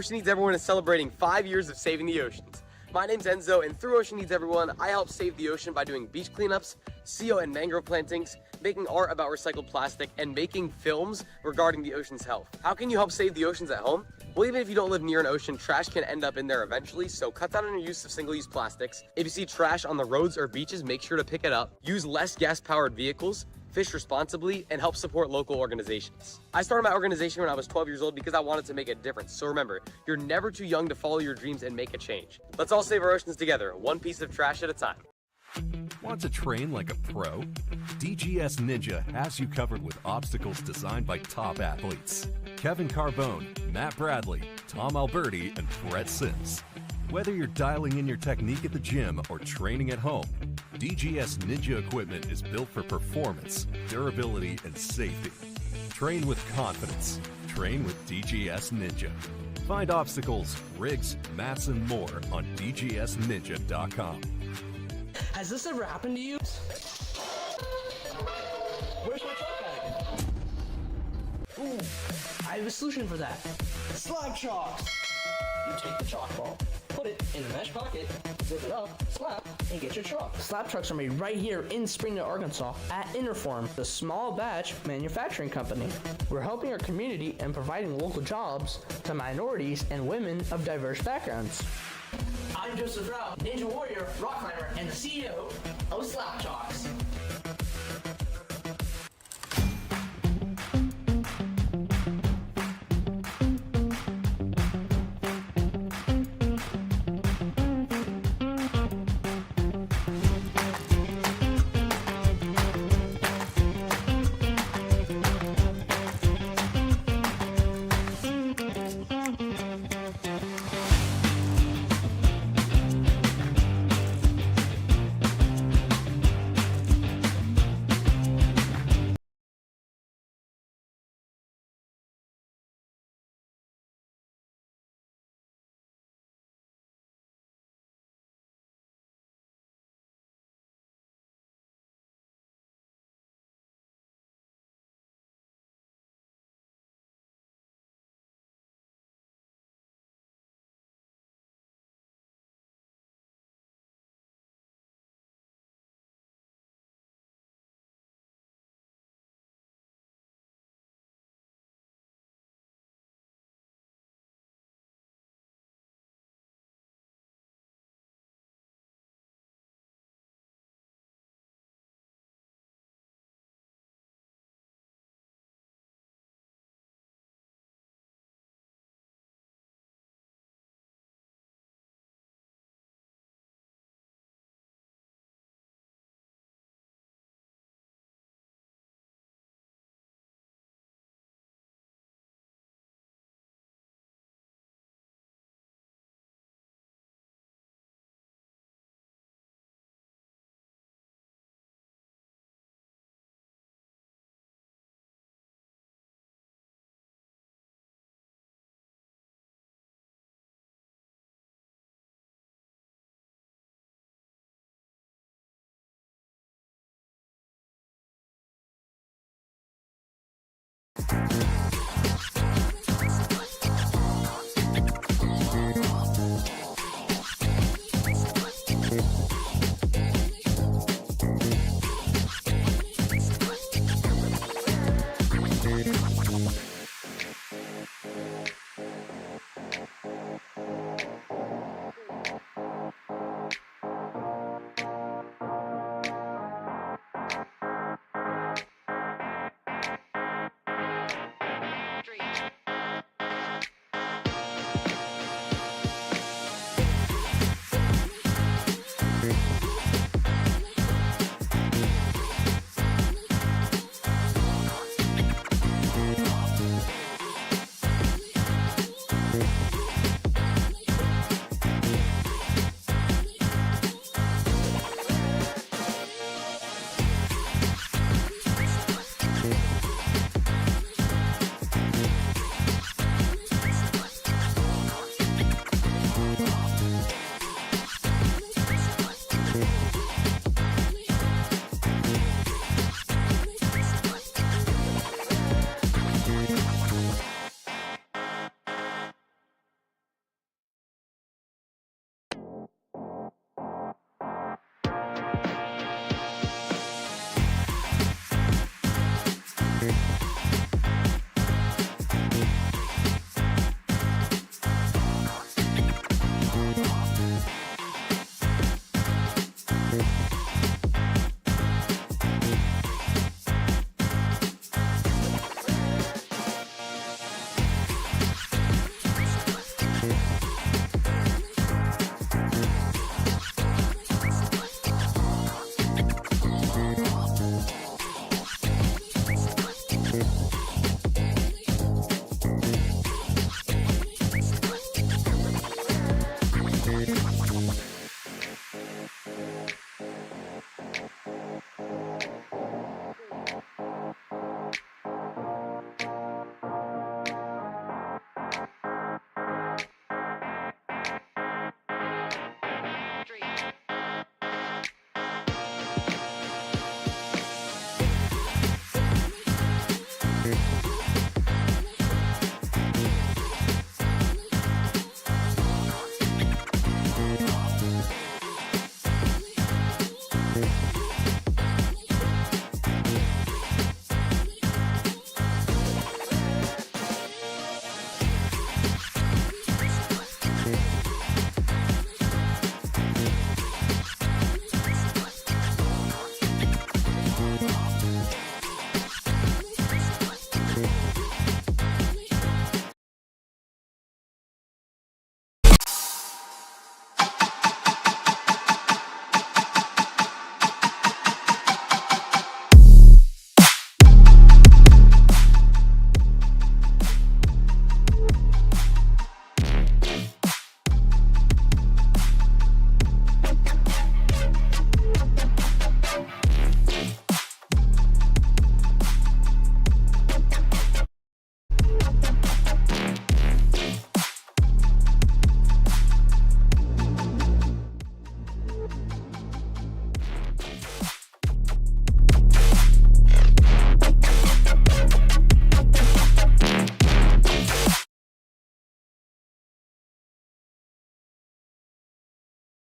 Ocean Needs Everyone is celebrating 5 years of saving the oceans. My name's Enzo, and through Ocean Needs Everyone, I help save the ocean by doing beach cleanups, seal and mangrove plantings, making art about recycled plastic, and making films regarding the ocean's health. How can you help save the oceans at home? Well, even if you don't live near an ocean, trash can end up in there eventually, so cut down on your use of single-use plastics. If you see trash on the roads or beaches, make sure to pick it up. Use less gas-powered vehicles, fish responsibly, and help support local organizations. I started my organization when I was 12 years old because I wanted to make a difference. So remember, you're never too young to follow your dreams and make a change. Let's all save our oceans together, one piece of trash at a time. Want to train like a pro? DGS Ninja has you covered with obstacles designed by top athletes. Kevin Carbone, Matt Bradley, Tom Alberti, and Brett Sims. Whether you're dialing in your technique at the gym or training at home, DGS Ninja equipment is built for performance, durability, and safety. Train with confidence. Train with DGS Ninja. Find obstacles, rigs, mats, and more on dgsninja.com. Has this ever happened to you? Where's my truck bag? Ooh, I have a solution for that. Slab chalk! You take the chalk ball, put it in the mesh pocket, zip it up, slap, and get your chalk. Slab trucks are made right here in Springdale, Arkansas at Interform, the small batch manufacturing company. We're helping our community and providing local jobs to minorities and women of diverse backgrounds. I'm Joseph Rao, Ninja Warrior, rock climber, and the CEO of Slap Chalks.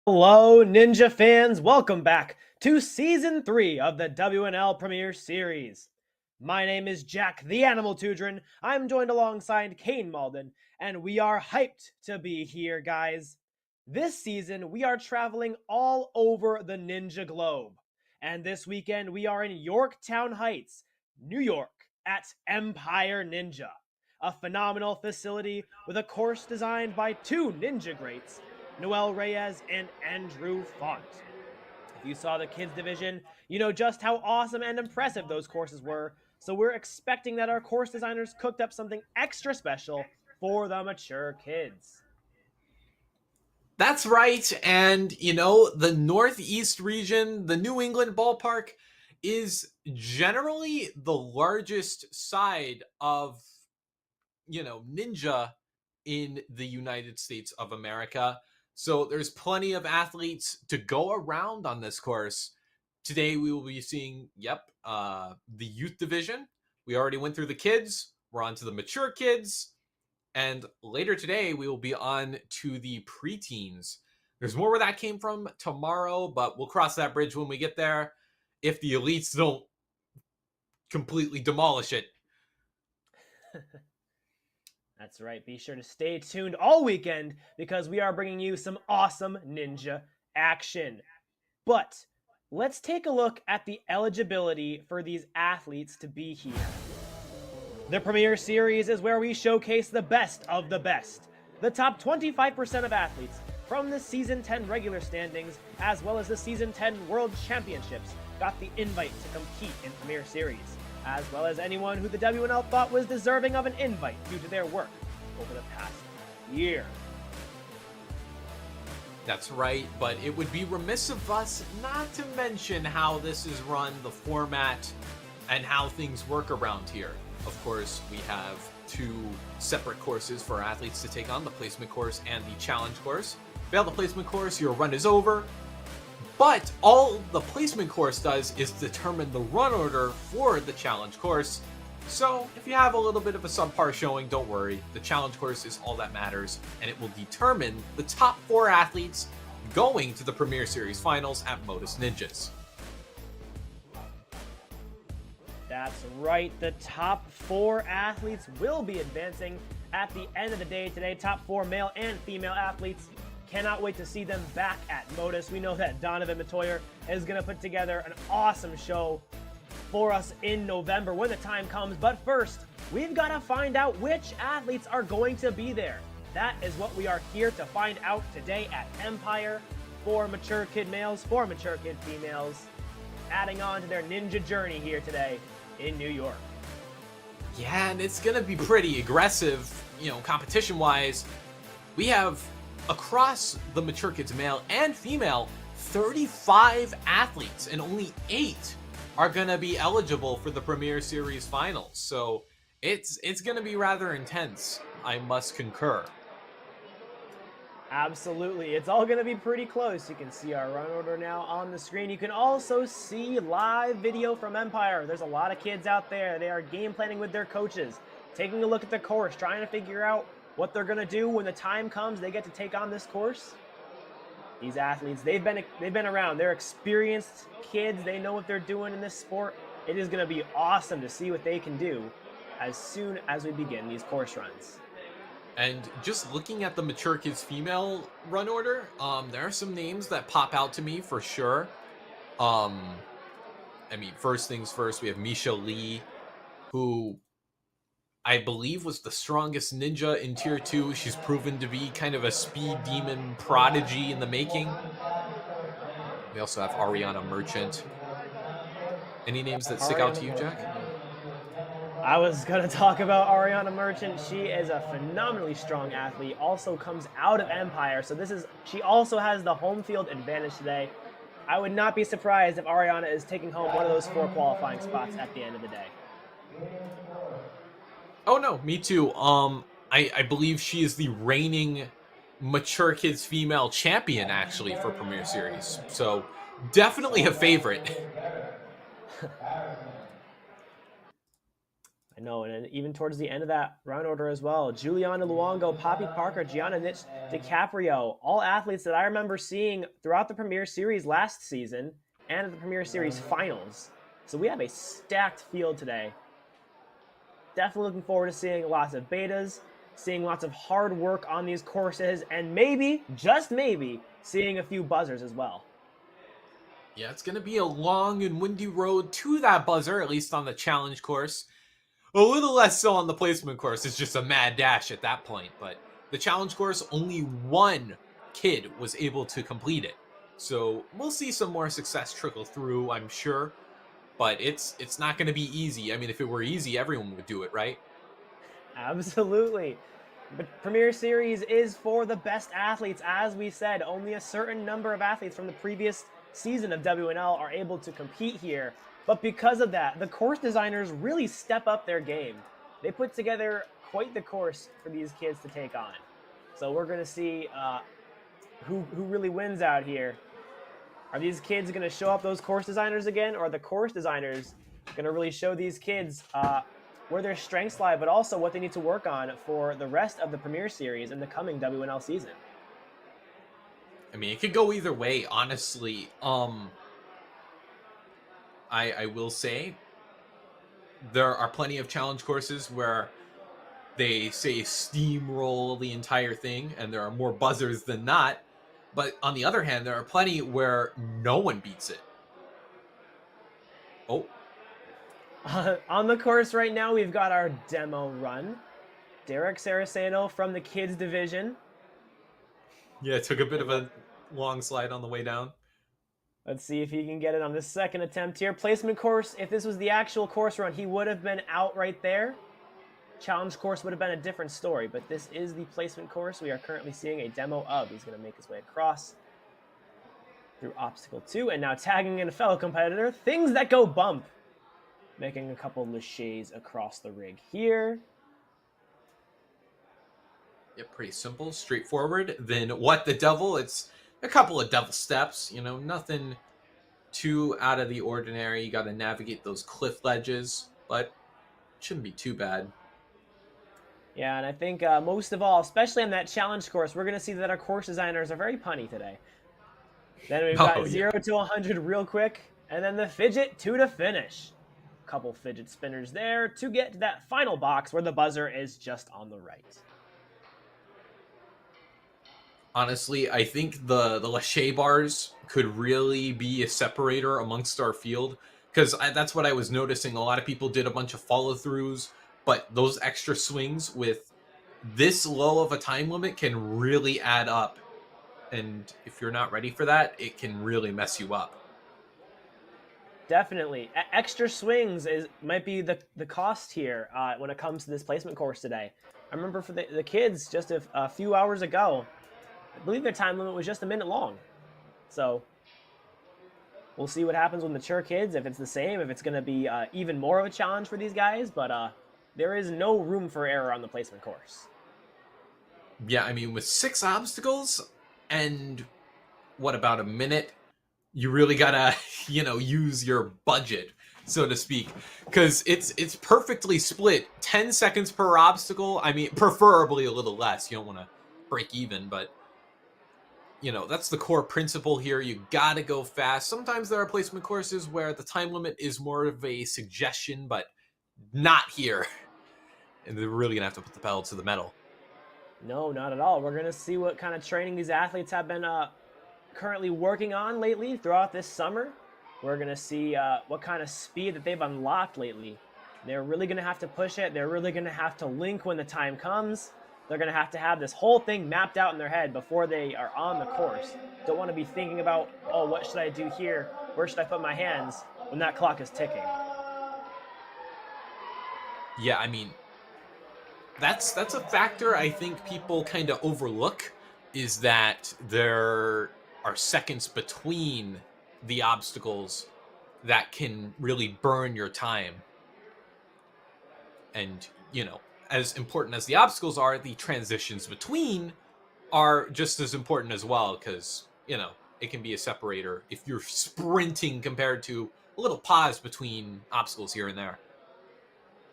Hello, Ninja fans. Welcome back to Season 3 of the WNL Premier Series. My name is Jack the Animal Tudrin. I'm joined alongside Kane Malden, and we are hyped to be here, guys. This season, we are traveling all over the Ninja Globe. And this weekend, we are in Yorktown Heights, New York, at Empire Ninja, a phenomenal facility with a course designed by two ninja greats, Noel Reyes and Andrew Font. If you saw the kids division, you know just how awesome and impressive those courses were, so we're expecting that our course designers cooked up something extra special for the mature kids. That's right. And, the Northeast region, the New England ballpark, is generally the largest side of, ninja in the United States of America. So there's plenty of athletes to go around on this course. Today we will be seeing, the youth division. We already went through the kids. We're on to the mature kids. And later today, we will be on to the preteens. There's more where that came from tomorrow, but we'll cross that bridge when we get there. If the elites don't completely demolish it. That's right. Be sure to stay tuned all weekend because we are bringing you some awesome ninja action. But let's take a look at the eligibility for these athletes to be here. The Premier Series is where we showcase the best of the best. The top 25% of athletes from the Season 10 regular standings, as well as the Season 10 World Championships, got the invite to compete in Premier Series, as well as anyone who the WNL thought was deserving of an invite due to their work over the past year. That's right, but it would be remiss of us not to mention how this is run, the format, and how things work around here. Of course, we have two separate courses for athletes to take on, the placement course and the challenge course. Fail the placement course, your run is over. But all the placement course does is determine the run order for the challenge course. So if you have a little bit of a subpar showing, don't worry. The challenge course is all that matters, and it will determine the top 4 athletes going to the Premier Series finals at Modus Ninjas. That's right, the top 4 athletes will be advancing at the end of the day today. Top 4 male and female athletes. Cannot wait to see them back at Modus. We know that Donovan Matoyer is going to put together an awesome show for us in November when the time comes. But first, we've got to find out which athletes are going to be there. That is what we are here to find out today at Empire. 4 mature kid males, 4 mature kid females, adding on to their ninja journey here today in New York. Yeah, and it's going to be pretty aggressive, competition-wise. We have, across the mature kids male and female, 35 athletes, and only 8 are going to be eligible for the Premier Series finals. So it's going to be rather intense, I must concur. Absolutely. It's all going to be pretty close. You can see our run order now on the screen. You can also see live video from Empire. There's a lot of kids out there. They are game planning with their coaches, taking a look at the course, trying to figure out what they're going to do when the time comes they get to take on this course. These athletes, they've been around. They're experienced kids. They know what they're doing in this sport. It is going to be awesome to see what they can do as soon as we begin these course runs. And just looking at the mature kids female run order, there are some names that pop out to me for sure. First things first, we have Misha Lee, who I believe was the strongest ninja in Tier 2. She's proven to be kind of a speed demon prodigy in the making. We also have Ariana Merchant. Any names that stick out to you, Jack? I was going to talk about Ariana Merchant. She is a phenomenally strong athlete, also comes out of Empire, so she also has the home field advantage today. I would not be surprised if Ariana is taking home one of those 4 qualifying spots at the end of the day. Oh no, me too. I believe she is the reigning mature kids female champion actually for Premier Series. So definitely a favorite. I know, and even towards the end of that round order as well, Juliana Luongo, Poppy Parker, Gianna Nitch, DiCaprio, all athletes that I remember seeing throughout the Premier Series last season and at the Premier Series finals. So we have a stacked field today. Definitely looking forward to seeing lots of betas, seeing lots of hard work on these courses, and maybe, just maybe, seeing a few buzzers as well. Yeah, it's going to be a long and windy road to that buzzer, at least on the challenge course. A little less so on the placement course. It's just a mad dash at that point. But the challenge course, only one kid was able to complete it. So we'll see some more success trickle through, I'm sure. But it's not going to be easy. I mean, if it were easy, everyone would do it, right? Absolutely. But Premier Series is for the best athletes. As we said, only a certain number of athletes from the previous season of WNL are able to compete here. But because of that, the course designers really step up their game. They put together quite the course for these kids to take on. So we're going to see who really wins out here. Are these kids going to show up those course designers again, or are the course designers going to really show these kids where their strengths lie, but also what they need to work on for the rest of the Premier Series in the coming WNL season? I mean, it could go either way, honestly. I will say there are plenty of challenge courses where they say steamroll the entire thing, and there are more buzzers than not. But on the other hand, there are plenty where no one beats it. Oh. On the course right now, we've got our demo run. Derek Saraceno from the kids division. Yeah, it took a bit of a long slide on the way down. Let's see if he can get it on this second attempt here. Placement course, if this was the actual course run, he would have been out right there. Challenge course would have been a different story, but this is the placement course we are currently seeing a demo of. He's going to make his way across through obstacle 2, and now tagging in a fellow competitor, things that go bump. Making a couple laches across the rig here. Yeah, pretty simple, straightforward. Then what the devil? It's a couple of devil steps, you know, nothing too out of the ordinary. You got to navigate those cliff ledges, but it shouldn't be too bad. Yeah, and I think most of all, especially on that challenge course, we're going to see that our course designers are very punny today. Then we've got 0 to 100 real quick, and then the fidget 2 to finish. Couple fidget spinners there to get to that final box where the buzzer is just on the right. Honestly, I think the lache bars could really be a separator amongst our field, because that's what I was noticing. A lot of people did a bunch of follow-throughs, but those extra swings with this low of a time limit can really add up. And if you're not ready for that, it can really mess you up. Definitely. Extra swings might be the cost here when it comes to this placement course today. I remember for the kids just a few hours ago, I believe their time limit was just a minute long. So we'll see what happens with mature kids, if it's the same, if it's going to be even more of a challenge for these guys. But there is no room for error on the placement course. Yeah, I mean, with 6 obstacles and what, about a minute, you really gotta, use your budget, so to speak, because it's perfectly split. 10 seconds per obstacle. I mean, preferably a little less. You don't want to break even, but that's the core principle here. You gotta go fast. Sometimes there are placement courses where the time limit is more of a suggestion, but not here. And they're really gonna have to put the pedal to the metal. No, not at all. We're gonna see what kind of training these athletes have been currently working on lately throughout this summer. We're going to see what kind of speed that they've unlocked lately. They're really going to have to push it. They're really going to have to link when the time comes. They're going to have this whole thing mapped out in their head before they are on the course. Don't want to be thinking about, oh, what should I do here? Where should I put my hands when that clock is ticking? Yeah, I mean, that's a factor I think people kind of overlook, is that there are seconds between the obstacles that can really burn your time. And, as important as the obstacles are, the transitions between are just as important as well, because, it can be a separator if you're sprinting compared to a little pause between obstacles here and there.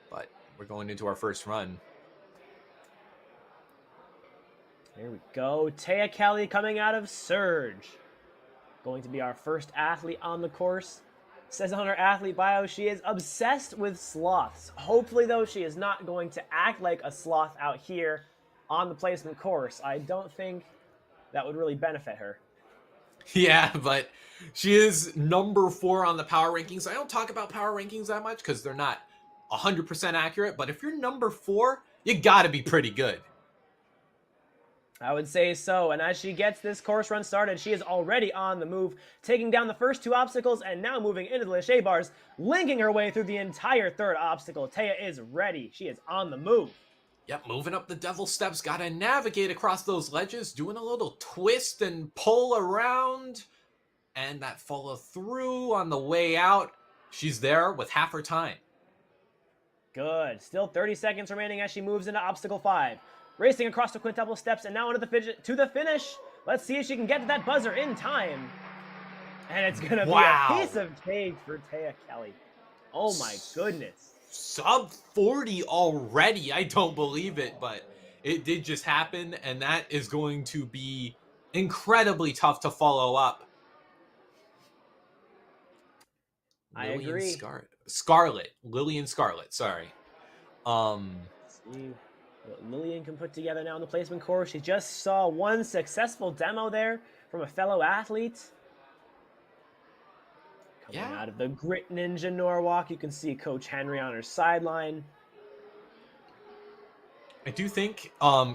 But we're going into our first run. Here we go. Taya Kelly coming out of Surge. Going to be our first athlete on the course. Says on her athlete bio, she is obsessed with sloths. Hopefully, though, she is not going to act like a sloth out here on the placement course. I don't think that would really benefit her. Yeah, but she is number 4 on the power rankings. I don't talk about power rankings that much because they're not 100% accurate, but if you're number 4, you gotta be pretty good. I would say so, and as she gets this course run started, she is already on the move, taking down the first 2 obstacles and now moving into the Lachey bars, linking her way through the entire 3rd obstacle. Taya is ready. She is on the move. Yep, moving up the devil steps, gotta navigate across those ledges, doing a little twist and pull around, and that follow through on the way out. She's there with half her time. Good. Still 30 seconds remaining as she moves into obstacle 5. Racing across the quintuple steps and now into the finish. Let's see if she can get to that buzzer in time. And it's going to be a piece of cake for Taya Kelly. Oh my goodness. Sub 40 already. I don't believe it, but it did just happen, and that is going to be incredibly tough to follow up. I agree. Lillian Scarlett, sorry. See what Lillian can put together now in the placement course. She just saw one successful demo there from a fellow athlete. Coming out of the Grit Ninja Norwalk, you can see Coach Henry on her sideline. I do think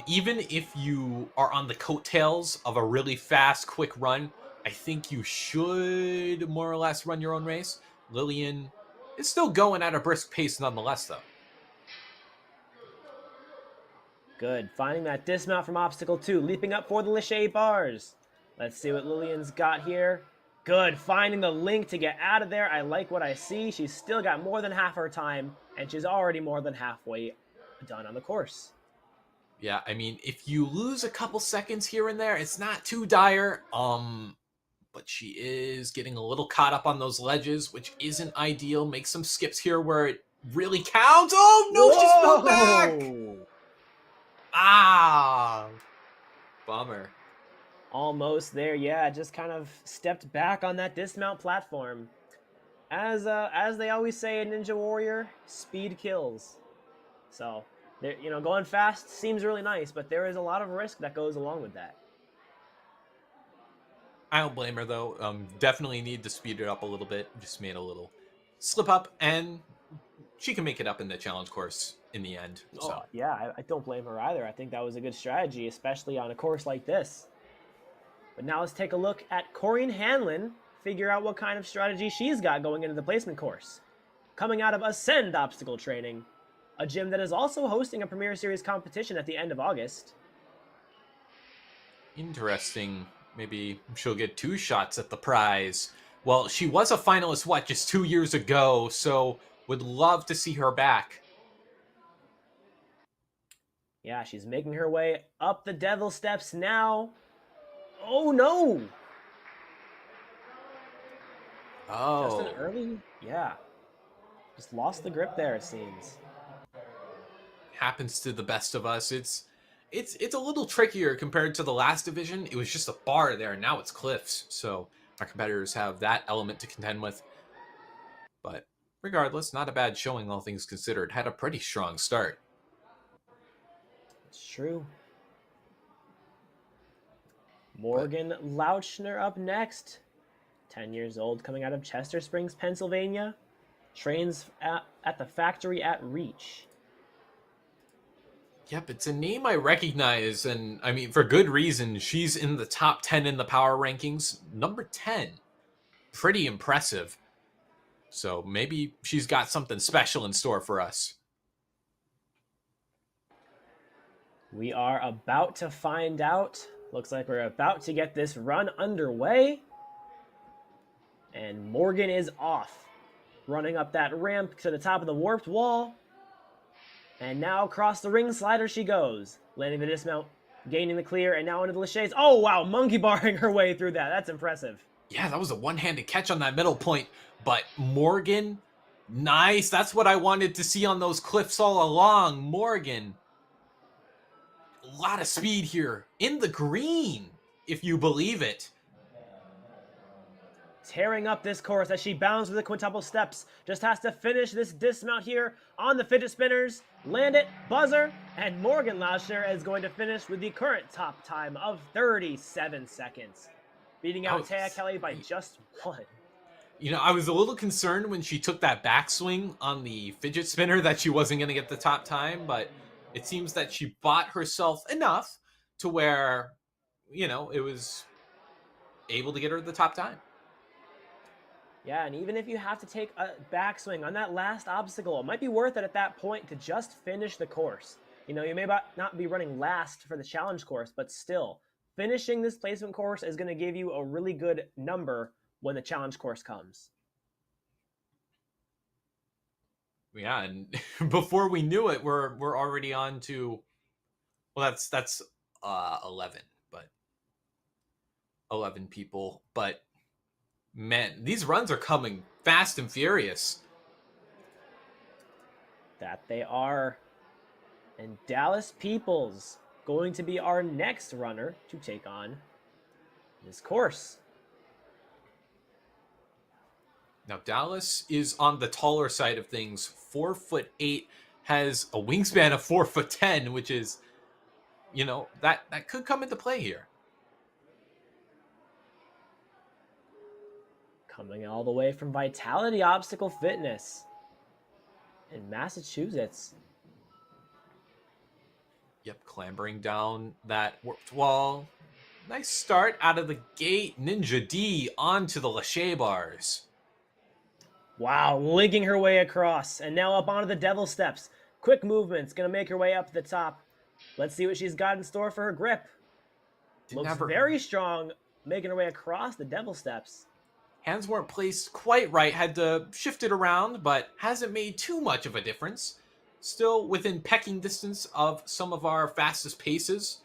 even if you are on the coattails of a really fast, quick run, I think you should more or less run your own race. Lillian is still going at a brisk pace nonetheless, though. Good. Finding that dismount from obstacle 2. Leaping up for the Lachey bars. Let's see what Lillian's got here. Good. Finding the link to get out of there. I like what I see. She's still got more than half her time, and she's already more than halfway done on the course. Yeah, I mean, if you lose a couple seconds here and there, it's not too dire. But she is getting a little caught up on those ledges, which isn't ideal. Make some skips here where it really counts. Oh, no, she spilled back! Ah, bummer. Almost there, yeah. Just kind of stepped back on that dismount platform. As they always say in Ninja Warrior, speed kills. So, going fast seems really nice, but there is a lot of risk that goes along with that. I don't blame her, though. Definitely need to speed it up a little bit. Just made a little slip up, and she can make it up in the challenge course in the end. So. Oh, yeah, I don't blame her either. I think that was a good strategy, especially on a course like this. But now let's take a look at Corinne Hanlon, figure out what kind of strategy she's got going into the placement course. Coming out of Ascend Obstacle Training, a gym that is also hosting a Premier Series competition at the end of August. Interesting. Maybe she'll get 2 shots at the prize. Well, she was a finalist, just 2 years ago, so would love to see her back. Yeah, she's making her way up the devil steps now. Oh, no! Oh. Just an early? Yeah. Just lost the grip there, it seems. Happens to the best of us. It's a little trickier compared to the last division. It was just a bar there, now it's cliffs. So our competitors have that element to contend with. But regardless, not a bad showing, all things considered. Had a pretty strong start. It's true. Morgan Lauchner up next. 10 years old, coming out of Chester Springs, Pennsylvania. Trains at the factory at Reach. Yep, it's a name I recognize, and I mean, for good reason. She's in the top 10 in the power rankings. Number 10. Pretty impressive. So maybe she's got something special in store for us. We are about to find out. Looks like we're about to get this run underway. And Morgan is off. Running up that ramp to the top of the warped wall. And now across the ring slider she goes. Landing the dismount, gaining the clear, and now into the Lachey's. Oh, wow, monkey barring her way through that. That's impressive. Yeah, that was a one-handed catch on that middle point. But Morgan Nice. That's what I wanted to see on those cliffs all along. Morgan. A lot of speed here. In the green, if you believe it. Tearing up this course as she bounds with the quintuple steps. Just has to finish this dismount here on the fidget spinners. Land it, buzzer, and Morgan Lauschner is going to finish with the current top time of 37 seconds. Beating out Taya Kelly by just 1. You know, I was a little concerned when she took that backswing on the fidget spinner that she wasn't going to get the top time, but it seems that she bought herself enough to where, you know, it was able to get her the top time. Yeah, and even if you have to take a backswing on that last obstacle, it might be worth it at that point to just finish the course. You know, you may not be running last for the challenge course, but still, finishing this placement course is going to give you a really good number when the challenge course comes. Yeah, and before we knew it, we're already on to, well, that's 11, but 11 people, but man, these runs are coming fast and furious. That they are. And Dallas Peoples going to be our next runner to take on this course. Now, Dallas is on the taller side of things. 4'8", has a wingspan of 4'10", which is, you know, that could come into play here. Coming all the way from Vitality Obstacle Fitness in Massachusetts. Yep, clambering down that warped wall. Nice start out of the gate. Ninja D onto the Lachey bars. Wow, linking her way across. And now up onto the Devil Steps. Quick movements, gonna make her way up to the top. Let's see what she's got in store for her grip. Looks very strong, making her way across the Devil Steps. Hands weren't placed quite right, had to shift it around, but hasn't made too much of a difference. Still within pecking distance of some of our fastest paces.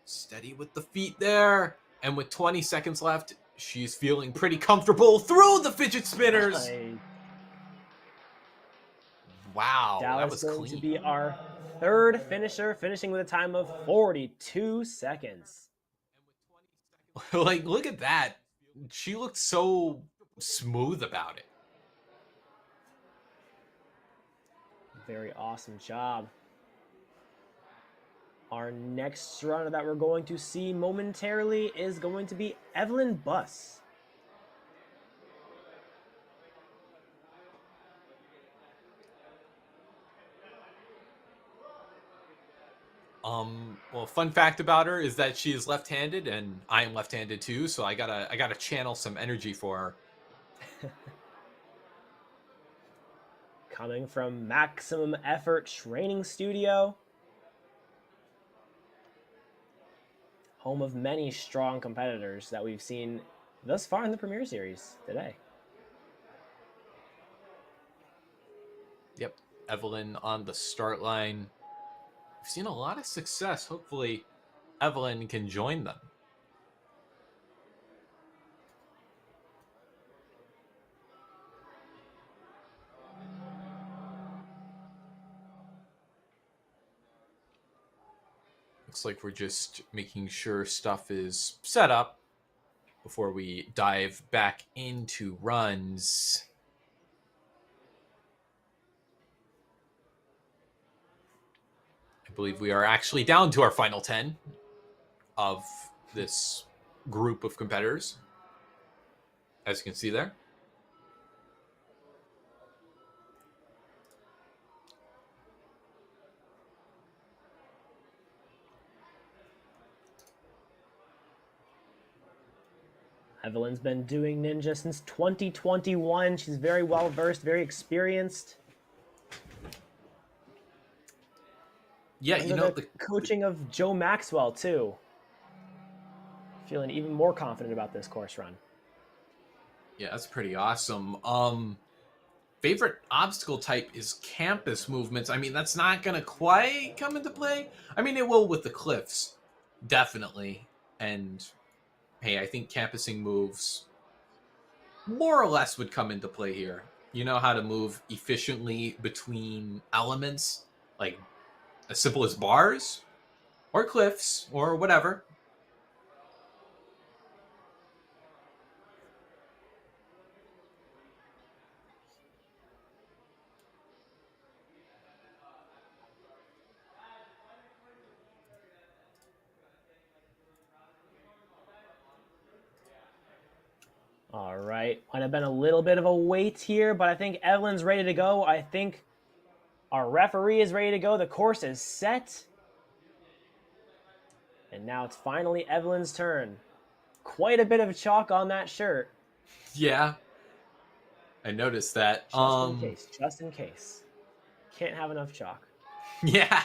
Steady with the feet there. And with 20 seconds left, she's feeling pretty comfortable through the fidget spinners. Wow, Dallas that was going clean. to be our third finisher, finishing with a time of 42 seconds. Like, look at that. She looked so smooth about it. Very awesome job. Our next runner that we're going to see momentarily is going to be Evelyn Buss. Well, fun fact about her is that she is left-handed, and I am left-handed too, so I gotta channel some energy for her. Coming from Maximum Effort Training Studio. Home of many strong competitors that we've seen thus far in the Premier Series today. Yep, Evelyn on the start line. We've seen a lot of success. Hopefully, Evelyn can join them. Looks like we're just making sure stuff is set up before we dive back into runs. I believe we are actually down to our final 10 of this group of competitors, as you can see there. Evelyn's been doing Ninja since 2021. She's very well versed, very experienced. Yeah, Under you know, the coaching of Joe Maxwell too. Feeling even more confident about this course run. Yeah, that's pretty awesome. Favorite obstacle type is campus movements. I mean, that's not gonna quite come into play. I mean, it will with the cliffs, definitely. And hey, I think campusing moves more or less would come into play here. You know how to move efficiently between elements, like as simple as bars or cliffs or whatever. All right, might have been a little bit of a wait here, but I think Evelyn's ready to go. I think our referee is ready to go. The course is set. And now it's finally Evelyn's turn. Quite a bit of chalk on that shirt. Yeah, I noticed that. Just in case. Can't have enough chalk. Yeah,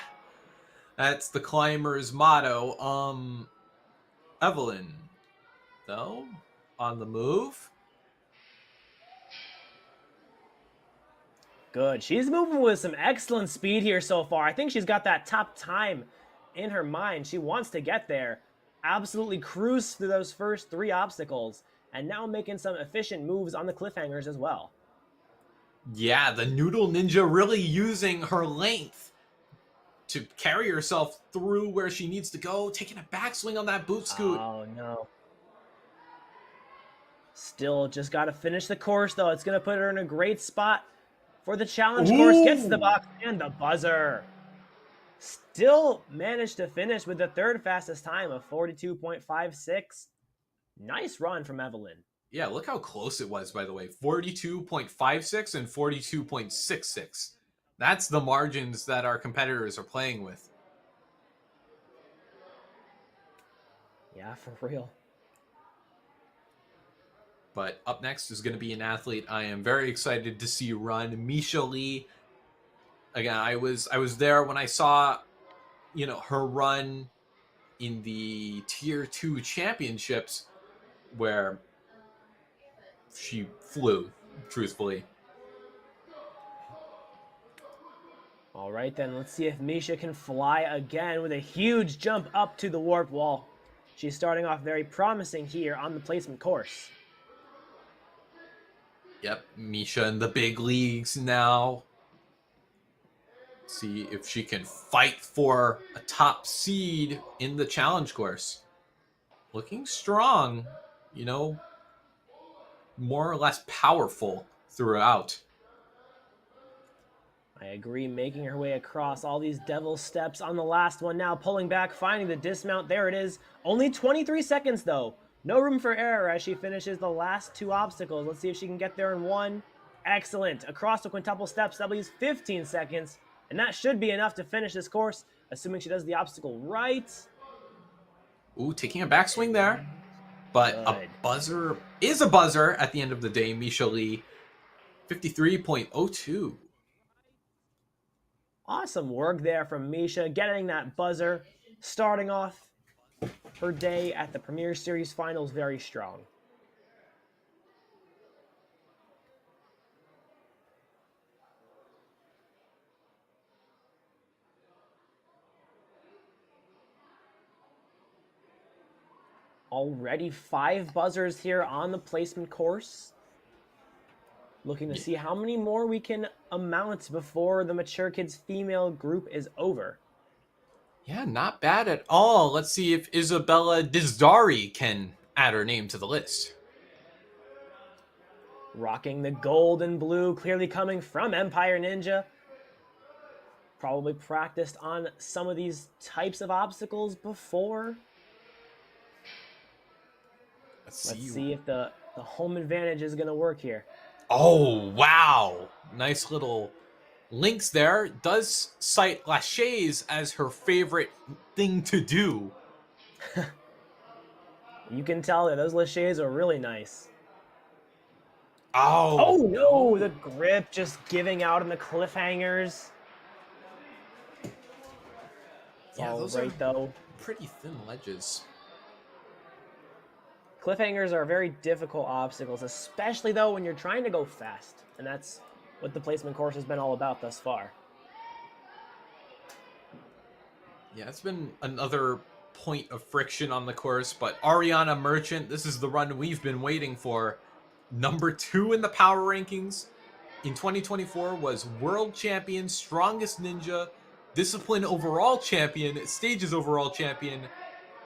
that's the climber's motto. Evelyn, though, on the move. Good. She's moving with some excellent speed here so far. I think she's got that top time in her mind. She wants to get there. Absolutely cruise through those first 3 obstacles. And now making some efficient moves on the cliffhangers as well. Yeah, the Noodle Ninja really using her length to carry herself through where she needs to go, taking a backswing on that boot scoot. Oh, no. Still just got to finish the course, though. It's going to put her in a great spot for the challenge course. Gets the box and the buzzer. Still managed to finish with the 3rd fastest time of 42.56. Nice run from Evelyn. Yeah, look how close it was, by the way. 42.56 and 42.66. That's the margins that our competitors are playing with. Yeah, for real. But up next is going to be an athlete I am very excited to see run, Misha Lee. Again, I was there when I saw, her run in the Tier 2 championships where she flew, truthfully. All right, then let's see if Misha can fly again with a huge jump up to the warp wall. She's starting off very promising here on the placement course. Yep, Misha in the big leagues now. See if she can fight for a top seed in the challenge course. Looking strong, more or less powerful throughout. I agree, making her way across all these devil steps on the last one now, pulling back, finding the dismount. There it is. Only 23 seconds, though. No room for error as she finishes the last 2 obstacles. Let's see if she can get there in 1. Excellent. Across the quintuple steps, that leaves 15 seconds. And that should be enough to finish this course, assuming she does the obstacle right. Ooh, taking a backswing there. But Good. a buzzer is a buzzer at the end of the day, Misha Lee. 53.02. Awesome work there from Misha, getting that buzzer, starting off her day at the Premier Series Finals very strong. Already 5 buzzers here on the placement course. Looking to see how many more we can amount before the Mature Kids female group is over. Yeah, not bad at all. Let's see if Isabella Dizdari can add her name to the list. Rocking the gold and blue, clearly coming from Empire Ninja. Probably practiced on some of these types of obstacles before. Let's see if the home advantage is going to work here. Oh, wow. Nice little links there. Does cite laches as her favorite thing to do. You can tell that those laches are really nice. Oh, Oh no, the grip just giving out in the cliffhangers. Yeah, all those right, are though. pretty thin ledges. Cliffhangers are very difficult obstacles, especially though when you're trying to go fast. And that's what the placement course has been all about thus far. Yeah, it's been another point of friction on the course, but Ariana Merchant, this is the run we've been waiting for. Number 2 in the power rankings. in 2024 was world champion, strongest ninja, discipline overall champion, stages overall champion,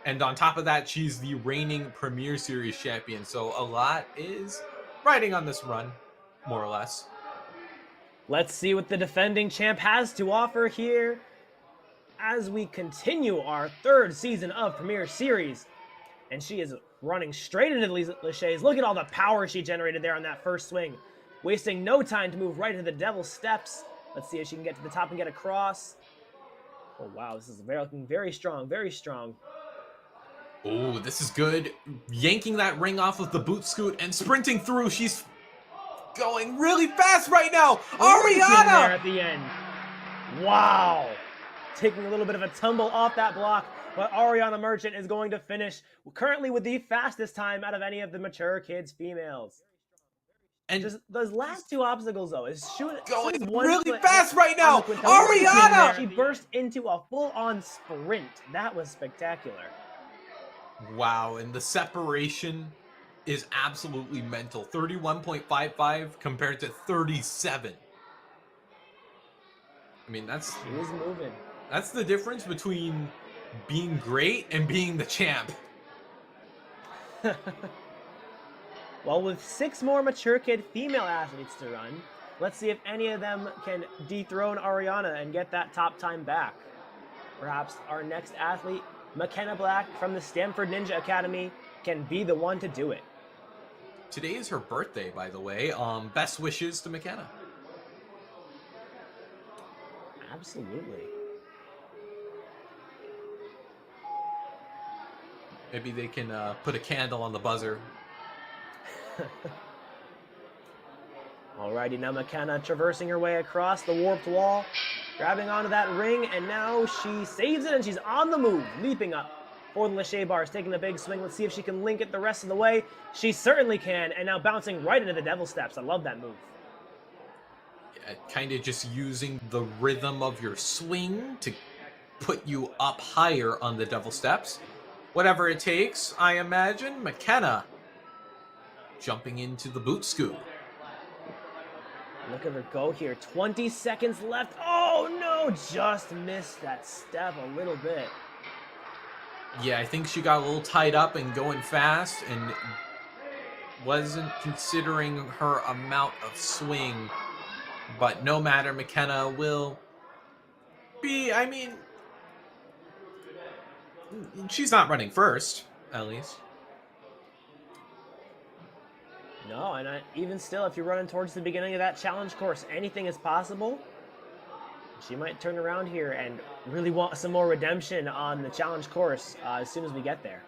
and on top of that, she's the reigning Premier Series champion. So a lot is riding on this run, more or less. Let's see what the defending champ has to offer here as we continue our third season of Premier Series. And she is running straight into Lachey's. Look at all the power she generated there on that first swing. Wasting no time to move right into the Devil's Steps. Let's see if she can get to the top and get across. Oh, wow. This is looking very strong, very strong. Oh, this is good. Yanking that ring off with the boot scoot and sprinting through. She's going really fast right now. Ariana! There at the end. Wow. Taking a little bit of a tumble off that block, but Ariana Merchant is going to finish currently with the fastest time out of any of the mature kids females. And just those last two obstacles, though, is going really fast right now. Ariana! She burst into a full-on sprint. That was spectacular. Wow, and the separation is absolutely mental. 31.55 compared to 37. I mean, She was moving. That's the difference between being great and being the champ. Well, with 6 more mature kid female athletes to run, let's see if any of them can dethrone Ariana and get that top time back. Perhaps our next athlete, McKenna Black from the Stanford Ninja Academy, can be the one to do it. Today is her birthday, by the way. Best wishes to McKenna. Absolutely. Maybe they can put a candle on the buzzer. Alrighty, now McKenna traversing her way across the warped wall, grabbing onto that ring, and now she saves it and she's on the move, leaping up for the Lachey bars, taking a big swing. Let's see if she can link it the rest of the way. She certainly can, and now bouncing right into the Devil Steps. I love that move. Yeah, kind of just using the rhythm of your swing to put you up higher on the Devil Steps. Whatever it takes, I imagine. McKenna jumping into the boot scoop. Look at her go here. 20 seconds left. Oh no, just missed that step a little bit. Yeah, I think she got a little tied up and going fast and wasn't considering her amount of swing. But no matter, McKenna will be, I mean, she's not running first, at least. No, and even still, if you're running towards the beginning of that challenge course, anything is possible. She might turn around here and really want some more redemption on the challenge course as soon as we get there.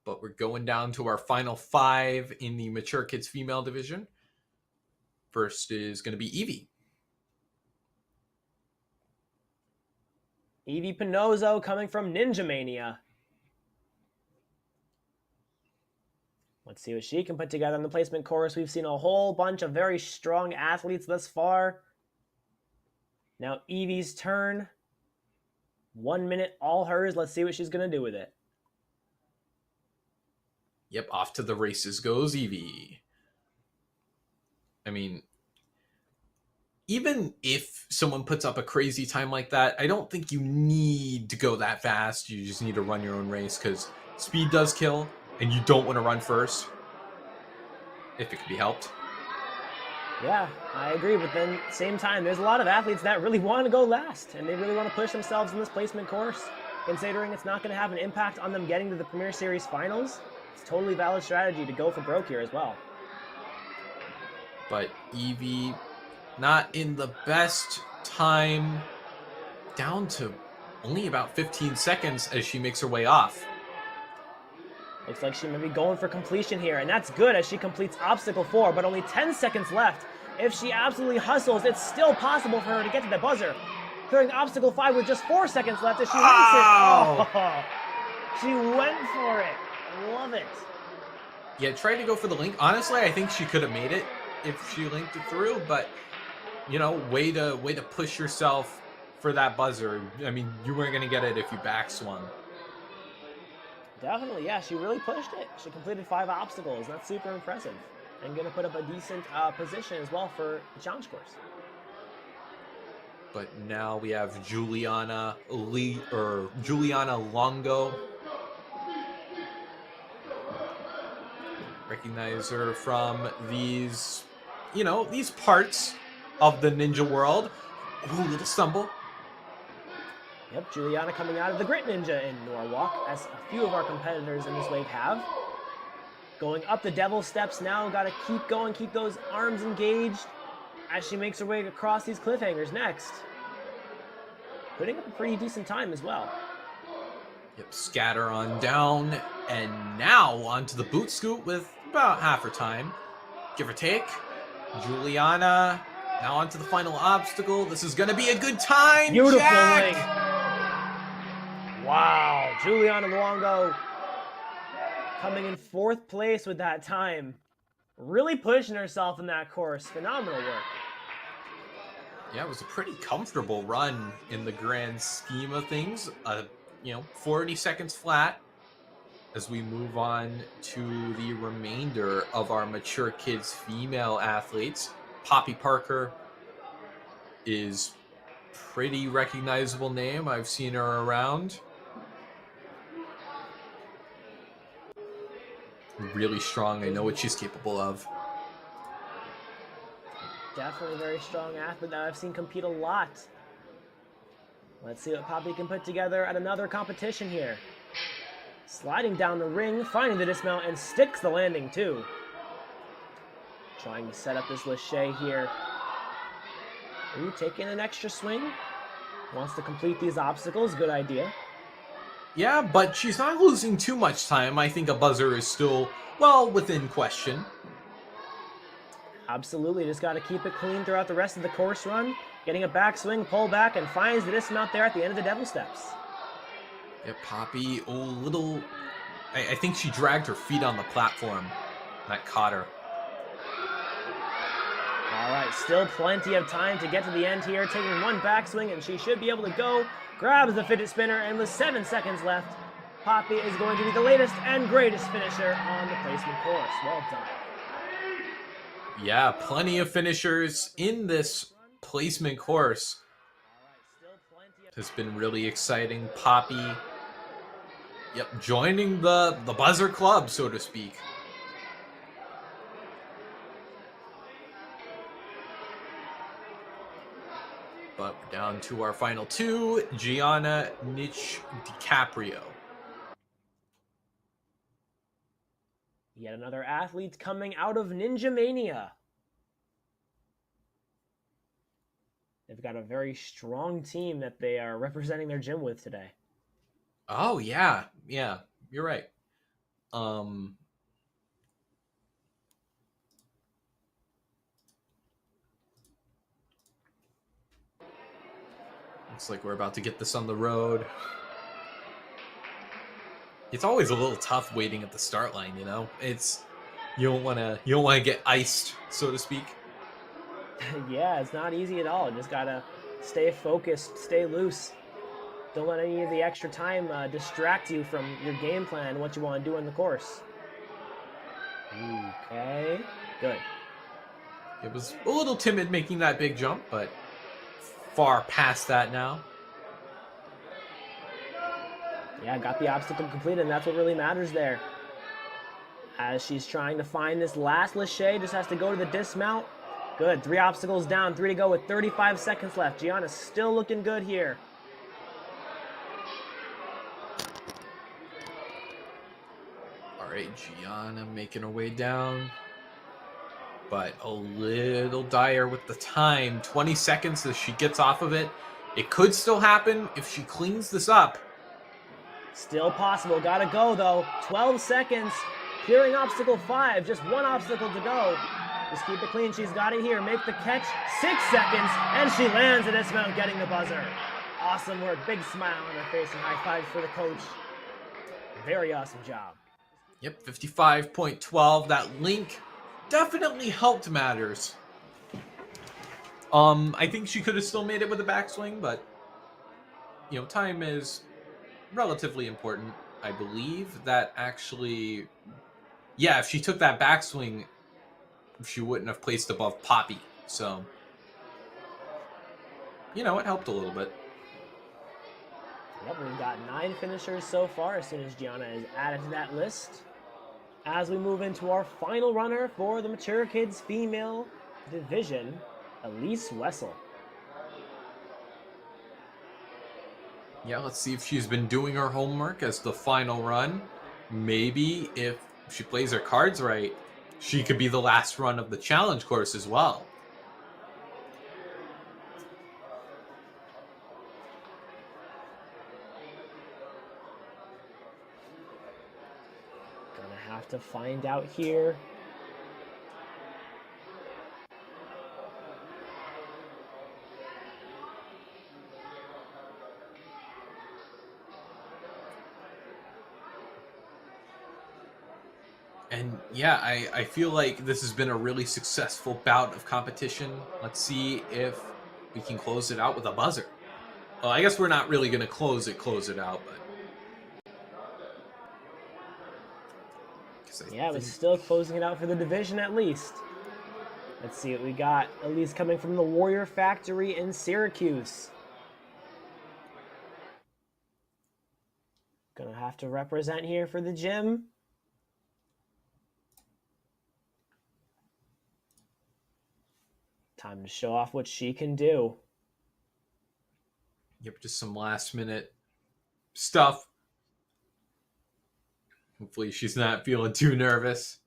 But we're going down to our final 5 in the mature kids female division. First is going to be Evie. Evie Pinozzo coming from Ninja Mania. Let's see what she can put together on the placement course. We've seen a whole bunch of very strong athletes thus far. Now Evie's turn. 1 minute, all hers. Let's see what she's going to do with it. Yep, off to the races goes Evie. I mean, even if someone puts up a crazy time like that, I don't think you need to go that fast. You just need to run your own race because speed does kill. And you don't want to run first, if it can be helped. Yeah, I agree. But then, same time, there's a lot of athletes that really want to go last, and they really want to push themselves in this placement course. Considering it's not going to have an impact on them getting to the Premier Series finals, it's a totally valid strategy to go for broke here as well. But Evie, not in the best time, down to only about 15 seconds as she makes her way off. Looks like she may be going for completion here, and that's good as she completes Obstacle 4, but only 10 seconds left. If she absolutely hustles, it's still possible for her to get to the buzzer. Clearing Obstacle 5 with just 4 seconds left as she links it. Oh, she went for it. I love it. Yeah, tried to go for the link. Honestly, I think she could have made it if she linked it through, but, you know, way to push yourself for that buzzer. I mean, you weren't going to get it if you back swung. Definitely, yeah, she really pushed it. She completed 5 obstacles. That's super impressive. and going to put up a decent position as well for the challenge course. But now we have Juliana Longo. Recognize her from these, these parts of the ninja world. Ooh, little stumble. Yep, Juliana coming out of the Grit Ninja in Norwalk, as a few of our competitors in this wave have. Going up the devil steps now, got to keep going, keep those arms engaged as she makes her way across these cliffhangers next. Putting up a pretty decent time as well. Yep, scatter on down, and now onto the boot scoot with about half her time, give or take. Juliana now onto the final obstacle. This is going to be a good time. Beautiful Jack! link. Wow, Juliana Luongo coming in 4th place with that time. Really pushing herself in that course. Phenomenal work. Yeah, it was a pretty comfortable run in the grand scheme of things. 40 seconds flat as we move on to the remainder of our Mature Kids female athletes. Poppy Parker is pretty recognizable name. I've seen her around. Really strong. I know what she's capable of. Definitely a very strong athlete that I've seen compete a lot. Let's see what Poppy can put together at another competition here. Sliding down the ring, finding the dismount, and sticks the landing too. Trying to set up this Lachey here. Ooh, taking an extra swing. Wants to complete these obstacles, good idea. Yeah, but she's not losing too much time. I think a buzzer is still, well, within question. Absolutely, just got to keep it clean throughout the rest of the course run. Getting a backswing, pull back, and finds the dismount there at the end of the devil steps. Yeah, Poppy, I think she dragged her feet on the platform. That caught her. All right, still plenty of time to get to the end here. Taking one backswing, and she should be able to go. Grabs the fidget spinner, and with 7 seconds left, Poppy is going to be the latest and greatest finisher on the placement course. Well done. Yeah, plenty of finishers in this placement course. Has been really exciting. Poppy, joining the buzzer club, so to speak. But we're down to our final two, Gianna Nich DiCaprio. Yet another athlete coming out of Ninja Mania. They've got a very strong team that they are representing their gym with today. Oh, yeah, you're right. Looks like we're about to get this on the road. It's always a little tough waiting at the start line, you know? You don't wanna get iced, so to speak. Yeah, it's not easy at all. Just gotta stay focused, stay loose. Don't let any of the extra time distract you from your game plan, what you want to do in the course. Okay, good. It was a little timid making that big jump, but far past that now. Yeah, got the obstacle completed, and that's what really matters there. As she's trying to find this last Lachey, just has to go to the dismount. Good, 3 obstacles down, 3 to go with 35 seconds left. Gianna's still looking good here. All right, Gianna making her way down. But a little dire with the time. 20 seconds as she gets off of it. It could still happen if she cleans this up. Still possible. Gotta go, though. 12 seconds. Clearing obstacle 5. Just 1 obstacle to go. Just keep it clean. She's got it here. Make the catch. 6 seconds. And she lands at dismount, getting the buzzer. Awesome work. Big smile on her face and high five for the coach. Very awesome job. Yep, 55.12. That link definitely helped matters. I think she could have still made it with a backswing, but time is relatively important. I believe that actually, if she took that backswing, she wouldn't have placed above Poppy. So, you know, it helped a little bit. Yep, we've got 9 finishers so far as soon as Gianna is added to that list. As we move into our final runner for the Mature Kids Female Division, Elise Wessel. Yeah, let's see if she's been doing her homework as the final run. Maybe if she plays her cards right, she could be the last run of the challenge course as well. Gonna have to find out here. And yeah, I feel like this has been a really successful bout of competition. Let's see if we can close it out with a buzzer. Well, I guess we're not really going to close it out, but... Yeah, but still closing it out for the division at least. Let's see what we got. Elise coming from the Warrior Factory in Syracuse. Gonna have to represent here for the gym. Time to show off what she can do. Yep, just some last minute stuff. Hopefully she's not feeling too nervous.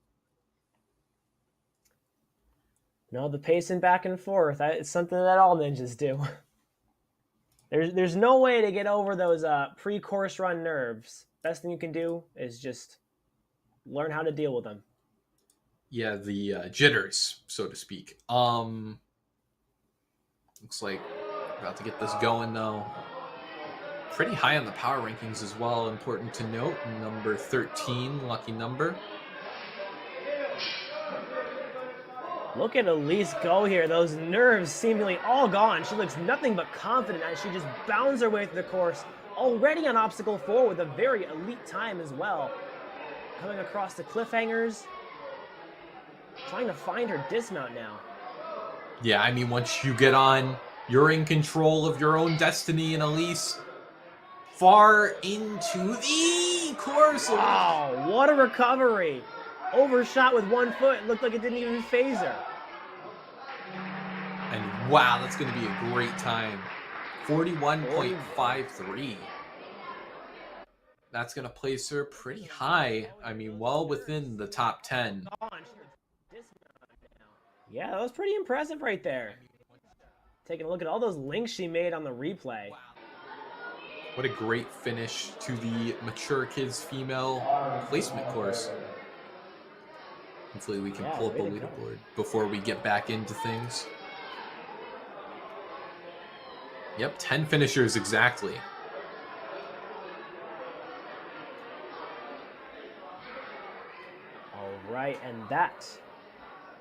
No, the pacing back and forth. It's something that all ninjas do. There's no way to get over those pre-course run nerves. Best thing you can do is just learn how to deal with them. Yeah, the jitters, so to speak. Looks like about to get this going though. Pretty high on the power rankings as well. Important to note, number 13, lucky number. Look at Elise go here. Those nerves seemingly all gone. She looks nothing but confident as she just bounds her way through the course. Already on obstacle 4 with a very elite time as well. Coming across the cliffhangers. Trying to find her dismount now. Yeah, I mean, once you get on, you're in control of your own destiny, and Elise far into the course. Wow, what a recovery. Overshot with 1 foot. Looked like it didn't even phase her. And wow, that's going to be a great time. 41.53. That's going to place her pretty high. I mean, well within the top 10. Yeah, that was pretty impressive right there. Taking a look at all those links she made on the replay. What a great finish to the Mature Kids Female Placement course. Hopefully we can pull up a leaderboard before we get back into things. Yep, 10 finishers exactly. All right, and that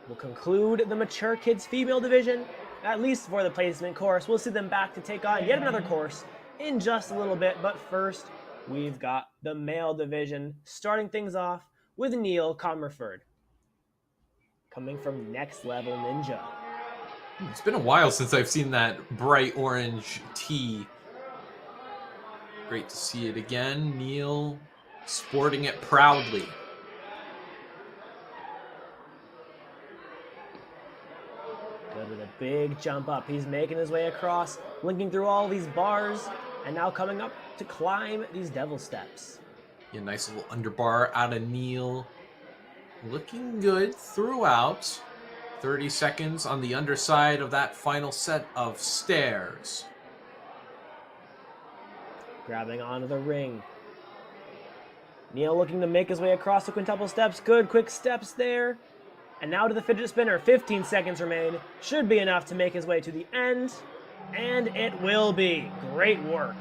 will conclude the Mature Kids Female Division, at least for the placement course. We'll see them back to take on yet another course in just a little bit, but first, we've got the Male Division, starting things off with Neil Comerford, coming from Next Level Ninja. It's been a while since I've seen that bright orange tee. Great to see it again. Neil sporting it proudly. Good with a big jump up. He's making his way across, linking through all these bars, and now coming up to climb these devil steps. Yeah, nice little underbar out of Neil. Looking good throughout. 30 seconds on the underside of that final set of stairs. Grabbing onto the ring. Neil looking to make his way across the quintuple steps. Good, quick steps there. And now to the fidget spinner. 15 seconds remain. Should be enough to make his way to the end. And it will be. Great work.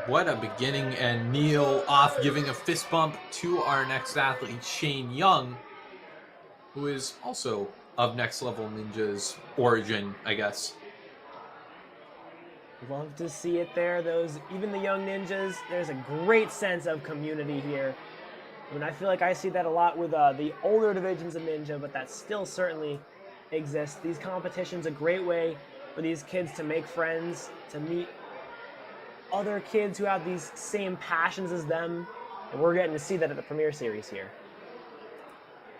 What a beginning, and Neil off giving a fist bump to our next athlete, Shane Young, who is also of Next Level Ninja's origin, I guess. Love to see it there. Even the young ninjas, there's a great sense of community here. I mean, I feel like I see that a lot with the older divisions of Ninja, but that still certainly exists. These competitions a great way for these kids to make friends, to meet other kids who have these same passions as them, and we're getting to see that at the Premier Series here.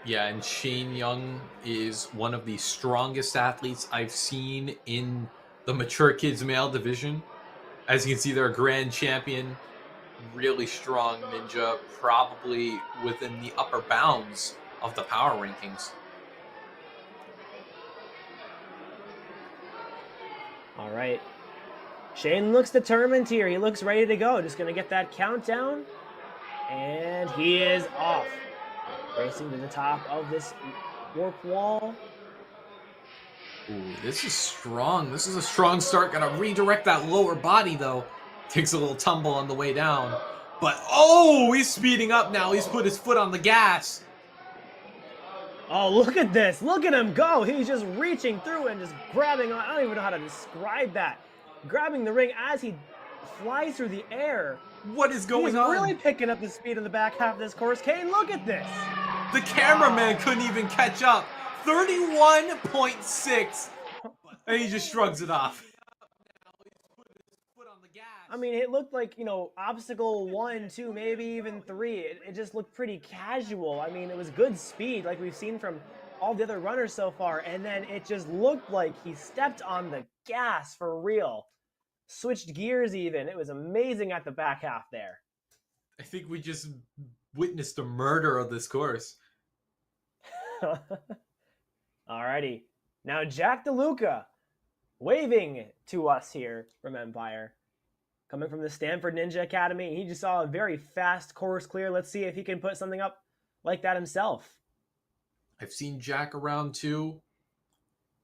Yeah, and Shane Young is one of the strongest athletes I've seen in the mature kids male division. As you can see, they're a grand champion, really strong ninja, probably within the upper bounds of the power rankings. All right. Shane looks determined here. He looks ready to go. Just going to get that countdown. And he is off. Racing to the top of this warp wall. Ooh, this is strong. This is a strong start. Gotta redirect that lower body, though. Takes a little tumble on the way down. But, oh, he's speeding up now. He's put his foot on the gas. Oh, look at this. Look at him go. He's just reaching through and just grabbing on. I don't even know how to describe that. Grabbing the ring as he flies through the air. What is going on? He's really picking up the speed in the back half of this course. Kane, look at this. The cameraman couldn't even catch up. 31.6. And he just shrugs it off. I mean, it looked like, you know, obstacle 1, 2, maybe even 3. It just looked pretty casual. I mean, it was good speed like we've seen from all the other runners so far. And then it just looked like he stepped on the gas for real. Switched gears even. It was amazing at the back half there. I think we just witnessed a murder of this course. Alrighty. Now Jack DeLuca waving to us here from Empire. Coming from the Stanford Ninja Academy. He just saw a very fast course clear. Let's see if he can put something up like that himself. I've seen Jack around too.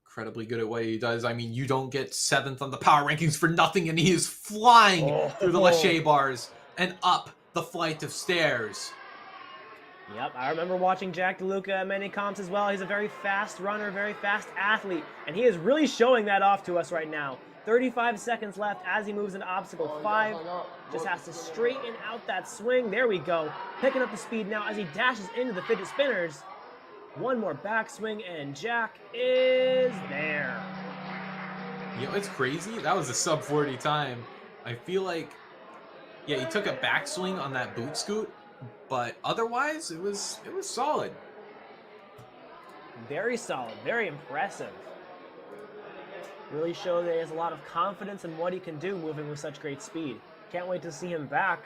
Incredibly good at what he does. I mean, you don't get 7th on the power rankings for nothing, and he is flying through the lâché bars and up the flight of stairs. Yep, I remember watching Jack DeLuca at many comps as well. He's a very fast runner, very fast athlete, and he is really showing that off to us right now. 35 seconds left as he moves into obstacle 5. Just has to straighten out that swing. There we go. Picking up the speed now as he dashes into the fidget spinners. One more backswing, and Jack is there. You know, it's crazy. That was a sub 40 time. I feel like, yeah, he took a backswing on that boot scoot, but otherwise, it was solid. Very solid, very impressive. Really shows that he has a lot of confidence in what he can do moving with such great speed. Can't wait to see him back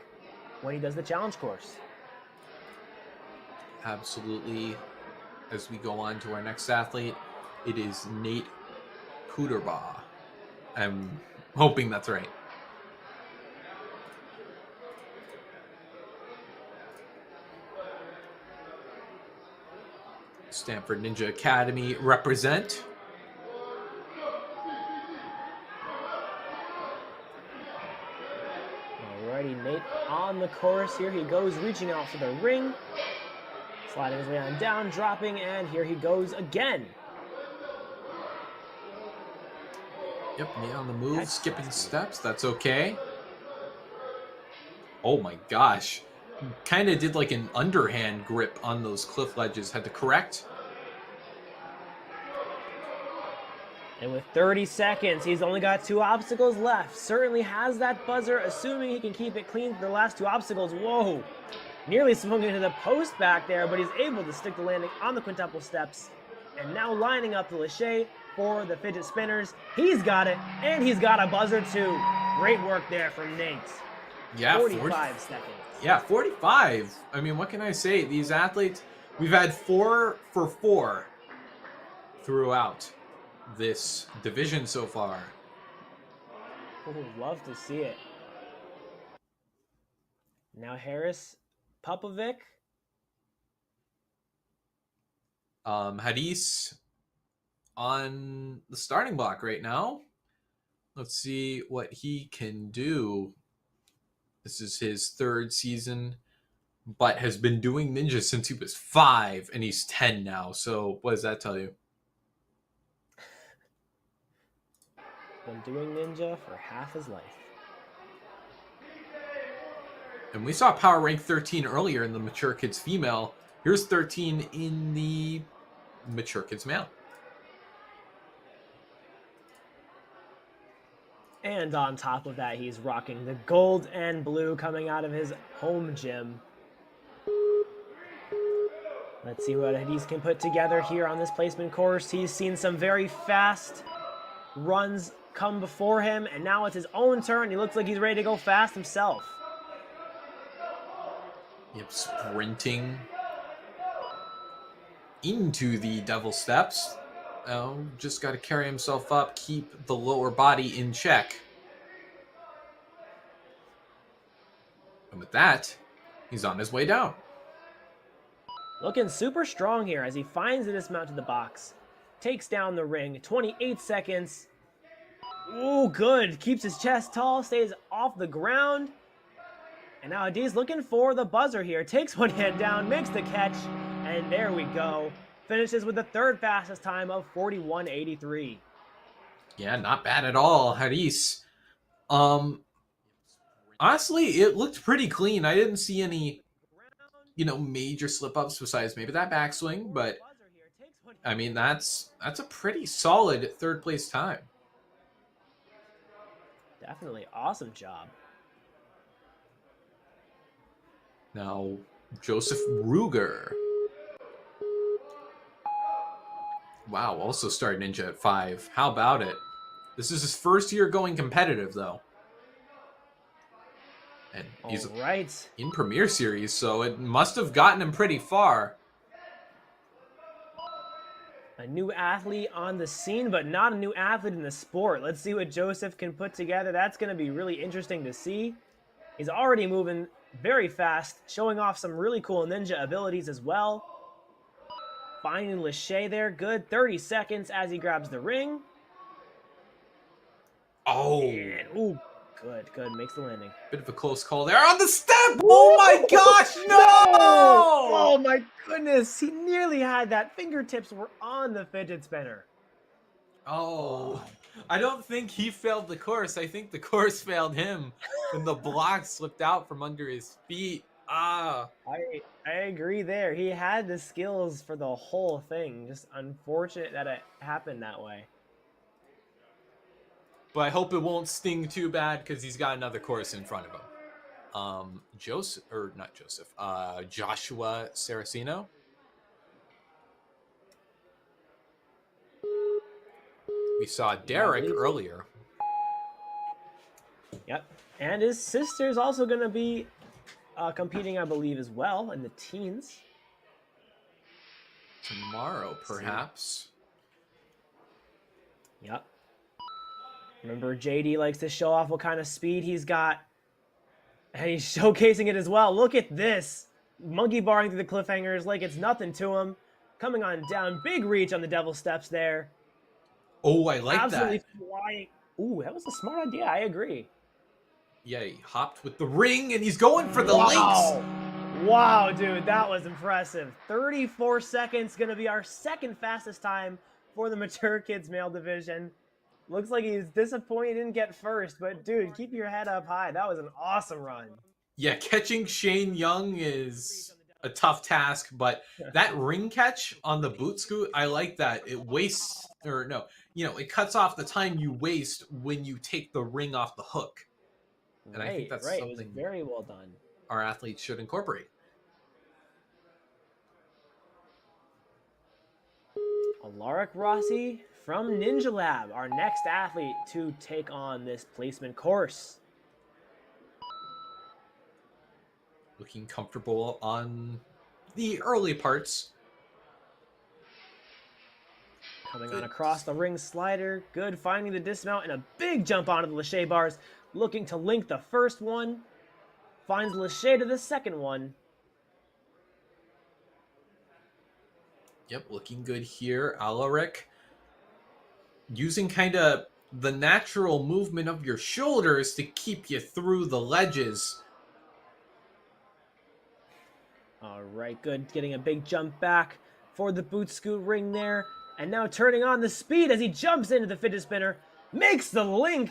when he does the challenge course. Absolutely. As we go on to our next athlete, it is Nate Puderbaugh. I'm hoping that's right. Stanford Ninja Academy represent. Alrighty, Nate on the course. Here he goes, reaching out for the ring. Sliding his way on down, dropping, and here he goes again. Yep, Nate on the move, skipping steps. That's okay. Oh my gosh. Kind of did like an underhand grip on those cliff ledges. Had to correct. And with 30 seconds, he's only got 2 obstacles left. Certainly has that buzzer, assuming he can keep it clean for the last 2 obstacles. Whoa! Nearly swung into the post back there, but he's able to stick the landing on the quintuple steps. And now lining up the lâché for the fidget spinners. He's got it, and he's got a buzzer too. Great work there from Nate. Yeah, 45 seconds. Yeah, 45. I mean, what can I say? These athletes, we've had 4 for 4 throughout this division so far. Would love to see it. Now Harris Popovic. Hadis on the starting block right now. Let's see what he can do. This is his 3rd season, but has been doing ninja since he was 5, and he's 10 now. So what does that tell you? Been doing ninja for half his life. And we saw power rank 13 earlier in the mature kids female. Here's 13 in the mature kids male. And on top of that, he's rocking the gold and blue coming out of his home gym. Let's see what he can put together here on this placement course. He's seen some very fast runs come before him, and now it's his own turn. He looks like he's ready to go fast himself. Yep, sprinting into the devil steps. Oh, just got to carry himself up, keep the lower body in check. And with that, he's on his way down. Looking super strong here as he finds the dismount to the box. Takes down the ring, 28 seconds. Ooh, good. Keeps his chest tall, stays off the ground. And now Adie's looking for the buzzer here. Takes one hand down, makes the catch, and there we go. Finishes with the third fastest time of 41.83. Yeah, not bad at all, Hadis. Honestly, it looked pretty clean. I didn't see any, major slip-ups besides maybe that backswing, but I mean, that's a pretty solid third place time. Definitely awesome job. Now, Joseph Ruger. Wow, also started Ninja at 5. How about it? This is his first year going competitive, though. And he's in Premier Series, so it must have gotten him pretty far. A new athlete on the scene, but not a new athlete in the sport. Let's see what Joseph can put together. That's going to be really interesting to see. He's already moving very fast, showing off some really cool ninja abilities as well. Finding Lachey there. Good. 30 seconds as he grabs the ring. Oh. And, ooh, good. Makes the landing. Bit of a close call there on the step. Oh my gosh, no! Oh my goodness. He nearly had that. Fingertips were on the fidget spinner. Oh. I don't think he failed the course. I think the course failed him when the block slipped out from under his feet. Ah. I agree there. He had the skills for the whole thing. Just unfortunate that it happened that way. But I hope it won't sting too bad because he's got another course in front of him. Joshua Saraceno. We saw Derek earlier. Yep. And his sister's also going to be competing, I believe, as well in the teens. Tomorrow, perhaps. Yep. Remember, JD likes to show off what kind of speed he's got. And he's showcasing it as well. Look at this. Monkey barring through the cliffhangers like it's nothing to him. Coming on down. Big reach on the devil steps there. Oh, I like Absolutely that. Flying. Ooh, that was a smart idea. I agree. Yeah, he hopped with the ring, and he's going for the links. Wow, dude, that was impressive. 34 seconds, going to be our second fastest time for the mature kids male division. Looks like he's disappointed he didn't get first, but dude, keep your head up high. That was an awesome run. Yeah, catching Shane Young is a tough task, but that ring catch on the boot scoot, I like that. It it cuts off the time you waste when you take the ring off the hook. And I think that's something it was very well done. Our athletes should incorporate. Alaric Rossi from Ninja Lab, our next athlete to take on this placement course. Looking comfortable on the early parts. Coming on across the ring slider. Good, finding the dismount and a big jump onto the Lachey bars. Looking to link the first one. Finds Lachey to the second one. Yep, looking good here. Alaric using kind of the natural movement of your shoulders to keep you through the ledges. All right, good. Getting a big jump back for the boot scoot ring there. And now turning on the speed as he jumps into the fidget spinner. Makes the link.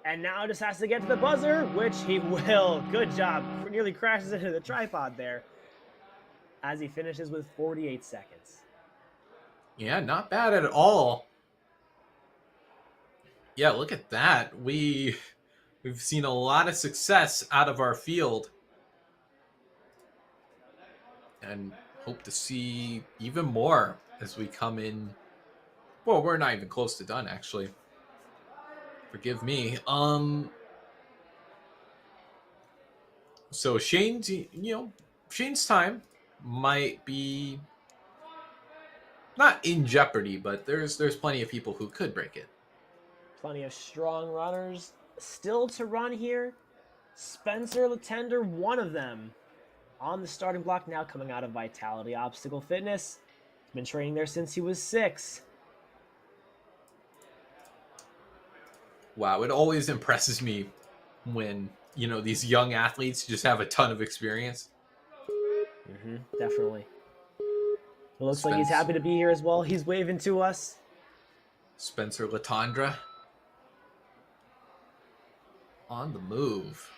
And now just has to get to the buzzer, which he will. Good job. Nearly crashes into the tripod there as he finishes with 48 seconds. Yeah, not bad at all. Yeah, look at that. We've seen a lot of success out of our field. And hope to see even more as we come in. Well, we're not even close to done, actually. Forgive me. So Shane's, Shane's time might be not in jeopardy, but there's plenty of people who could break it. Plenty of strong runners still to run here. Spencer Latender, one of them, on the starting block now, coming out of Vitality Obstacle Fitness. He's been training there since he was 6. Wow, it always impresses me when, these young athletes just have a ton of experience. Definitely. It looks like he's happy to be here as well. He's waving to us. Spencer Latendra on the move.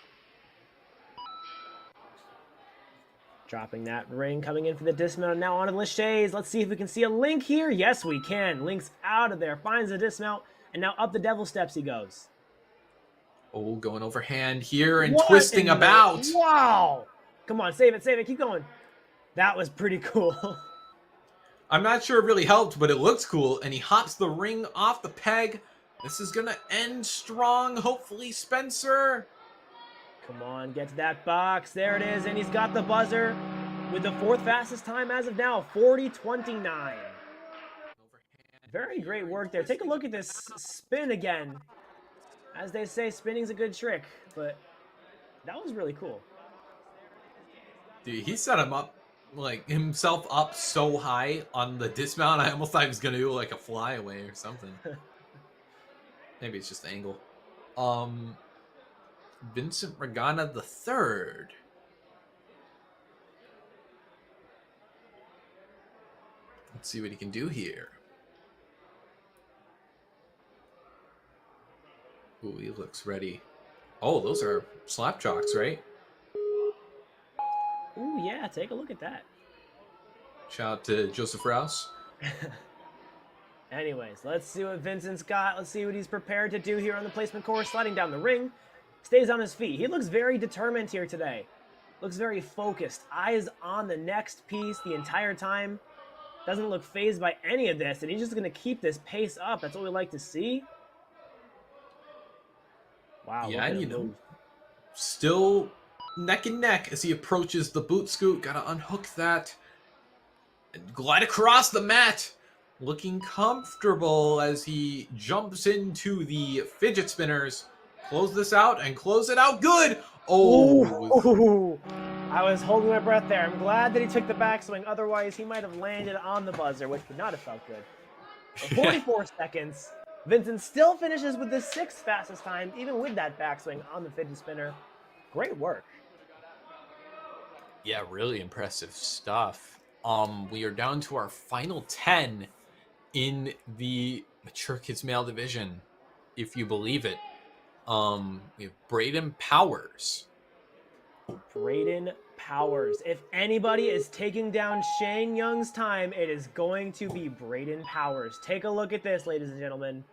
Dropping that ring, coming in for the dismount, and now onto the Lachey's. Let's see if we can see a Link here. Yes, we can. Link's out of there, finds the dismount, and now up the devil steps he goes. Oh, going overhand here and twisting about. Wow! Come on, save it, keep going. That was pretty cool. I'm not sure it really helped, but it looks cool, and he hops the ring off the peg. This is gonna end strong, hopefully, Spencer. Come on, get to that box. There it is, and he's got the buzzer with the 4th fastest time as of now, 40:29. Very great work there. Take a look at this spin again. As they say, spinning's a good trick, but that was really cool. Dude, he set himself up so high on the dismount, I almost thought he was gonna do like a flyaway or something. Maybe it's just the angle. Vincent Regana the third. Let's see what he can do here. Ooh, he looks ready. Oh, those are slap chalks, right? Ooh, yeah, take a look at that. Shout out to Joseph Rouse. Anyways, let's see what Vincent's got. Let's see what he's prepared to do here on the placement course. Sliding down the ring. Stays on his feet. He looks very determined here today. Looks very focused. Eyes on the next piece the entire time. Doesn't look fazed by any of this, and he's just going to keep this pace up. That's what we like to see. Wow. Yeah, and still neck and neck as he approaches the boot scoot. Gotta unhook that. And glide across the mat. Looking comfortable as he jumps into the fidget spinners. Close this out and close it out good. Oh. I was holding my breath there. I'm glad that he took the backswing. Otherwise, he might have landed on the buzzer, which would not have felt good. 44 seconds. Vincent still finishes with the 6th fastest time, even with that backswing on the fidget spinner. Great work. Yeah, really impressive stuff. We are down to our final 10 in the Mature Kids Male Division, if you believe it. We have Braden Powers. Braden Powers. If anybody is taking down Shane Young's time, it is going to be Braden Powers. Take a look at this, ladies and gentlemen.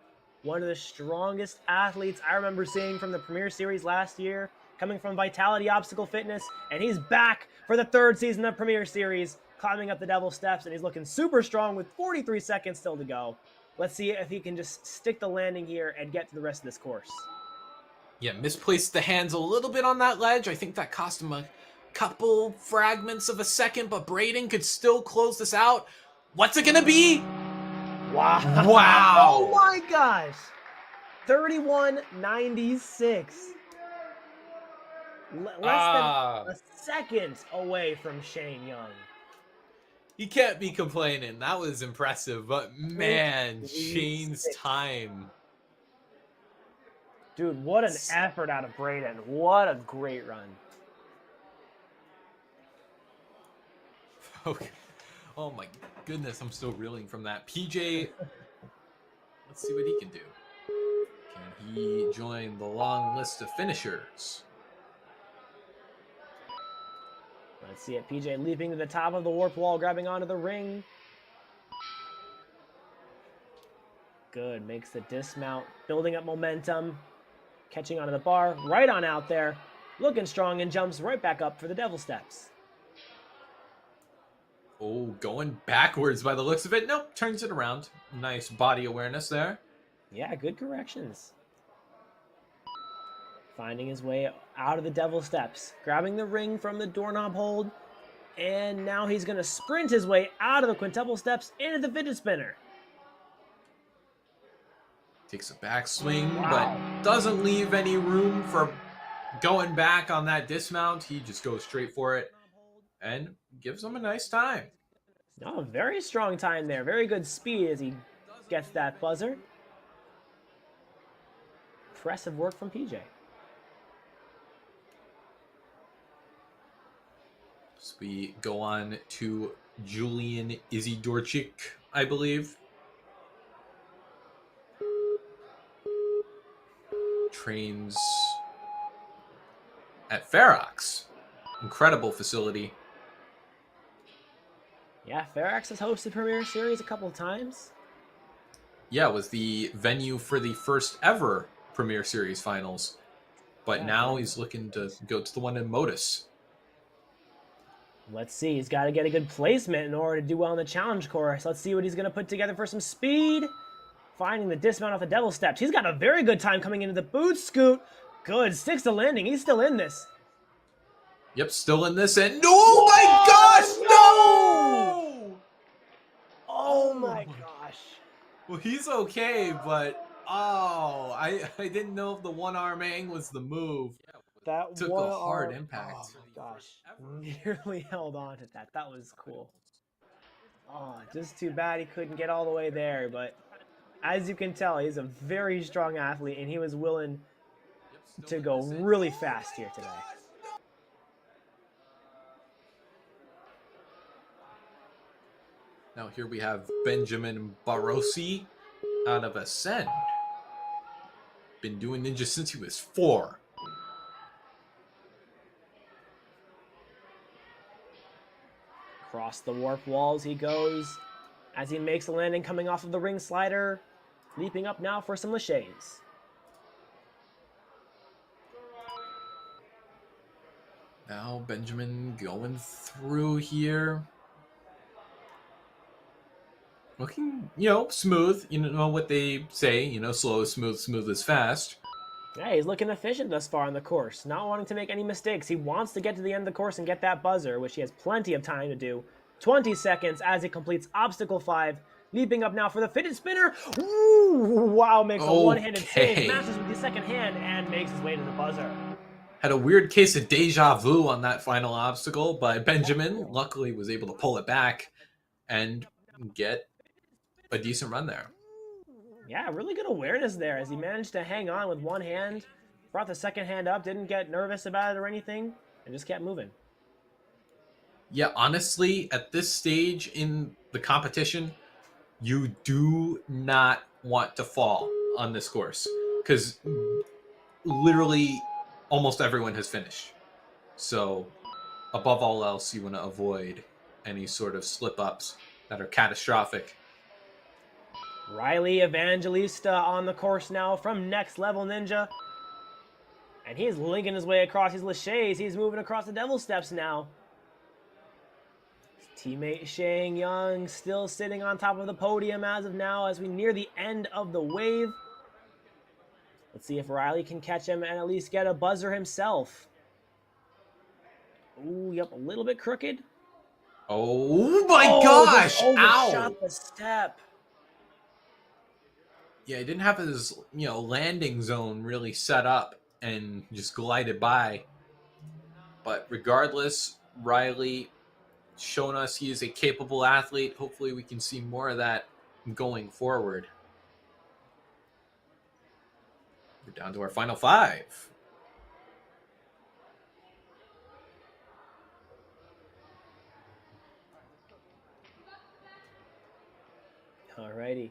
One of the strongest athletes I remember seeing from the Premier Series last year, coming from Vitality Obstacle Fitness, and he's back for the 3rd season of Premier Series, climbing up the devil steps, and he's looking super strong with 43 seconds still to go. Let's see if he can just stick the landing here and get to the rest of this course. Yeah, misplaced the hands a little bit on that ledge. I think that cost him a couple fragments of a second, but Braden could still close this out. What's it gonna be? Wow. Wow. Oh my gosh. 31.96. Less than a second away from Shane Young. You can't be complaining. That was impressive, but man, Shane's time. Dude, what an effort out of Braden. What a great run. Okay. Oh my goodness, I'm still reeling from that. PJ, let's see what he can do. And he joined the long list of finishers. Let's see it. PJ leaping to the top of the warp wall, grabbing onto the ring. Good. Makes the dismount, building up momentum. Catching onto the bar, right on out there. Looking strong and jumps right back up for the devil steps. Oh, going backwards by the looks of it. Nope, turns it around. Nice body awareness there. Yeah, good corrections. Finding his way out of the devil steps. Grabbing the ring from the doorknob hold. And now he's going to sprint his way out of the quintuple steps into the fidget spinner. Takes a backswing, but doesn't leave any room for going back on that dismount. He just goes straight for it and gives him a nice time. Oh, very strong time there. Very good speed as he gets that buzzer. Impressive work from PJ. So we go on to Julian Izidorchik, I believe. Trains at Ferox. Incredible facility. Yeah, Ferox has hosted Premier Series a couple of times. Yeah, it was the venue for the first ever Premier Series finals. But Yeah, now right. he's looking to go to the one in Modus. Let's see. He's got to get a good placement in order to do well in the challenge course. Let's see what he's going to put together for some speed. Finding the dismount off the devil steps. He's got a very good time coming into the boot scoot. Good. Sticks the landing. He's still in this. Yep, still in this end. Oh my gosh, no! Oh my gosh. Well, he's okay, but I didn't know if the one arm hang was the move. That Took one a hard arm- impact. Oh my gosh. Nearly held on to that. That was cool. Oh, just too bad he couldn't get all the way there, but as you can tell, he's a very strong athlete and he was willing to go really fast here today. Now here we have Benjamin Barossi out of Ascend. Been doing ninja since he was 4. Across the warp walls he goes as he makes a landing coming off of the ring slider. Leaping up now for some laches. Now Benjamin going through here. Looking, smooth. You know what they say, slow is smooth, smooth is fast. Yeah, he's looking efficient thus far on the course. Not wanting to make any mistakes. He wants to get to the end of the course and get that buzzer, which he has plenty of time to do. 20 seconds as he completes obstacle 5. Leaping up now for the fidget spinner. Ooh, wow, makes a one-handed save. Matches with the second hand and makes his way to the buzzer. Had a weird case of deja vu on that final obstacle, but Benjamin luckily was able to pull it back and get a decent run there. Yeah, really good awareness there as he managed to hang on with one hand, brought the second hand up, didn't get nervous about it or anything, and just kept moving. Yeah, honestly, at this stage in the competition, you do not want to fall on this course because literally almost everyone has finished. So above all else, you want to avoid any sort of slip-ups that are catastrophic. Riley Evangelista on the course now from Next Level Ninja. And he's linking his way across his laches. He's moving across the devil steps now. His teammate Shang Young still sitting on top of the podium as of now as we near the end of the wave. Let's see if Riley can catch him and at least get a buzzer himself. Ooh, yep, a little bit crooked. Oh my gosh! Overshot Ow! the step. Yeah, he didn't have his, landing zone really set up and just glided by. But regardless, Riley shown us he is a capable athlete. Hopefully we can see more of that going forward. We're down to our final 5. Alrighty.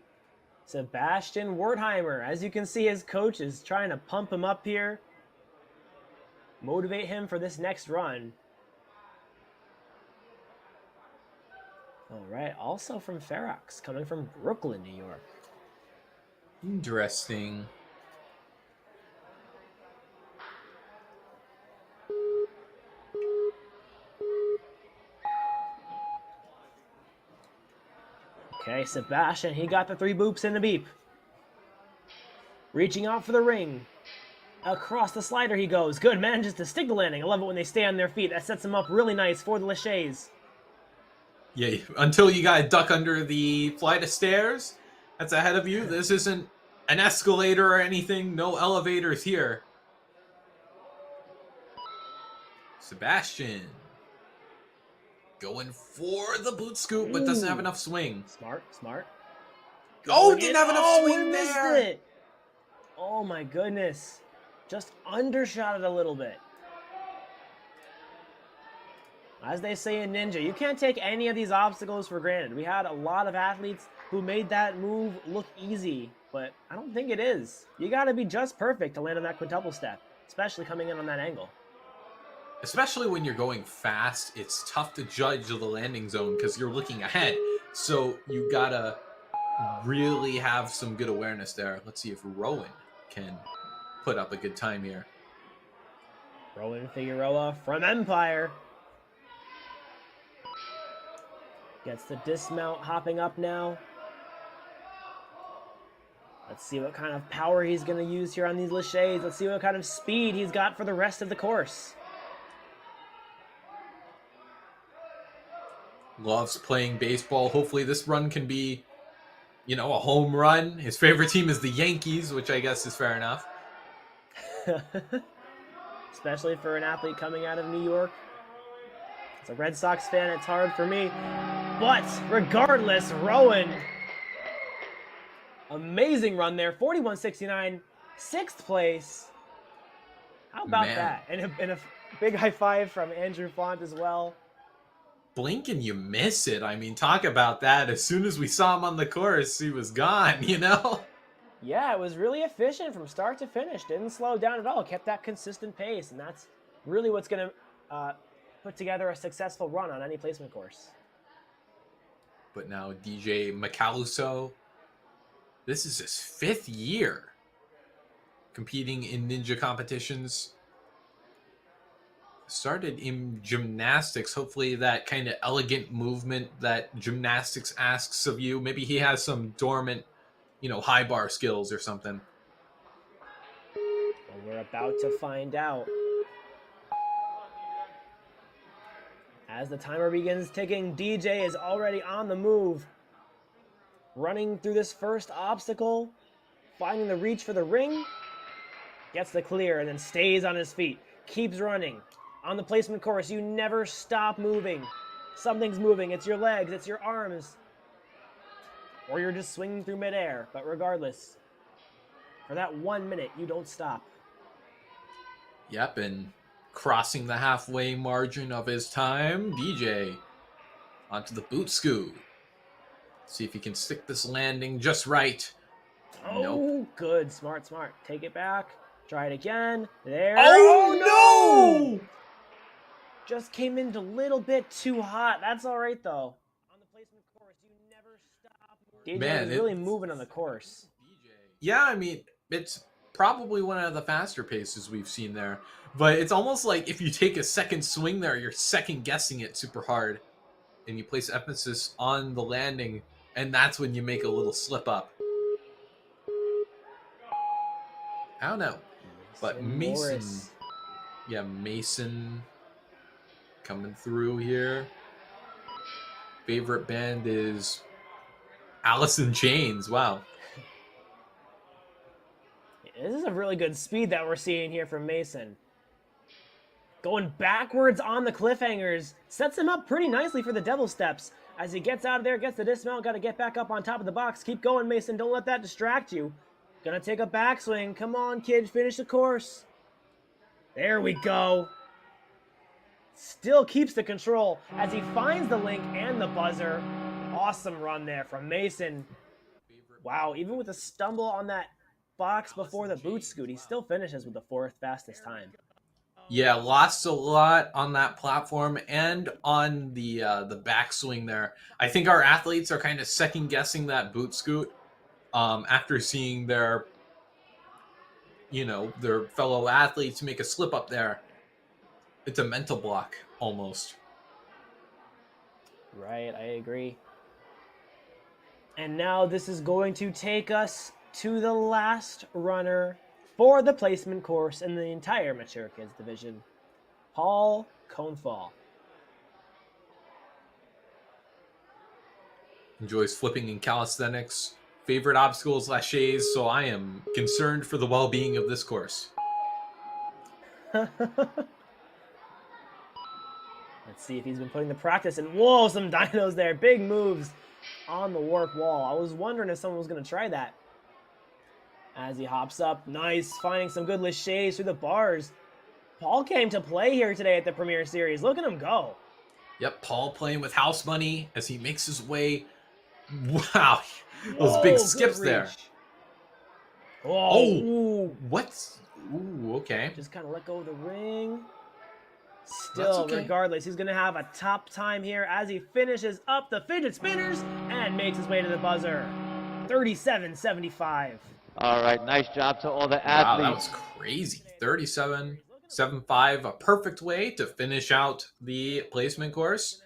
Sebastian Wertheimer. As you can see, his coach is trying to pump him up here, motivate him for this next run. All right, also from Ferox, coming from Brooklyn, New York. Interesting. Okay, Sebastian, he got the 3 boops and a beep. Reaching out for the ring. Across the slider he goes. Good, manages to stick the landing. I love it when they stay on their feet. That sets him up really nice for the laches. Yeah, until you gotta duck under the flight of stairs that's ahead of you. This isn't an escalator or anything. No elevators here. Sebastian going for the boot scoop, but doesn't have enough swing. Smart, smart. Oh, didn't have enough swing there. It. Oh my goodness. Just undershot it a little bit. As they say in Ninja, you can't take any of these obstacles for granted. We had a lot of athletes who made that move look easy, but I don't think it is. You gotta be just perfect to land on that quintuple step, especially coming in on that angle. Especially when you're going fast, it's tough to judge the landing zone because you're looking ahead. So you gotta really have some good awareness there. Let's see if Rowan can put up a good time here. Rowan Figueroa from Empire. Gets the dismount, hopping up now. Let's see what kind of power he's going to use here on these laches. Let's see what kind of speed he's got for the rest of the course. Loves playing baseball. Hopefully this run can be, a home run. His favorite team is the Yankees, which I guess is fair enough. Especially for an athlete coming out of New York. As a Red Sox fan, it's hard for me. But regardless, Rowan, amazing run there. 41.69, 6th place. How about that? And a big high five from Andrew Font as well. Blink and you miss it. I mean, talk about that. As soon as we saw him on the course, he was gone, Yeah, it was really efficient from start to finish. Didn't slow down at all. Kept that consistent pace. And that's really what's going to put together a successful run on any placement course. But now DJ Macaluso, this is his 5th year competing in ninja competitions. Started in gymnastics. Hopefully that kind of elegant movement that gymnastics asks of you. Maybe he has some dormant, high bar skills or something. Well, we're about to find out. As the timer begins ticking, DJ is already on the move. Running through this first obstacle, finding the reach for the ring, gets the clear and then stays on his feet. Keeps running. On the placement course, you never stop moving. Something's moving. It's your legs, it's your arms. Or you're just swinging through midair. But regardless, for that 1 minute, you don't stop. Yep, and crossing the halfway margin of his time, DJ onto the boot scoop. See if he can stick this landing just right. Oh, nope. Good. Smart. Take it back. Try it again. There. Oh, no! Just came in a little bit too hot. That's all right, though. On the placement course, you never stop. DJ is really moving on the course. Yeah, I mean, it's probably one of the faster paces we've seen there. But it's almost like if you take a second swing there, you're second guessing it super hard. And you place emphasis on the landing, and that's when you make a little slip up. I don't know. But Mason. Yeah, Mason coming through here. Favorite band is Alice in Chains. Wow. This is a really good speed that we're seeing here from Mason. Going backwards on the cliffhangers. Sets him up pretty nicely for the devil steps. As he gets out of there, gets the dismount, got to get back up on top of the box. Keep going, Mason. Don't let that distract you. Gonna take a backswing. Come on, kid. Finish the course. There we go. Still keeps the control as he finds the link and the buzzer. Awesome run there from Mason. Wow, even with a stumble on that box before the boot scoot, he still finishes with the 4th fastest time. Yeah, lost a lot on that platform and on the backswing there. I think our athletes are kind of second guessing that boot scoot after seeing their their fellow athletes make a slip up there. It's a mental block almost. Right, I agree. And now this is going to take us to the last runner for the placement course in the entire Mature Kids division, Paul Conefall. Enjoys flipping in calisthenics. Favorite obstacles, laches, so I am concerned for the well-being of this course. Let's see if he's been putting the practice in. Whoa, some dinos there. Big moves on the warp wall. I was wondering if someone was going to try that. As he hops up. Nice. Finding some good laches through the bars. Paul came to play here today at the Premier Series. Look at him go. Yep, Paul playing with house money as he makes his way. Wow. Those Whoa, big good skips there. reach. Whoa. Oh, Ooh. what's... Ooh, okay. Just kind of let go of the ring. That's Still, okay. regardless, he's going to have a top time here as he finishes up the fidget spinners and makes his way to the buzzer. 37.75. All right, nice job to all the Wow, athletes. that was crazy. 37.75, a perfect way to finish out the placement course.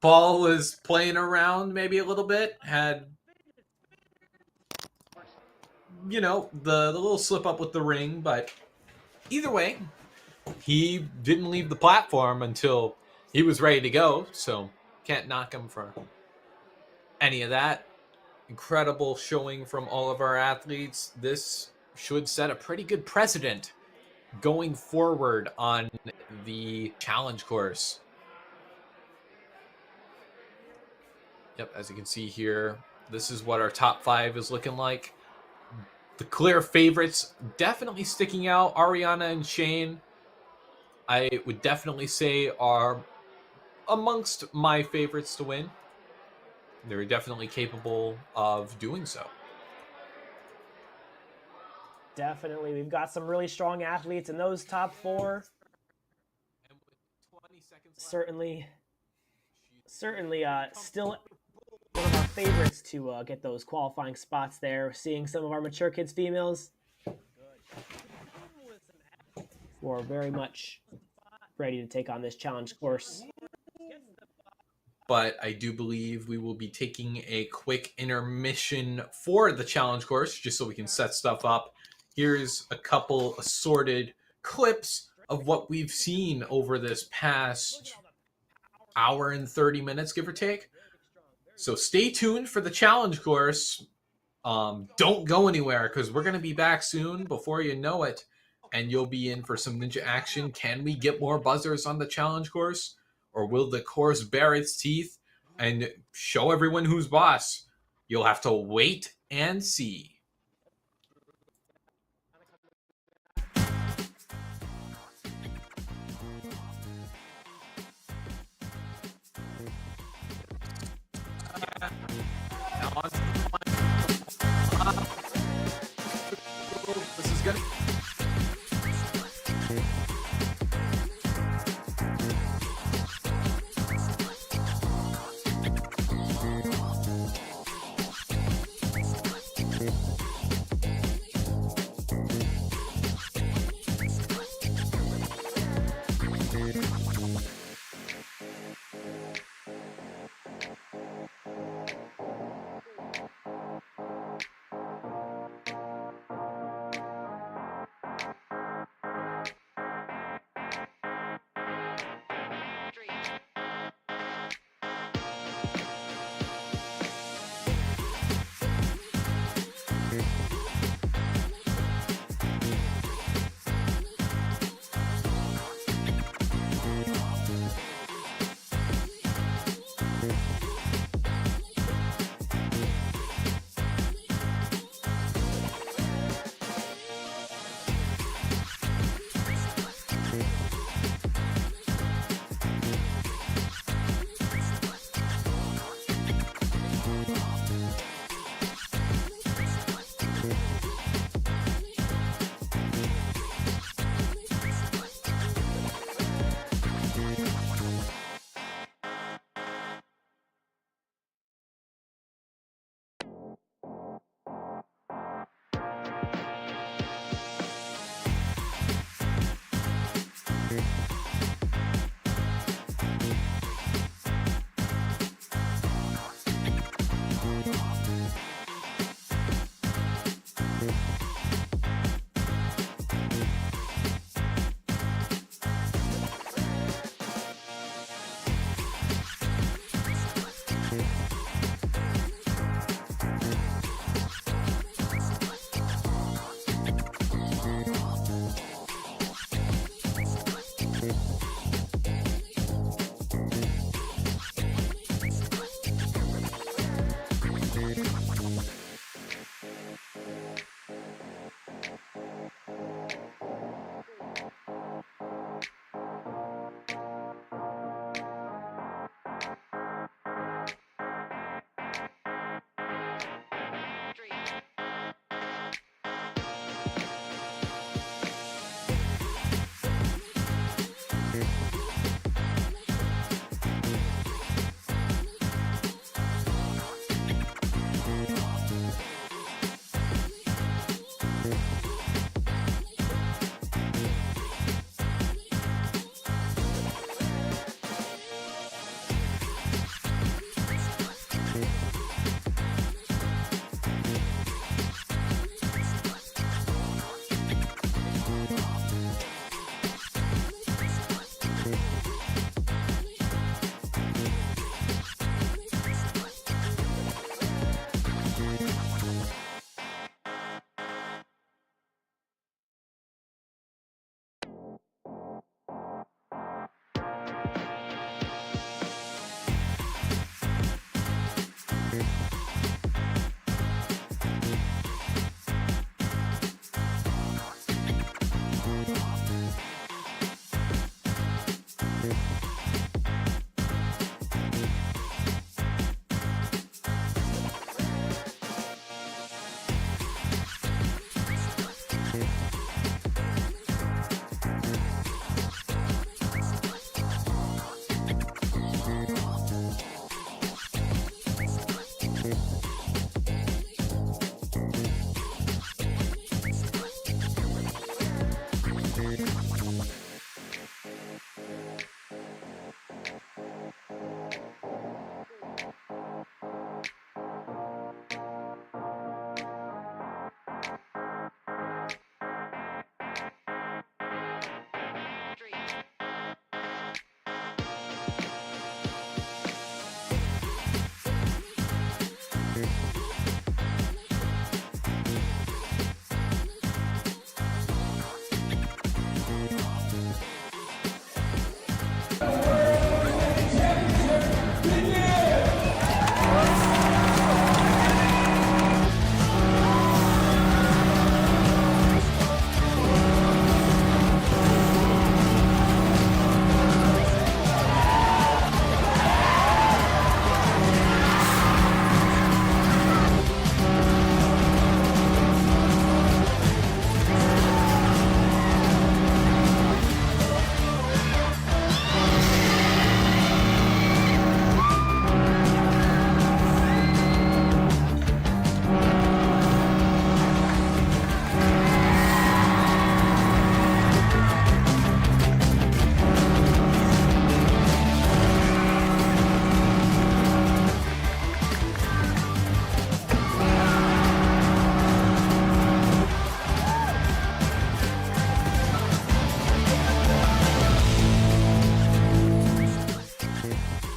Paul was playing around maybe a little bit, had, the little slip up with the ring, but either way, he didn't leave the platform until he was ready to go, so can't knock him for any of that. Incredible showing from all of our athletes. This should set a pretty good precedent going forward on the challenge course. Yep, as you can see here, this is what our top 5 is looking like. The clear favorites definitely sticking out. Ariana and Shane, I would definitely say, are amongst my favorites to win. They're definitely capable of doing so. Definitely. We've got some really strong athletes in those top 4. Certainly, still one of our favorites to get those qualifying spots there. Seeing some of our Mature Kids females who are very much ready to take on this challenge course. But I do believe we will be taking a quick intermission for the challenge course, just so we can set stuff up. Here's a couple assorted clips of what we've seen over this past hour and 30 minutes, give or take. So stay tuned for the challenge course. Don't go anywhere, because we're going to be back soon before you know it, and you'll be in for some ninja action. Can we get more buzzers on the challenge course? Or will the course bare its teeth and show everyone who's boss? You'll have to wait and see. This is good.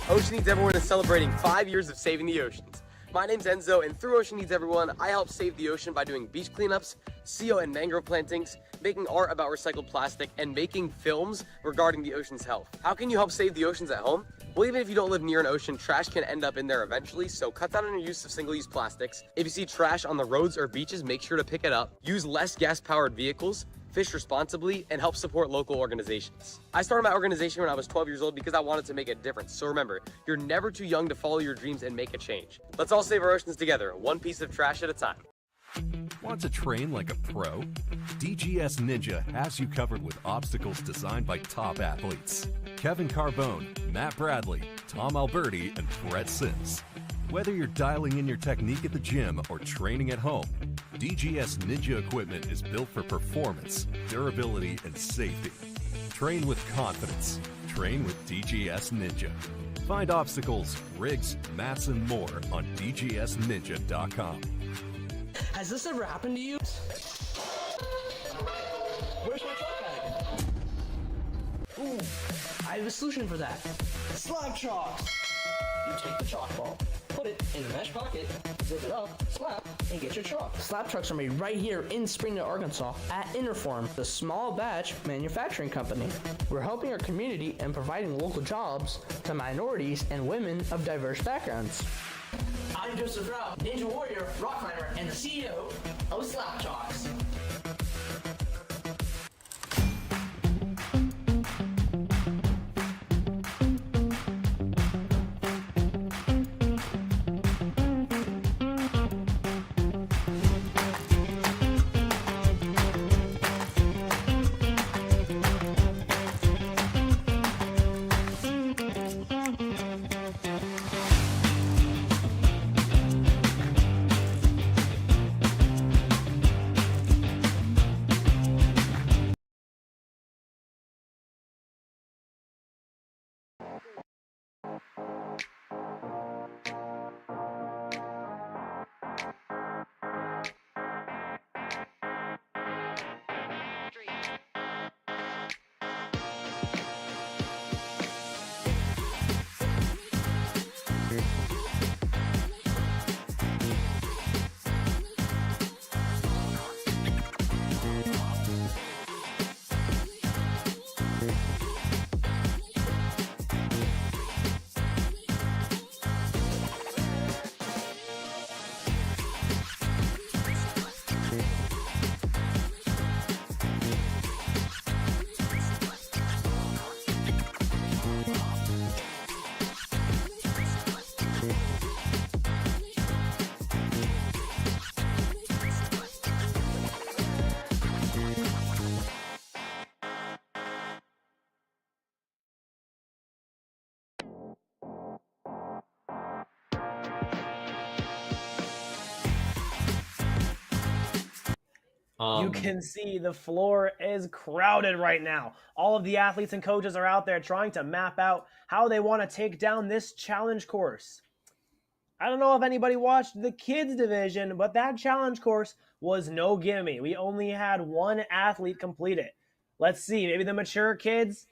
Ocean Needs Everyone is celebrating 5 years of saving the oceans. My name's Enzo, and through Ocean Needs Everyone, I help save the ocean by doing beach cleanups, CO and mangrove plantings, making art about recycled plastic, and making films regarding the ocean's health. How can you help save the oceans at home? Well, even if you don't live near an ocean, trash can end up in there eventually, so cut down on your use of single-use plastics. If you see trash on the roads or beaches, make sure to pick it up. Use less gas-powered vehicles, fish responsibly, and help support local organizations. I started my organization when I was 12 years old because I wanted to make a difference. So remember, you're never too young to follow your dreams and make a change. Let's all save our oceans together, one piece of trash at a time. Want to train like a pro? DGS Ninja has you covered with obstacles designed by top athletes. Kevin Carbone, Matt Bradley, Tom Alberti, and Brett Sims. Whether you're dialing in your technique at the gym or training at home, DGS Ninja equipment is built for performance, durability, and safety. Train with confidence. Train with DGS Ninja. Find obstacles, rigs, mats, and more on dgsninja.com. Has this ever happened to you? Where's my truck bag? Ooh, I have a solution for that. Slab chalks! You take the chalk ball, put it in the mesh pocket, zip it up, slap, and get your chalk. Slab trucks are made right here in Springdale, Arkansas at Interform, the small batch manufacturing company. We're helping our community and providing local jobs to minorities and women of diverse backgrounds. I'm Joseph Rao, Ninja Warrior, rock climber, and the CEO of Slap Chalks. You can see the floor is crowded right now. All of the athletes and coaches are out there trying to map out how they want to take down this challenge course. I don't know if anybody watched the kids division, but that challenge course was no gimme. We only had one athlete complete it. Let's see, maybe the mature kids,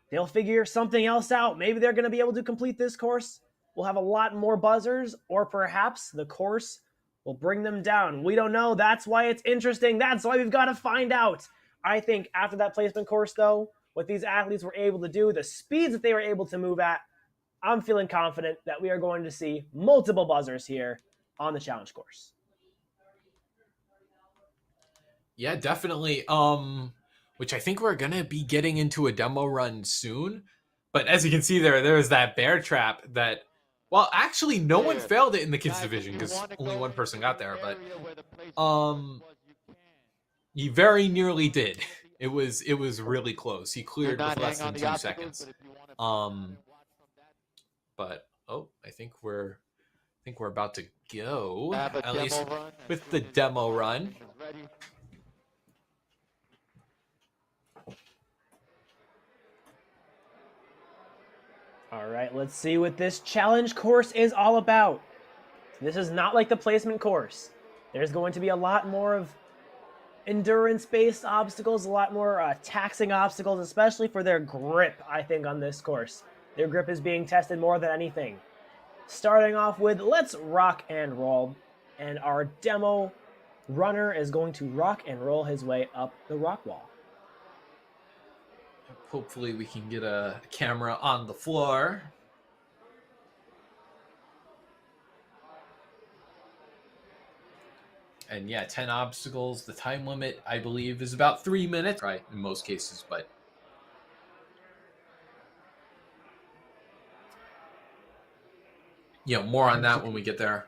they'll figure something else out. Maybe they're going to be able to complete this course. We'll have a lot more buzzers, or perhaps the course will bring them down. We don't know. That's why it's interesting. That's why we've got to find out. I think after that placement course, though, what these athletes were able to do, the speeds that they were able to move at, I'm feeling confident that we are going to see multiple buzzers here on the challenge course. Yeah, definitely. Which I think we're gonna be getting into a demo run soon. But as you can see there's that bear trap that, well, actually no one failed it in the kids division because only one person got there, but he very nearly did. It was really close. He cleared with less than 2 seconds. But I think we're about to go, at least with the demo run. All right, let's see what this challenge course is all about. This is not like the placement course. There's going to be a lot more of endurance-based obstacles, a lot more taxing obstacles, especially for their grip, I think, on this course. Their grip is being tested more than anything. Starting off with, let's rock and roll. And our demo runner is going to rock and roll his way up the rock wall. Hopefully we can get a camera on the floor. And yeah, 10 obstacles. The time limit, I believe, is about 3 minutes, right? In most cases, but more on that when we get there.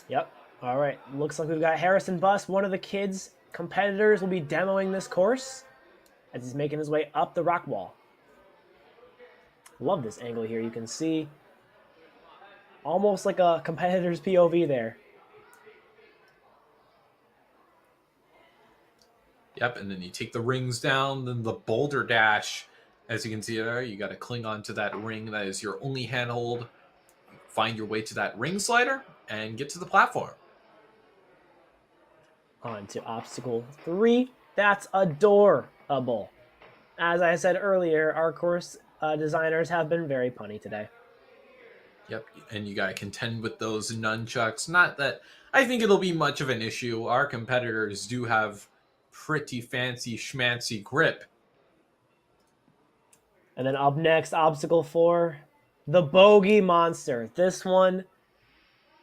Yep. All right. Looks like we've got Harrison Buss. One of the kids' competitors will be demoing this course as he's making his way up the rock wall. Love this angle here. You can see almost like a competitor's POV there. Yep, and then you take the rings down, then the boulder dash. As you can see there, you got to cling on to that ring. That is your only handhold. Find your way to that ring slider and get to the platform. On to obstacle 3. That's adorable. As I said earlier, our course designers have been very punny today. Yep, and you got to contend with those nunchucks. Not that I think it'll be much of an issue. Our competitors do have pretty fancy schmancy grip. And then up next, obstacle 4, the bogey monster. This one,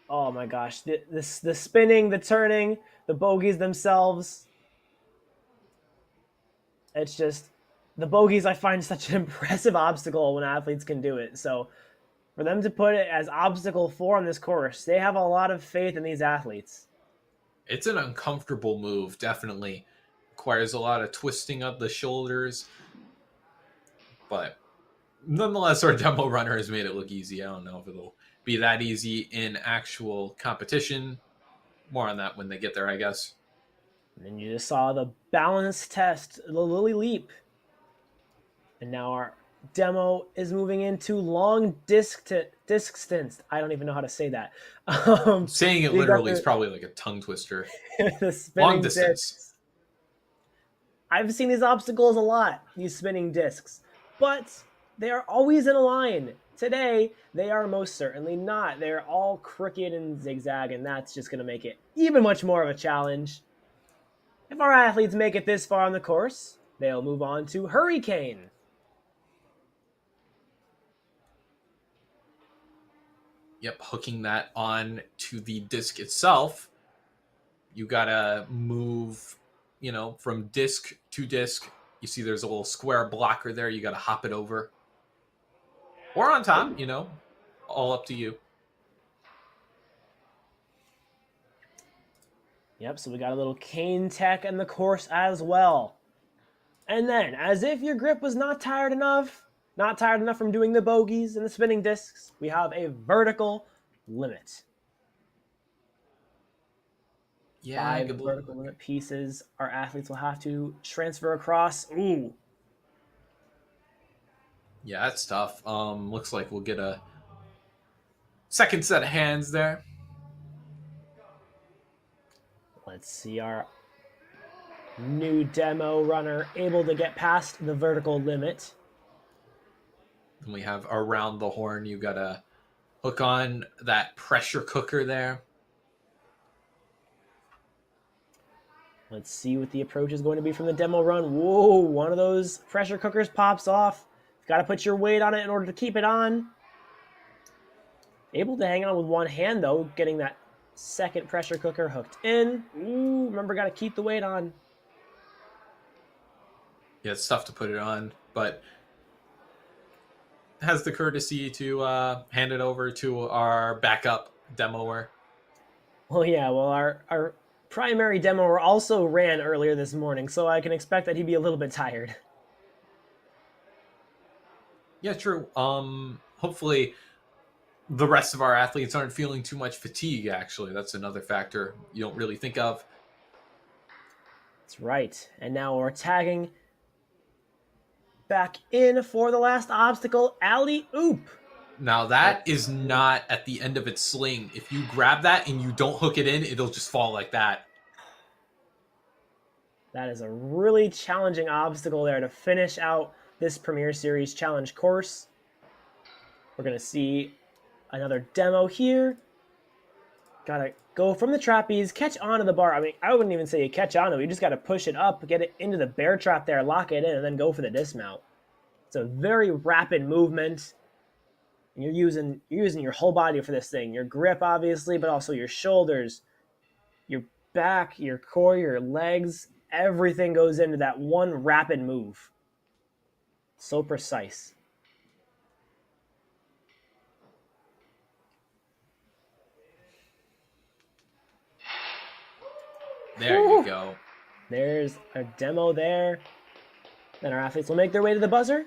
oh my gosh, the spinning, the turning, the bogeys themselves. It's just, the bogeys I find such an impressive obstacle when athletes can do it. So for them to put it as obstacle 4 on this course, they have a lot of faith in these athletes. It's an uncomfortable move, definitely. Requires a lot of twisting of the shoulders. But nonetheless, our demo runner has made it look easy. I don't know if it'll be that easy in actual competition. More on that when they get there, I guess. And then you just saw the balance test, the Lily Leap. And now our demo is moving into long distance. I don't even know how to say that. Saying it literally is probably like a tongue twister. Long distance. Discs. I've seen these obstacles a lot, these spinning discs, but they are always in a line. Today, they are most certainly not. They're all crooked and zigzag, and that's just going to make it even much more of a challenge. If our athletes make it this far on the course, they'll move on to Hurricane. Yep, hooking that on to the disc itself. You gotta move, from disc to disc. You see there's a little square blocker there. You gotta hop it over. Or on top, all up to you. Yep, so we got a little cane tech in the course as well. And then, as if your grip was not tired enough from doing the bogeys and the spinning discs, we have a vertical limit. Yeah, 5 vertical limit pieces our athletes will have to transfer across. Ooh. Yeah, that's tough. Looks like we'll get a second set of hands there. Let's see our new demo runner able to get past the vertical limit. And we have around the horn, you gotta hook on that pressure cooker there. Let's see what the approach is going to be from the demo run. Whoa, one of those pressure cookers pops off. Got to put your weight on it in order to keep it on. Able to hang on with one hand, though, getting that second pressure cooker hooked in. Ooh, remember, got to keep the weight on. Yeah, it's tough to put it on, but has the courtesy to hand it over to our backup demoer. Well, yeah, well, our primary demoer also ran earlier this morning, so I can expect that he'd be a little bit tired. Yeah, true. Hopefully the rest of our athletes aren't feeling too much fatigue, actually. That's another factor you don't really think of. That's right. And now we're tagging back in for the last obstacle, alley-oop. Now, that is not at the end of its sling. If you grab that and you don't hook it in, it'll just fall like that. That is a really challenging obstacle there to finish out this Premier Series challenge course. We're going to see another demo here. Got to go from the trapeze, catch onto the bar. I mean, I wouldn't even say you catch onto it. You just got to push it up, get it into the bear trap there, lock it in, and then go for the dismount. It's a very rapid movement. And you're using your whole body for this thing. Your grip, obviously, but also your shoulders, your back, your core, your legs. Everything goes into that one rapid move. So precise. There you go. There's a demo there. Then our athletes will make their way to the buzzer.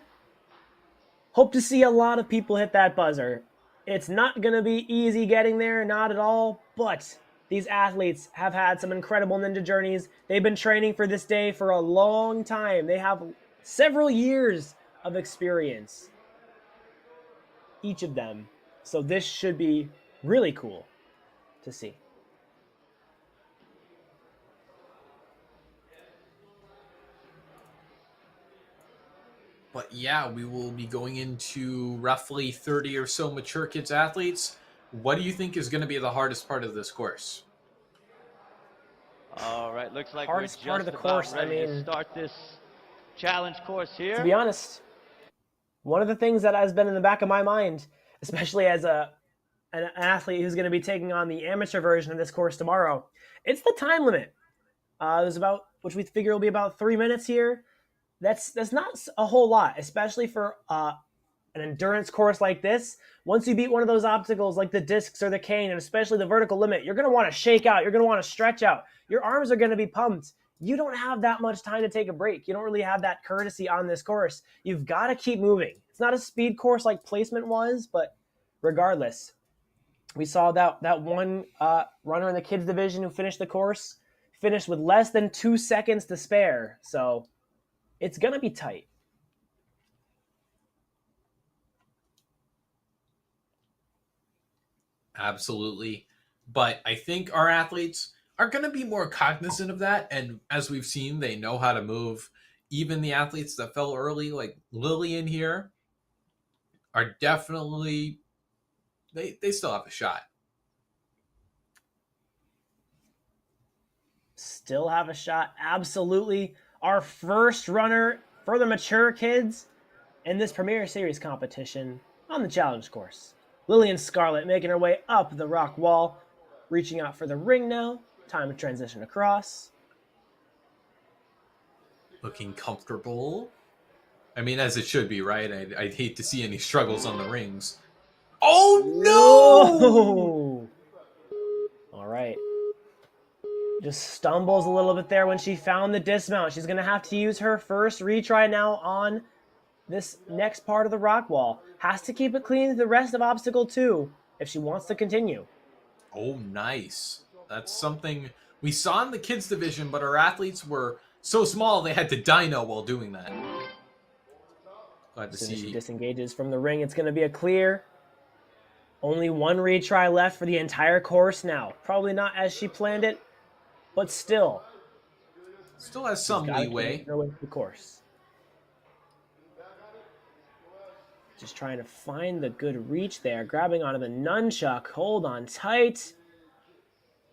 Hope to see a lot of people hit that buzzer. It's not going to be easy getting there, not at all, but these athletes have had some incredible ninja journeys. They've been training for this day for a long time. They have several years of experience, each of them. So this should be really cool to see. But yeah, we will be going into roughly 30 or so mature kids athletes. What do you think is going to be the hardest part of this course? All right, looks like Hardest we're part of just the course, about ready I to mean, start this challenge course here. To be honest, one of the things that has been in the back of my mind, especially as an athlete who's going to be taking on the amateur version of this course tomorrow, it's the time limit. There's about, which we figure will be about 3 minutes here. That's not a whole lot, especially for an endurance course like this. Once you beat one of those obstacles like the discs or the cane, and especially the vertical limit, you're going to want to shake out. You're going to want to stretch out. Your arms are going to be pumped. You don't have that much time to take a break. You don't really have that courtesy on this course. You've got to keep moving. It's not a speed course like placement was, but regardless, we saw that one runner in the kids division who finished the course, finished with less than 2 seconds to spare. So it's going to be tight. Absolutely. But I think our athletes are going to be more cognizant of that. And as we've seen, they know how to move. Even the athletes that fell early, like Lillian here, are definitely, they still have a shot. Still have a shot. Absolutely. Our first runner for the mature kids in this Premier Series competition on the challenge course. Lillian Scarlett making her way up the rock wall, reaching out for the ring now. Time to transition across. Looking comfortable. I mean, as it should be, right? I'd hate to see any struggles on the rings. Oh, no! All right. Just stumbles a little bit there when she found the dismount. She's going to have to use her first retry now on this next part of the rock wall. Has to keep it clean to the rest of obstacle 2 if she wants to continue. Oh, nice. That's something We saw in the kids division, but our athletes were so small they had to dyno while doing that. Glad to As soon as she see. disengages from the ring, it's going to be a clear. Only one retry left for the entire course now. Probably not as she planned it, but still. Still has some She's gotta leeway. keep her with the course. Just trying to find the good reach there. Grabbing onto the nunchuck. Hold on tight.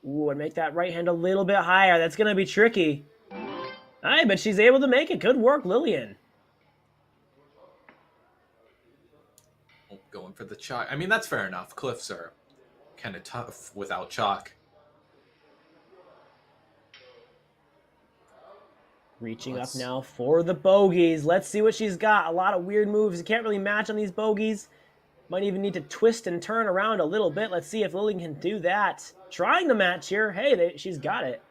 Ooh, and make that right hand a little bit higher. That's going to be tricky. Aye, but she's able to make it. Good work, Lillian. Oh, going for the chalk. I mean, that's fair enough. Cliffs are kind of tough without chalk. Reaching up now for the bogeys. Let's see what she's got. A lot of weird moves. You can't really match on these bogeys. Might even need to twist and turn around a little bit. Let's see if Lillian can do that. Trying to match here. Hey, she's got it.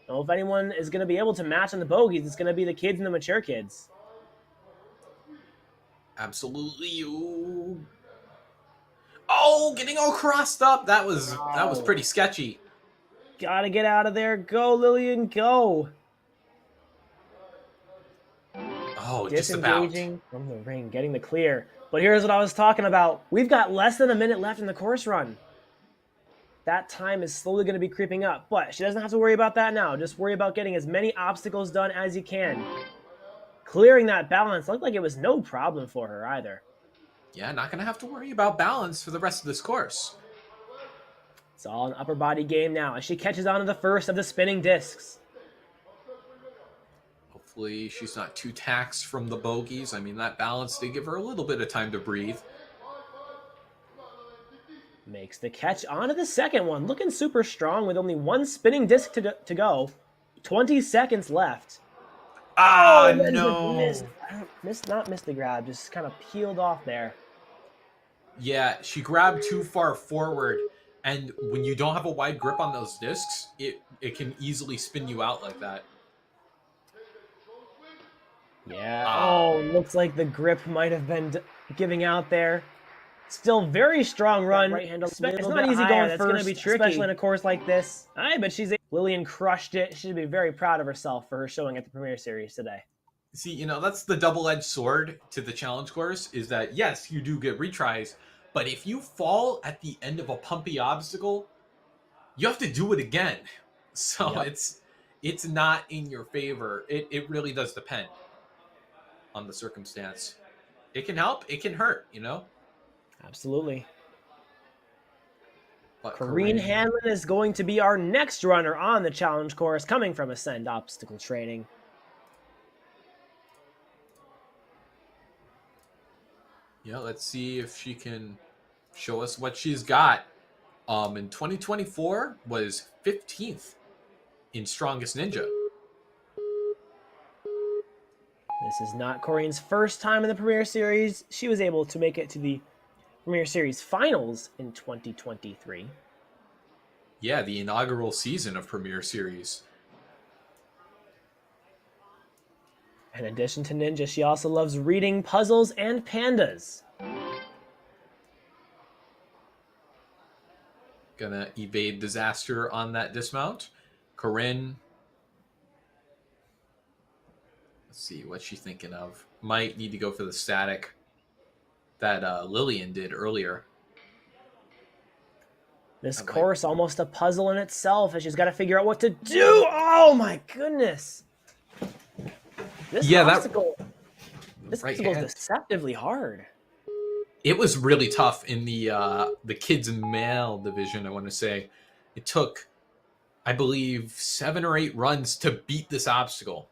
Well, if anyone is going to be able to match on the bogeys, it's going to be the kids and the mature kids. Absolutely. Ooh. Oh, getting all crossed up. That was pretty sketchy. Gotta get out of there. Go, Lillian, go. Oh, just about. Disengaging from the ring, getting the clear. But here's what I was talking about. We've got less than a minute left in the course run. That time is slowly going to be creeping up, but she doesn't have to worry about that now. Just worry about getting as many obstacles done as you can. Clearing that balance looked like it was no problem for her either. Yeah, not going to have to worry about balance for the rest of this course. It's all an upper body game now as she catches on to the first of the spinning discs. Hopefully she's not too taxed from the bogeys. I mean, that balance did give her a little bit of time to breathe. Makes the catch onto the second one. Looking super strong with only one spinning disc to go. 20 seconds left. Ah, Oh, no. Not missed the grab, just kind of peeled off there. Yeah, she grabbed too far forward, and when you don't have a wide grip on those discs, it can easily spin you out like that. Yeah. Oh, looks like the grip might have been giving out there. Still very strong run. Right hand it's not easy going first, going to be tricky, especially in a course like this. Aye, but Lillian crushed it. She should be very proud of herself for her showing at the Premier Series today. See, you know, that's the double-edged sword to the challenge course, is that, yes, you do get retries, but if you fall at the end of a pumpy obstacle, you have to do it again. So Yep. it's not in your favor. It really does depend on the circumstance. It can help, it can hurt, you know? Absolutely. But Corinne Hanlon is going to be our next runner on the challenge course, coming from Ascend Obstacle Training. Yeah, let's see if she can show us what she's got. In 2024 was 15th in Strongest Ninja. This is not Corinne's first time in the Premier Series. She was able to make it to the Premier Series finals in 2023. Yeah, the inaugural season of Premier Series. In addition to Ninja, she also loves reading puzzles and pandas. Gonna evade disaster on that dismount. Corinne. Let's see, what's she thinking of? Might need to go for the static that Lillian did earlier. This course almost a puzzle in itself as she's got to figure out what to do. Oh my goodness. This obstacle is deceptively hard. It was really tough in the kids and male division, I want to say. It took, I believe, 7 or 8 runs to beat this obstacle.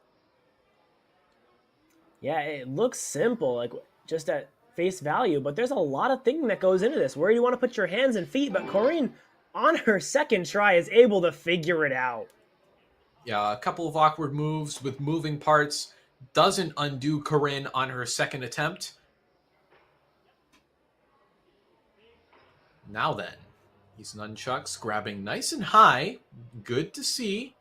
Yeah, it looks simple, like just at face value, but there's a lot of thinking that goes into this. Where do you want to put your hands and feet? But Corinne, on her second try, is able to figure it out. Yeah, a couple of awkward moves with moving parts. Doesn't undo Corinne on her second attempt. Now then, these nunchucks grabbing nice and high. Good to see.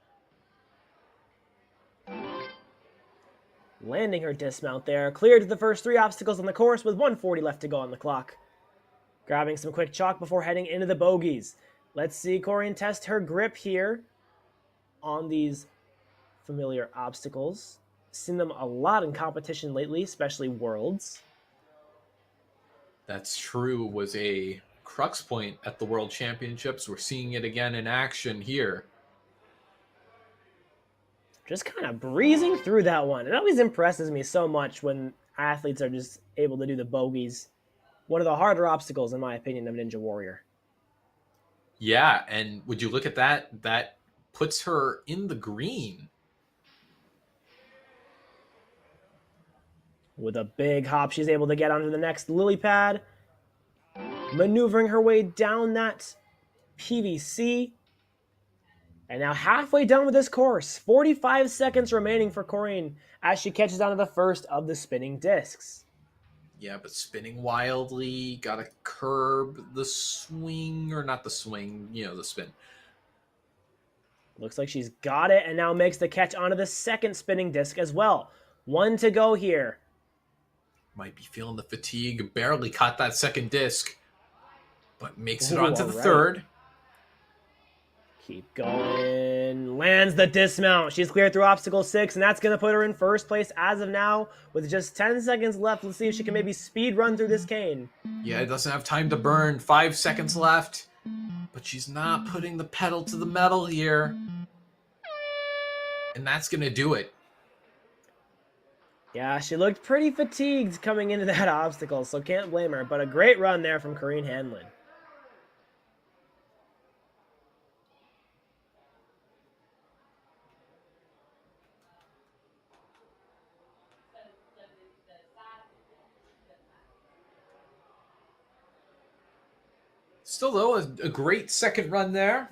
Landing her dismount there. Cleared the first 3 obstacles on the course with 1:40 left to go on the clock. Grabbing some quick chalk before heading into the bogeys. Let's see Corinne test her grip here. on these familiar obstacles. Seen them a lot in competition lately, especially Worlds. That's true. Was a crux point at the World Championships. We're seeing it again in action here. Just kind of breezing through that one. It always impresses me so much when athletes are just able to do the bogeys. One of the harder obstacles, in my opinion, of Ninja Warrior. Yeah, and would you look at that? That puts her in the green. With a big hop, she's able to get onto the next lily pad, maneuvering her way down that PVC. And now halfway done with this course, 45 seconds remaining for Corinne as she catches onto the first of the spinning discs. Yeah, but spinning wildly, gotta curb the swing, or not the swing, the spin. Looks like she's got it and now makes the catch onto the second spinning disc as well. 1 to go here. Might be feeling the fatigue, barely caught that second disc, but makes it onto the alright. third. Keep going. Lands the dismount. She's cleared through obstacle 6, and that's going to put her in first place as of now. With just 10 seconds left, let's see if she can maybe speed run through this cane. Yeah, it doesn't have time to burn. 5 seconds left, but she's not putting the pedal to the metal here. And that's going to do it. Yeah, she looked pretty fatigued coming into that obstacle, so can't blame her. But a great run there from Corinne Hanlon. Still, though, a great second run there.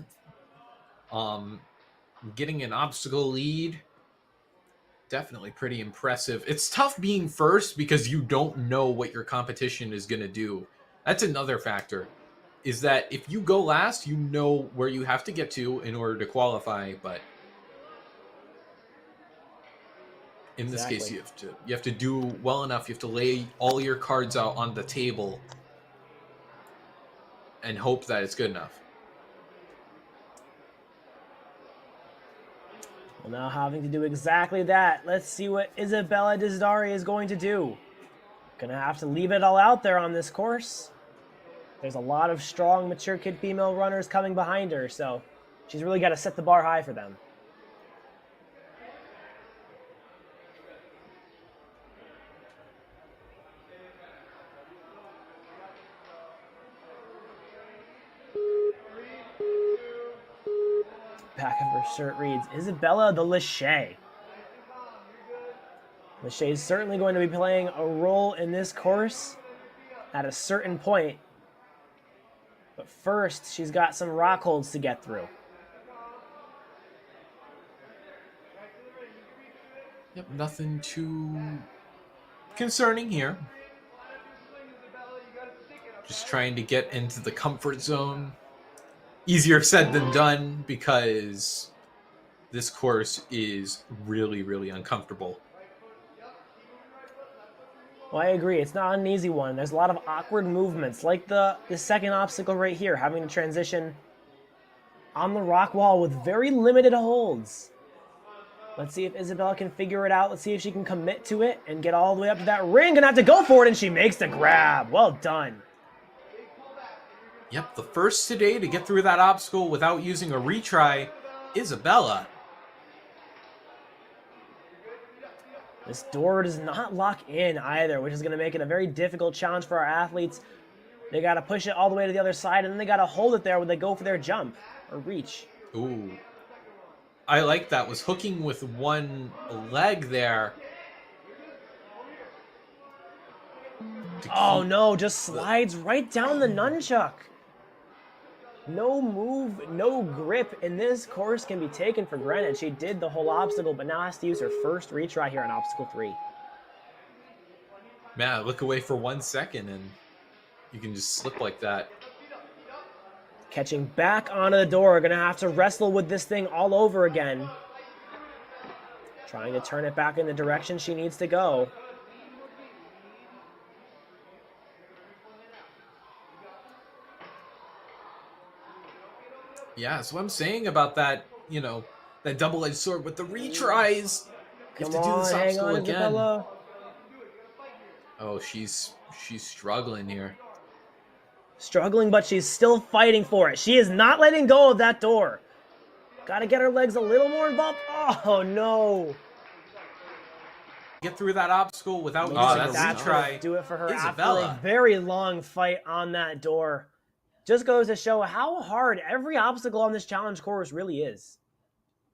Getting an obstacle lead. Definitely pretty impressive. It's tough being first because you don't know what your competition is going to do. That's another factor. Is that if you go last, you know where you have to get to in order to qualify, but in this case you have to do well enough. You have to lay all your cards out on the table and hope that it's good enough. Well, now having to do exactly that. Let's see what Isabella Dizdari is going to do. Gonna have to leave it all out there on this course. There's a lot of strong, mature kid female runners coming behind her, so she's really got to set the bar high for them. Back of her shirt reads, Isabella the Lachey. Lachey is certainly going to be playing a role in this course at a certain point. But first, she's got some rock holds to get through. Yep, nothing too concerning here. Just trying to get into the comfort zone. Easier said than done because this course is really, really uncomfortable. Well, I agree. It's not an easy one. There's a lot of awkward movements, like the second obstacle right here, having to transition on the rock wall with very limited holds. Let's see if Isabella can figure it out. Let's see if she can commit to it and get all the way up to that ring. Gonna have to go for it, and she makes the grab. Well done. Yep, the first today to get through that obstacle without using a retry, Isabella. This door does not lock in either, which is going to make it a very difficult challenge for our athletes. They got to push it all the way to the other side, and then they got to hold it there when they go for their jump or reach. Ooh. I like that. Was hooking with one leg there. Oh no, just slides right down the nunchuck. No move, no grip in this course can be taken for granted. She did the whole obstacle, but now has to use her first retry here on obstacle 3. Man, look away for 1 second and you can just slip like that. Catching back onto the door, gonna have to wrestle with this thing all over again. Trying to turn it back in the direction she needs to go. Yeah, so I'm saying about that, That double-edged sword with the retries. You Come have to do this on, hang obstacle on, again. Isabella. Oh, she's struggling here. Struggling, but she's still fighting for it. She is not letting go of that door. Gotta get her legs a little more involved. Oh, no. Get through that obstacle without Looks using like a that's gonna retry. do it for her after a Isabella. very long fight on that door. Just goes to show how hard every obstacle on this challenge course really is.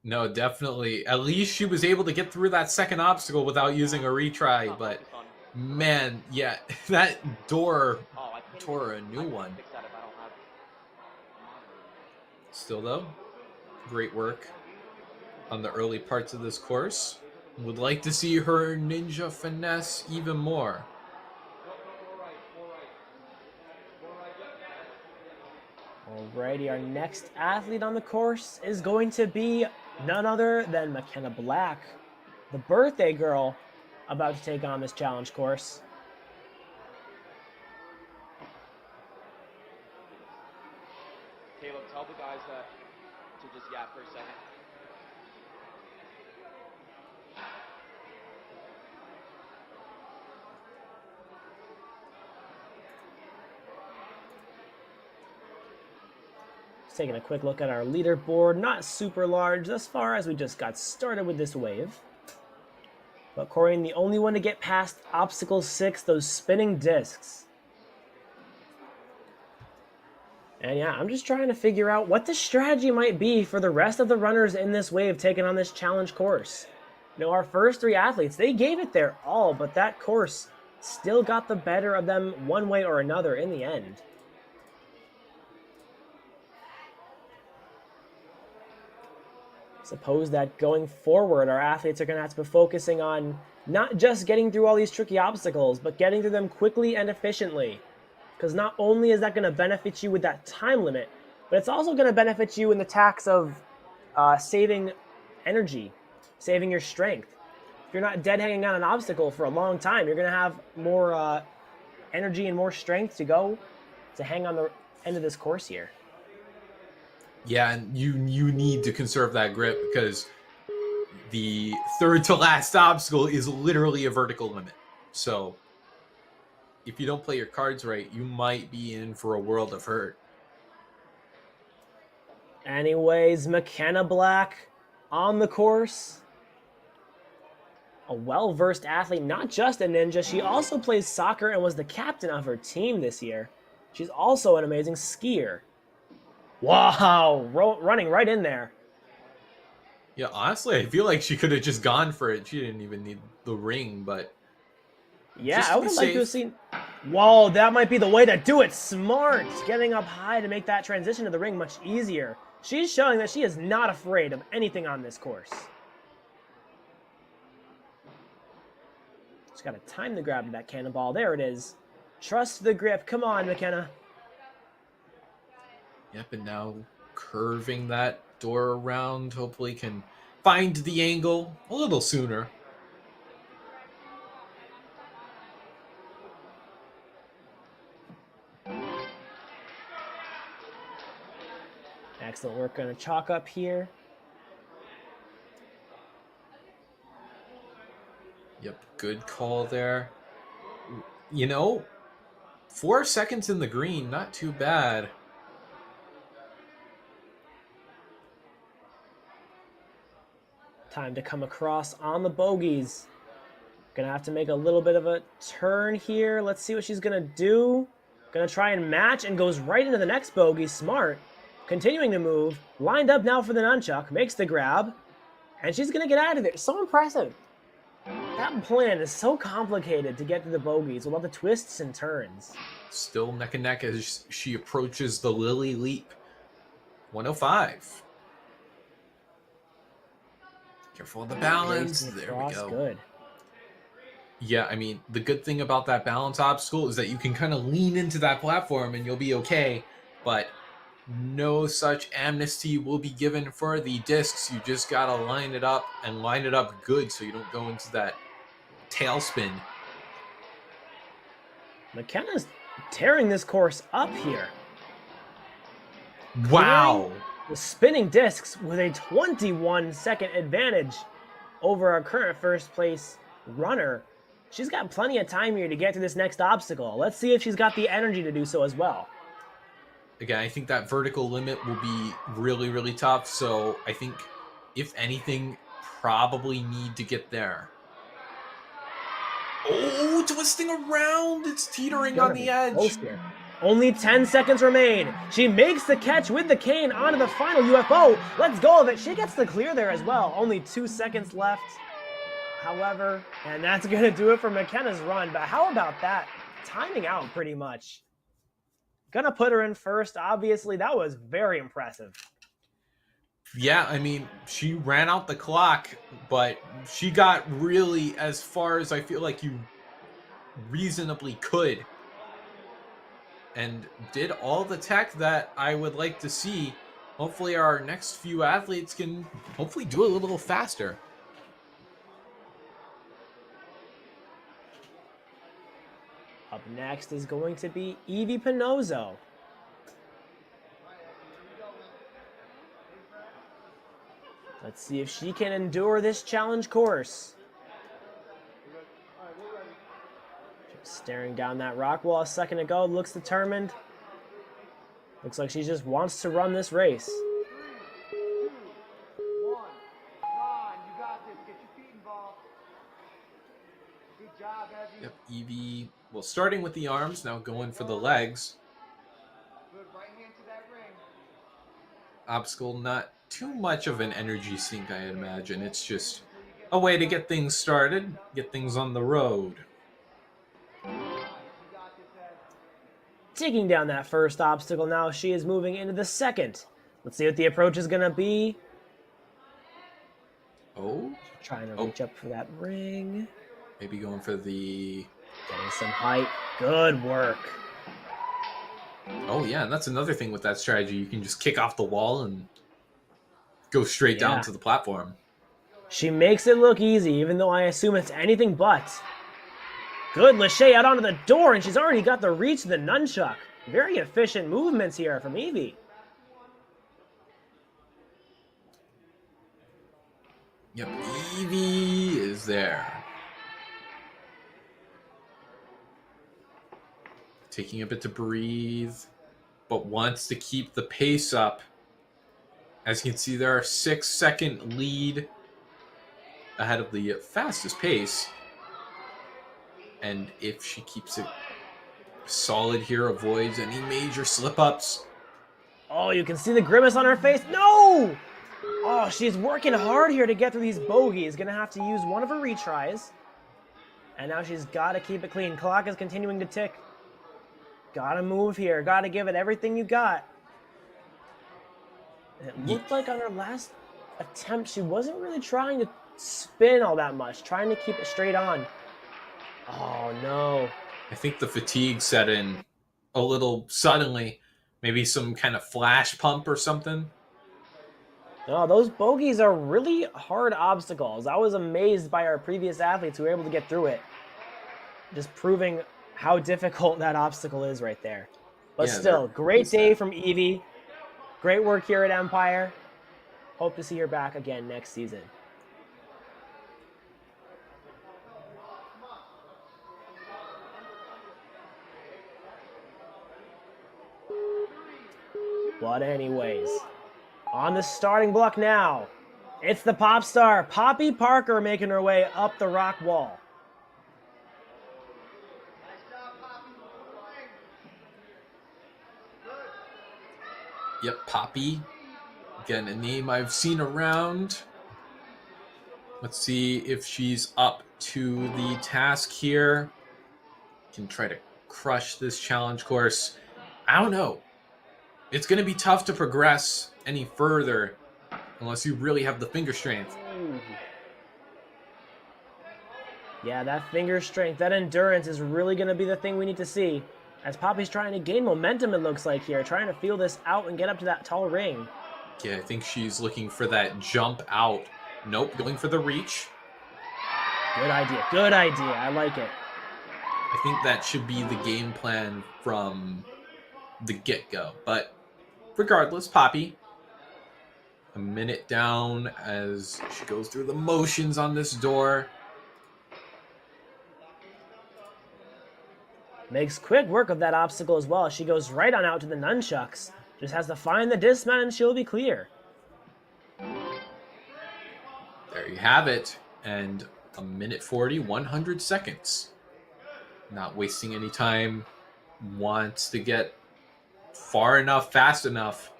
No, definitely. At least she was able to get through that second obstacle without using a retry. But man, yeah, that door tore a new one. Still though, great work on the early parts of this course. Would like to see her ninja finesse even more. Alrighty, our next athlete on the course is going to be none other than McKenna Black, the birthday girl about to take on this challenge course. Caleb, tell the guys that to just yap for a second. Just taking a quick look at our leaderboard, not super large thus far as we just got started with this wave. But Corian, the only one to get past obstacle 6, those spinning discs. And yeah, I'm just trying to figure out what the strategy might be for the rest of the runners in this wave taking on this challenge course. You know, our first 3 athletes, they gave it their all, but that course still got the better of them one way or another in the end. Suppose that going forward, our athletes are going to have to be focusing on not just getting through all these tricky obstacles, but getting through them quickly and efficiently. Because not only is that going to benefit you with that time limit, but it's also going to benefit you in the tax of saving energy, saving your strength. If you're not dead hanging on an obstacle for a long time, you're going to have more energy and more strength to go to hang on the end of this course here. Yeah, and you need to conserve that grip because the third to last obstacle is literally a vertical limit. So if you don't play your cards right, you might be in for a world of hurt. Anyways, McKenna Black on the course. A well-versed athlete, not just a ninja. She also plays soccer and was the captain of her team this year. She's also an amazing skier. Wow, running right in there. Yeah, honestly, I feel like she could have just gone for it. She didn't even need the ring, but yeah, just I to would be like to have safe. seen. Whoa, that might be the way to do it. Smart, getting up high to make that transition to the ring much easier. She's showing that she is not afraid of anything on this course. Just gotta time the grab to that cannonball. There it is. Trust the grip. Come on, McKenna. Yep, and now curving that door around, hopefully can find the angle a little sooner. Excellent work. Gonna chalk up here. Yep, good call there. You know, 4 seconds in the green, not too bad. Time to come across on the bogeys. Gonna have to make a little bit of a turn here. Let's see what she's gonna do. Gonna try and match and goes right into the next bogey. Smart. Continuing to move. Lined up now for the nunchuck. Makes the grab. And she's gonna get out of there. So impressive. That plan is so complicated to get to the bogeys with all the twists and turns. Still neck and neck as she approaches the Lily Leap. 105. Careful of the balance. There we go. Good. Yeah, I mean, the good thing about that balance obstacle is that you can kind of lean into that platform and you'll be okay, but no such amnesty will be given for the discs. You just gotta line it up and line it up good so you don't go into that tailspin. McKenna's tearing this course up here. Wow. The spinning discs with a 21-second advantage over our current first place runner. She's got plenty of time here to get to this next obstacle. Let's see if she's got the energy to do so as well. Again, I think that vertical limit will be really, really tough. So I think, if anything, probably need to get there. Oh, twisting around. It's teetering on the edge. Only 10 seconds remain. She makes the catch with the cane onto the final UFO. Let's go of it. She gets the clear there as well. Only 2 seconds left. However, and that's going to do it for McKenna's run. But how about that? Timing out pretty much. Gonna put her in first. Obviously, that was very impressive. Yeah, I mean, she ran out the clock, but she got really as far as I feel like you reasonably could. And did all the tech that I would like to see. Hopefully our next few athletes can hopefully do a little faster. Up next is going to be Evie Pinozzo. Let's see if she can endure this challenge course. Just staring down that rock wall a second ago, looks determined. Looks like she just wants to run this race. 3, 2, 1. Come on, you got this. Get your feet involved. Good job, Evie. Yep, Evie, well, starting with the arms, now going for the legs. Good, right hand to that ring. Obstacle, not too much of an energy sink, I imagine. It's just a way to get things started, get things on the road. Taking down that first obstacle now, she is moving into the second. Let's see what the approach is going to be. Oh, Trying to reach up for that ring. maybe going for the... Getting some height. Good work. Oh, yeah, and that's another thing with that strategy. You can just kick off the wall and go straight down to the platform. She makes it look easy, even though I assume it's anything but. Good, Lachey out onto the door, and she's already got the reach of the nunchuck. Very efficient movements here from Evie. Yep, Evie is there. Taking a bit to breathe, but wants to keep the pace up. As you can see, there are 6-second lead ahead of the fastest pace. And if she keeps it solid here, avoids any major slip-ups. Oh, you can see the grimace on her face. No! Oh, she's working hard here to get through these bogeys. Gonna have to use one of her retries. And now she's got to keep it clean. Clock is continuing to tick. Gotta move here. Gotta give it everything you got. And it looked like on her last attempt, she wasn't really trying to spin all that much. Trying to keep it straight on. Oh, no. I think the fatigue set in a little suddenly. Maybe some kind of flash pump or something. No, those bogeys are really hard obstacles. I was amazed by our previous athletes who were able to get through it. Just proving how difficult that obstacle is right there. But Yeah, still, great day from Evie. Great work here at Empire. Hope to see her back again next season. But anyways, on the starting block now, it's the pop star, Poppy Parker, making her way up the rock wall. Yep, Poppy. Again, a name I've seen around. Let's see if she's up to the task here. Can try to crush this challenge course. I don't know. It's going to be tough to progress any further unless you really have the finger strength. Yeah, that finger strength, that endurance is really going to be the thing we need to see. As Poppy's trying to gain momentum, it looks like here. Trying to feel this out and get up to that tall ring. Yeah, I think she's looking for that jump out. Nope, going for the reach. Good idea. Good idea. I like it. I think that should be the game plan from the get-go. But regardless, Poppy A minute down as she goes through the motions on this door. Makes quick work of that obstacle as well. She goes right on out to the nunchucks. Just has to find the dismount and she'll be clear. There you have it. And a minute 40, 100 seconds. Not wasting any time. Wants to get far enough, fast enough.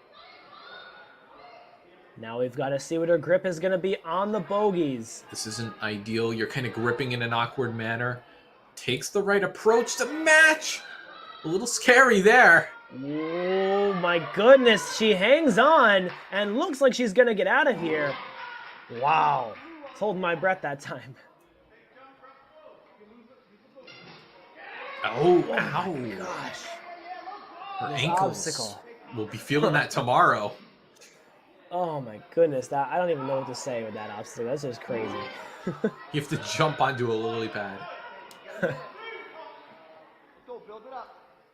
Now we've got to see what her grip is going to be on the bogeys. This isn't ideal. You're kind of gripping in an awkward manner. Takes the right approach to match. A little scary there. Oh my goodness, she hangs on and looks like she's going to get out of here. Wow. I was holding my breath that time. Oh, Oh ow. my gosh. Her This ankles. obstacle. We'll be feeling that tomorrow. Oh my goodness, that I don't even know what to say with that obstacle. That's just crazy. You have to jump onto a lily pad.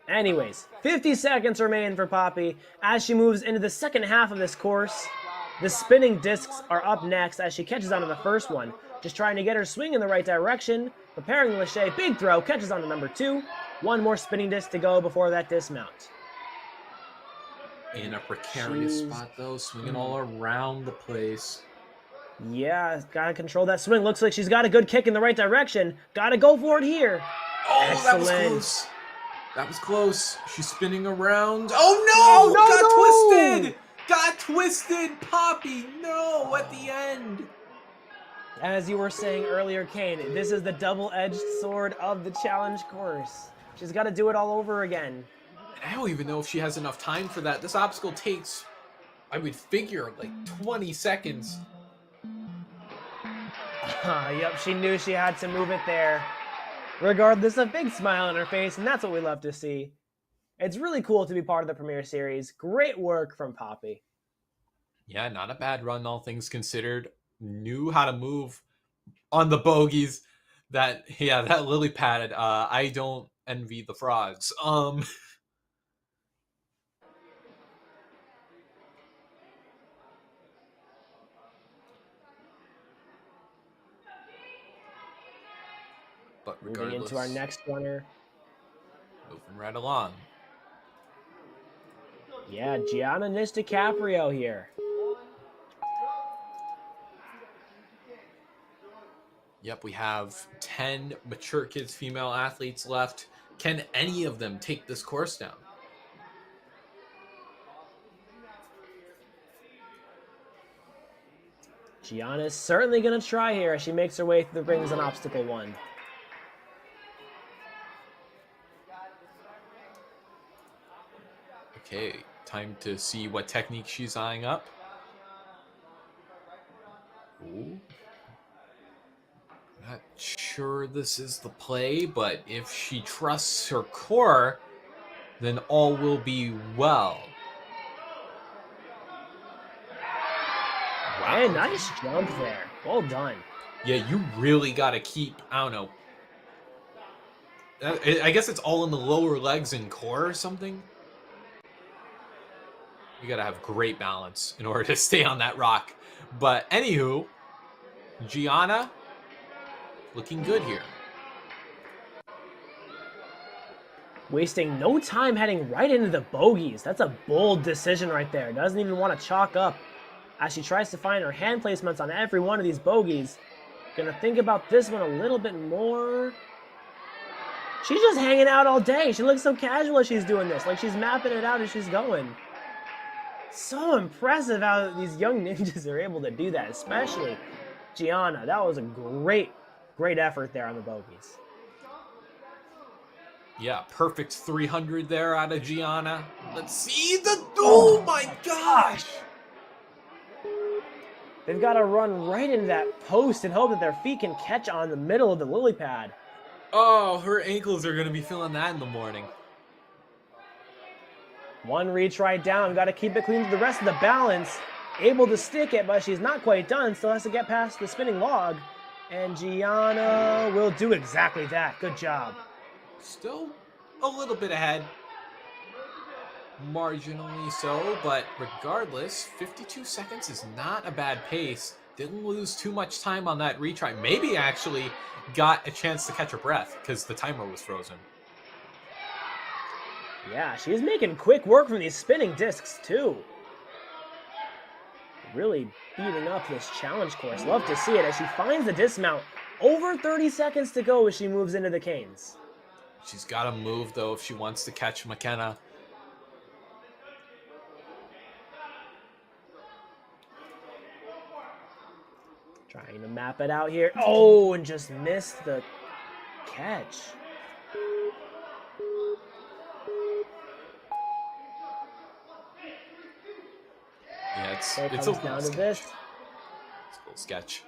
Anyways, 50 seconds remain for Poppy as she moves into the second half of this course. The spinning discs are up next as she catches onto the first one, just trying to get her swing in the right direction. Preparing the Lachey, big throw, catches onto number 2. One more spinning disc to go before that dismount. In a precarious spot, though, swinging all around the place. Yeah, gotta control that swing. Looks like she's got a good kick in the right direction. Gotta go for it here. Oh, that was Excellent. close. That was close. She's spinning around. Oh, no! Oh, no, no! Got twisted! Got twisted! Poppy, no! At the end. As you were saying earlier, Kane, this is the double-edged sword of the challenge course. She's got to do it all over again. I don't even know if she has enough time for that. This obstacle takes, I would figure, like 20 seconds. Yep, she knew she had to move it there. Regardless, a big smile on her face, and that's what we love to see. It's really cool to be part of the Premier Series. Great work from Poppy. Yeah, not a bad run, all things considered. Knew how to move on the bogeys. That lily pad. I don't envy the frogs. But regardless, Moving into our next runner. moving right along. Yeah, Gianna DiCaprio here. Yep, we have 10 mature kids, female athletes left. Can any of them take this course down? Gianna's certainly going to try here as she makes her way through the rings on obstacle 1. Okay, time to see what technique she's eyeing up. Ooh. Not sure this is the play, but if she trusts her core, then all will be well. Wow. Hey, nice jump there. Well done. Yeah, you really got to keep, I don't know. I guess it's all in the lower legs and core or something. You got to have great balance in order to stay on that rock. But anywho, Gianna looking good here. Wasting no time heading right into the bogeys. That's a bold decision right there. Doesn't even want to chalk up as she tries to find her hand placements on every one of these bogeys. Gonna think about this one a little bit more. She's just hanging out all day. She looks so casual as she's doing this. Like she's mapping it out as she's going. So impressive how these young ninjas are able to do that, especially Gianna. That was a great effort there on the bogeys. Yeah, perfect 300 there out of Gianna. Let's see the... Oh my gosh! They've got to run right into that post and hope that their feet can catch on the middle of the lily pad. Oh, her ankles are going to be feeling that in the morning. One reach right down. Got to keep it clean to the rest of the balance. Able to stick it, but she's not quite done. Still has to get past the spinning log. And Gianna will do exactly that. Good job. Still a little bit ahead. marginally so, but regardless, 52 seconds is not a bad pace. Didn't lose too much time on that retry. Maybe actually got a chance to catch her breath because the timer was frozen. Yeah, she's making quick work from these spinning discs, too. Really beating up this challenge course. Love to see it as she finds the dismount. Over 30 seconds to go as she moves into the canes. She's got to move, though, if she wants to catch McKenna. Trying to map it out here. Oh, and just missed the catch. Yeah, it's So it a comes little down to sketch. this. It's a little sketch.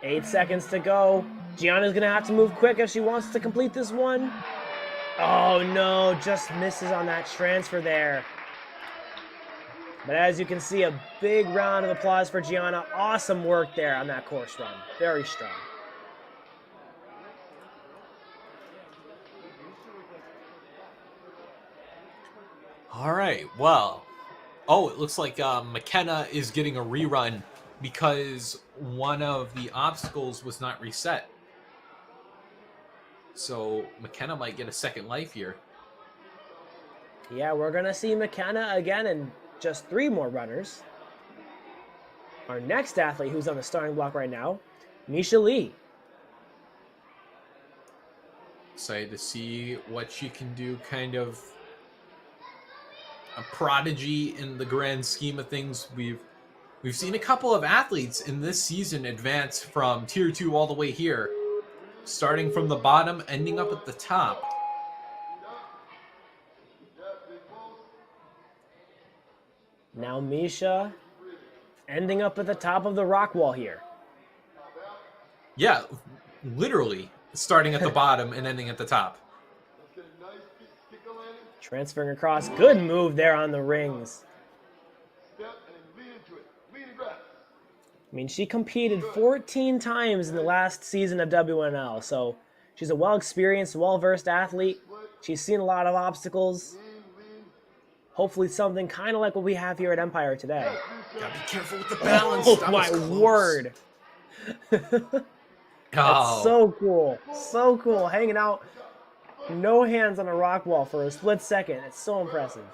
8 seconds to go. Gianna's going to have to move quick if she wants to complete this one. Oh, no. Just misses on that transfer there. But as you can see, a big round of applause for Gianna. Awesome work there on that course run. Very strong. All right, well. Oh, it looks like McKenna is getting a rerun because one of the obstacles was not reset. So McKenna might get a second life here. Yeah, we're going to see McKenna again and just 3 more runners. Our next athlete who's on the starting block right now, Misha Lee. Excited to see what she can do. Kind of a prodigy in the grand scheme of things. We've seen a couple of athletes in this season advance from tier 2 all the way here, starting from the bottom, ending up at the top. Now Misha ending up at the top of the rock wall here. Yeah, literally starting at the bottom and ending at the top. Transferring across. Good move there on the rings. I mean, she competed 14 times in the last season of WNL, so she's a well-experienced, well-versed athlete. She's seen a lot of obstacles. Hopefully something kind of like what we have here at Empire today. Gotta be careful with the balance. Oh That my was close. word. That's Oh, so cool. So cool. Hanging out, no hands on a rock wall for a split second. It's so impressive.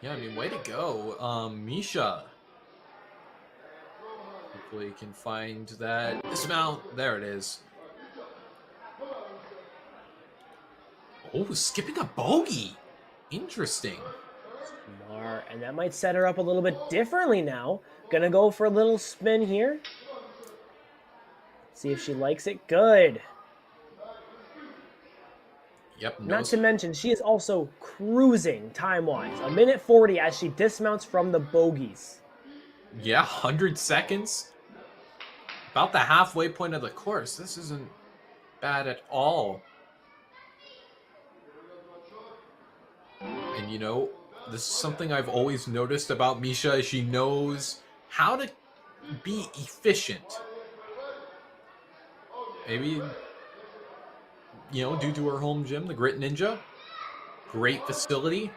yeah, I mean, way to go. Misha. Hopefully you can find that dismount. There it is. Oh, skipping a bogey. Interesting. Smart. And that might set her up a little bit differently now. Gonna go for a little spin here. See if she likes it. Good. Yep. Not to mention, she is also cruising time-wise. 1:40 as she dismounts from the bogeys. Yeah, 100 seconds. About the halfway point of the course. This isn't bad at all. And you know, this is something I've always noticed about Misha. She knows how to be efficient. Maybe, you know, due to her home gym, the Grit Ninja. Great facility.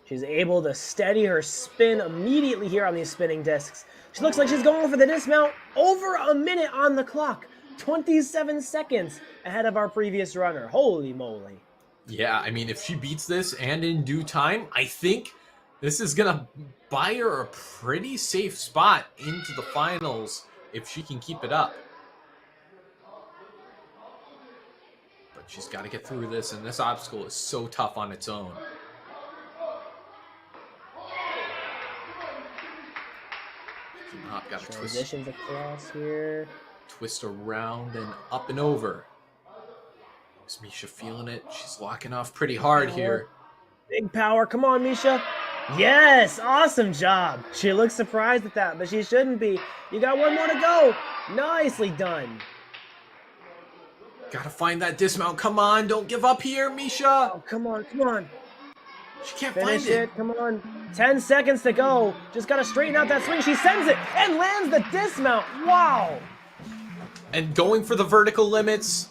She's able to steady her spin immediately here on these spinning discs. She looks like she's going for the dismount. Over a minute on the clock. 27 seconds ahead of our previous runner. Holy moly. Yeah, I mean, if she beats this and in due time, I think this is going to buy her a pretty safe spot into the finals if she can keep it up. But she's got to get through this, and this obstacle is so tough on its own. Got to Transitions across here. twist around and up and over. Is Misha feeling it? She's locking off pretty hard here. Big power. Come on, Misha. Yes, awesome job. She looks surprised at that, but she shouldn't be. You got one more to go. Nicely done. Gotta find that dismount. Come on, don't give up here, Misha. Oh, come on, come on. She can't Finish find it. Come on. 10 seconds to go. Just got to straighten out that swing. She sends it and lands the dismount. Wow. And going for the vertical limits.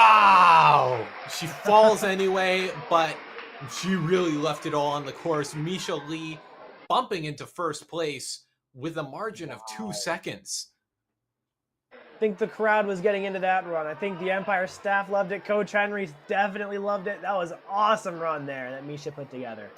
Oh, she falls anyway, but she really left it all on the course. Misha Lee bumping into first place with a margin of 2 seconds. I think the crowd was getting into that run. I think the Empire staff loved it. Coach Henry definitely loved it. That was an awesome run there that Misha put together.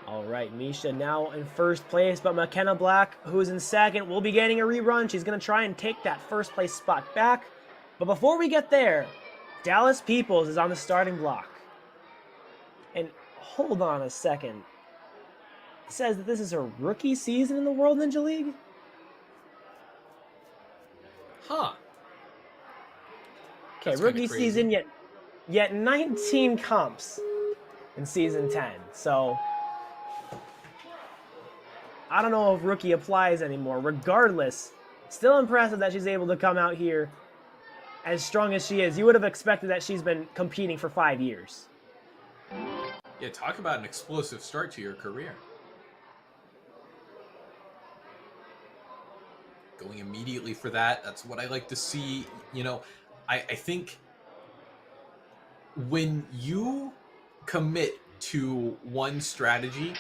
All right, Misha now in first place, but McKenna Black, who's in second, will be getting a rerun. She's going to try and take that first place spot back. But before we get there, Dallas Peoples is on the starting block. And hold on a second. It says that this is her rookie season in the World Ninja League? Huh. Okay, That's rookie kinda crazy. season, yet 19 comps in season 10. So I don't know if rookie applies anymore. Regardless, still impressive that she's able to come out here as strong as she is. You would have expected that she's been competing for 5 years. Yeah, talk about an explosive start to your career. Going immediately for that. That's what I like to see. You know, I think when you commit to one strategy,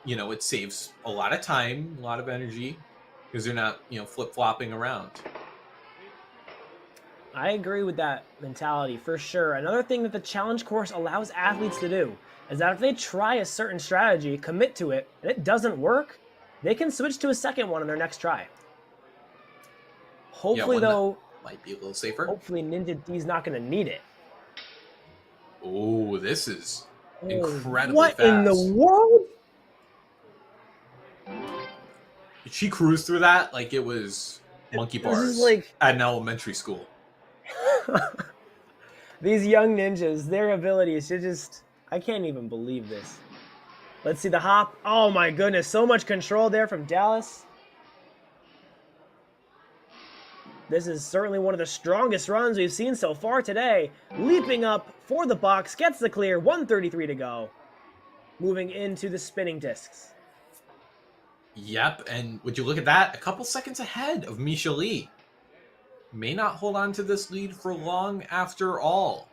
you know, it saves a lot of time, a lot of energy, because they're not, you know, flip-flopping around. I agree with that mentality for sure. Another thing that the challenge course allows athletes to do is that if they try a certain strategy, commit to it, and it doesn't work, they can switch to a second one on their next try. Hopefully, Yeah, though, might be a little safer. hopefully Ninja D's not going to need it. Oh, this is incredibly what fast. in the world? Did she cruise through that like it was monkey This bars is like- at an elementary school? These young ninjas, their abilities, I can't even believe this. Let's see the hop. Oh my goodness, so much control there from Dallas. This is certainly one of the strongest runs we've seen so far today. Leaping up for the box, gets the clear, 133 to go. Moving into the spinning discs. Yep, and would you look at that? A couple seconds ahead of Misha Lee. May not hold on to this lead for long after all.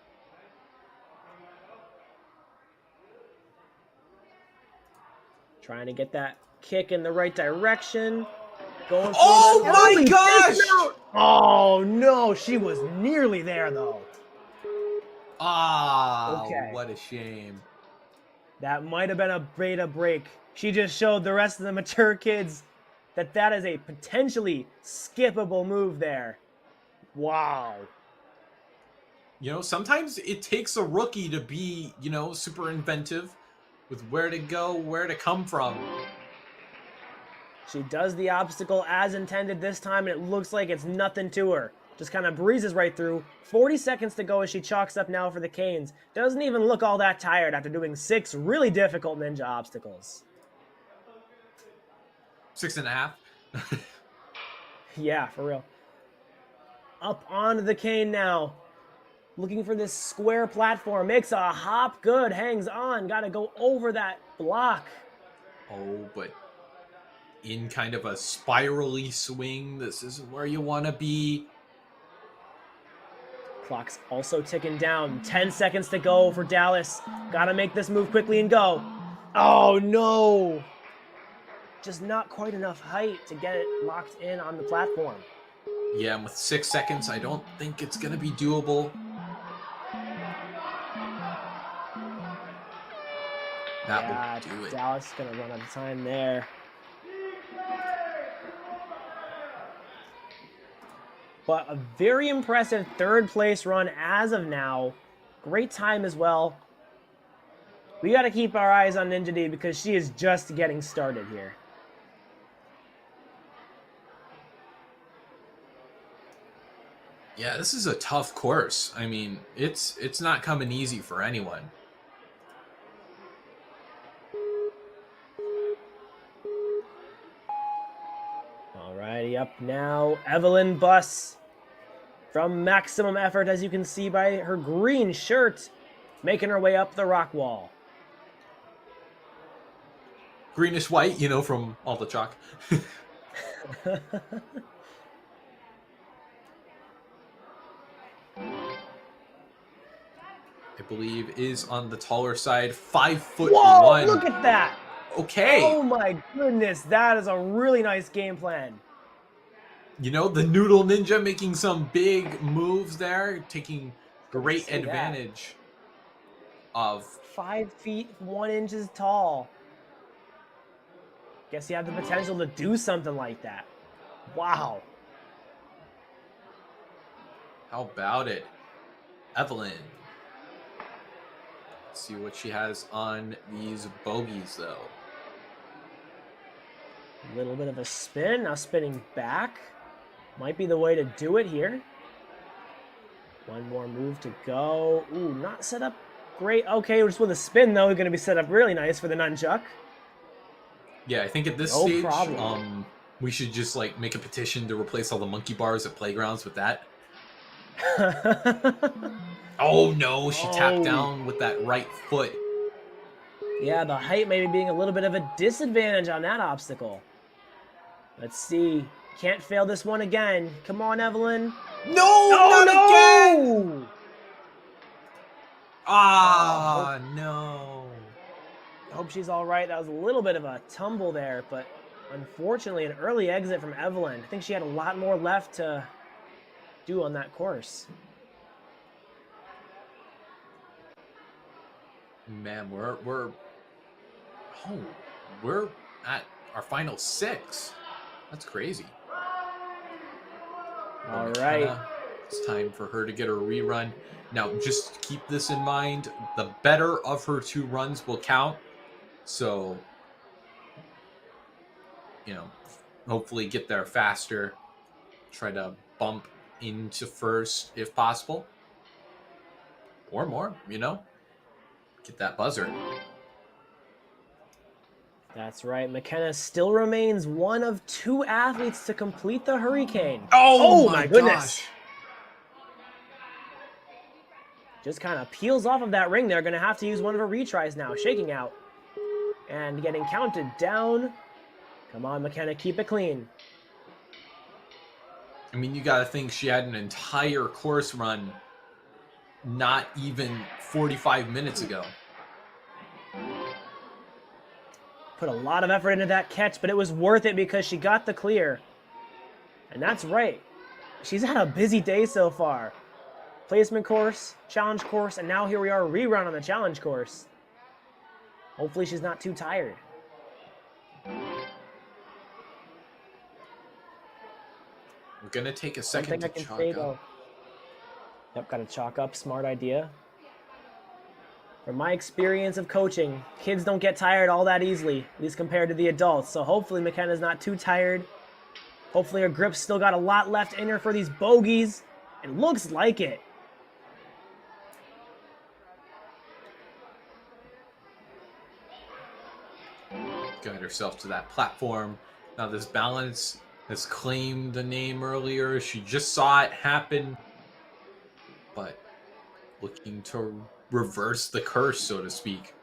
Trying to get that kick in the right direction. Going for Oh the my early gosh! dismount. Oh no, she was nearly there though. Ah, Okay. what a shame. That might have been a beta break. She just showed the rest of the mature kids that that is a potentially skippable move there. Wow. You know, sometimes it takes a rookie to be, you know, super inventive with where to go, where to come from. She does the obstacle as intended this time, and it looks like it's nothing to her. Just kind of breezes right through. 40 seconds to go as she chalks up now for the Canes. Doesn't even look all that tired after doing 6 really difficult ninja obstacles. 6.5. Yeah, for real. Up onto the cane now. Looking for this square platform. Makes a hop. Good. Hangs on. Got to go over that block. Oh, but in kind of a spirally swing. This isn't where you want to be. Clock's also ticking down. 10 seconds to go for Dallas. Got to make this move quickly and go. Oh, no. Just not quite enough height to get it locked in on the platform. Yeah, and with 6 seconds, I don't think it's going to be doable. That will do it. Dallas is going to run out of time there. But a very impressive third place run as of now. Great time as well. We got to keep our eyes on Ninja D because she is just getting started here. Yeah, this is a tough course. I mean, it's not coming easy for anyone. Alrighty, up now, Evelyn Buss from Maximum Effort, as you can see by her green shirt. making her way up the rock wall. Greenish white, you know, from all the chalk. I believe is on the taller side, 5'1". Whoa, look at that. Okay. Oh my goodness, that is a really nice game plan. You know, the Noodle Ninja making some big moves there, taking great advantage of 5 feet 1 inches tall. Guess you have the potential to do something like that. Wow. How about it? Evelyn. Let's see what she has on these bogeys, though. A little bit of a spin. Now spinning back. Might be the way to do it here. One more move to go. Ooh, not set up great. Okay, just with a spin, though, going to be set up really nice for the nunchuck. Yeah, I think at this No stage, problem. we should just like make a petition to replace all the monkey bars at playgrounds with that. Oh no, she tapped down with that right foot. Yeah, the height maybe being a little bit of a disadvantage on that obstacle. Let's see. Can't fail this one again. Come on, Evelyn. No, not again! Ah, no. I hope she's all right. That was a little bit of a tumble there, but unfortunately, an early exit from Evelyn. I think she had a lot more left to do on that course. Man, we're at our final 6. That's crazy. All right. It's time for her to get her rerun. Now, just keep this in mind. The better of her 2 runs will count. So, you know, hopefully get there faster. Try to bump into first if possible. Or more, you know. Get that buzzer. That's right. McKenna still remains one of 2 athletes to complete the Hurricane. Oh my goodness. Gosh. Just kind of peels off of that ring there. Going to have to use one of her retries now. Shaking out. And getting counted down. Come on, McKenna. Keep it clean. I mean, you got to think she had an entire course run not even 45 minutes ago. Put a lot of effort into that catch, but it was worth it because she got the clear. And that's right. She's had a busy day so far. Placement course, challenge course, and now here we are, rerun on the challenge course. Hopefully she's not too tired. We're going to take a second to chalk up. Yep, got to chalk up. Smart idea. From my experience of coaching, kids don't get tired all that easily, at least compared to the adults. So hopefully McKenna's not too tired. Hopefully her grip's still got a lot left in her for these bogeys. It looks like it. Got herself to that platform. Now this balance has claimed a name earlier. She just saw it happen. But looking to reverse the curse, so to speak.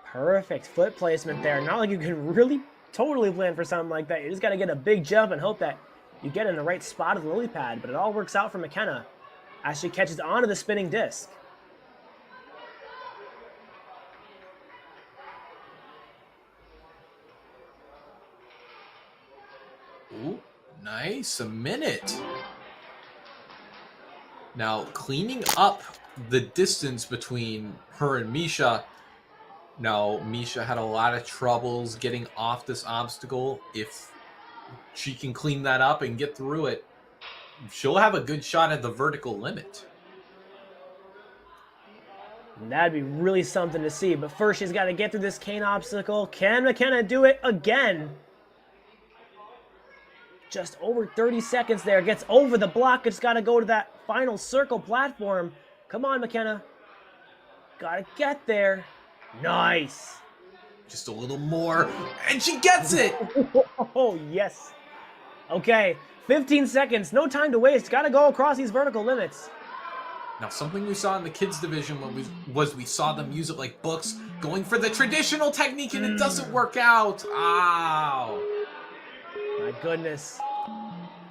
Perfect foot placement there. Not like you can really totally plan for something like that. You just got to get a big jump and hope that you get in the right spot of the lily pad. But it all works out for McKenna as she catches onto the spinning disc. Ooh, nice. A minute. Now, cleaning up the distance between her and Misha. Now, Misha had a lot of troubles getting off this obstacle. If she can clean that up and get through it, she'll have a good shot at the vertical limit. And that'd be really something to see. But first, she's got to get through this cane obstacle. Can McKenna do it again? Just over 30 seconds there. Gets over the block. It's got to go to that final circle platform. Come on, McKenna. Got to get there. Nice. Just a little more, and she gets it! Oh, yes. Okay, 15 seconds. No time to waste. Got to go across these vertical limits. Now, something we saw in the kids division we saw them use it like books, going for the traditional technique, and it doesn't work out. Ow! My goodness.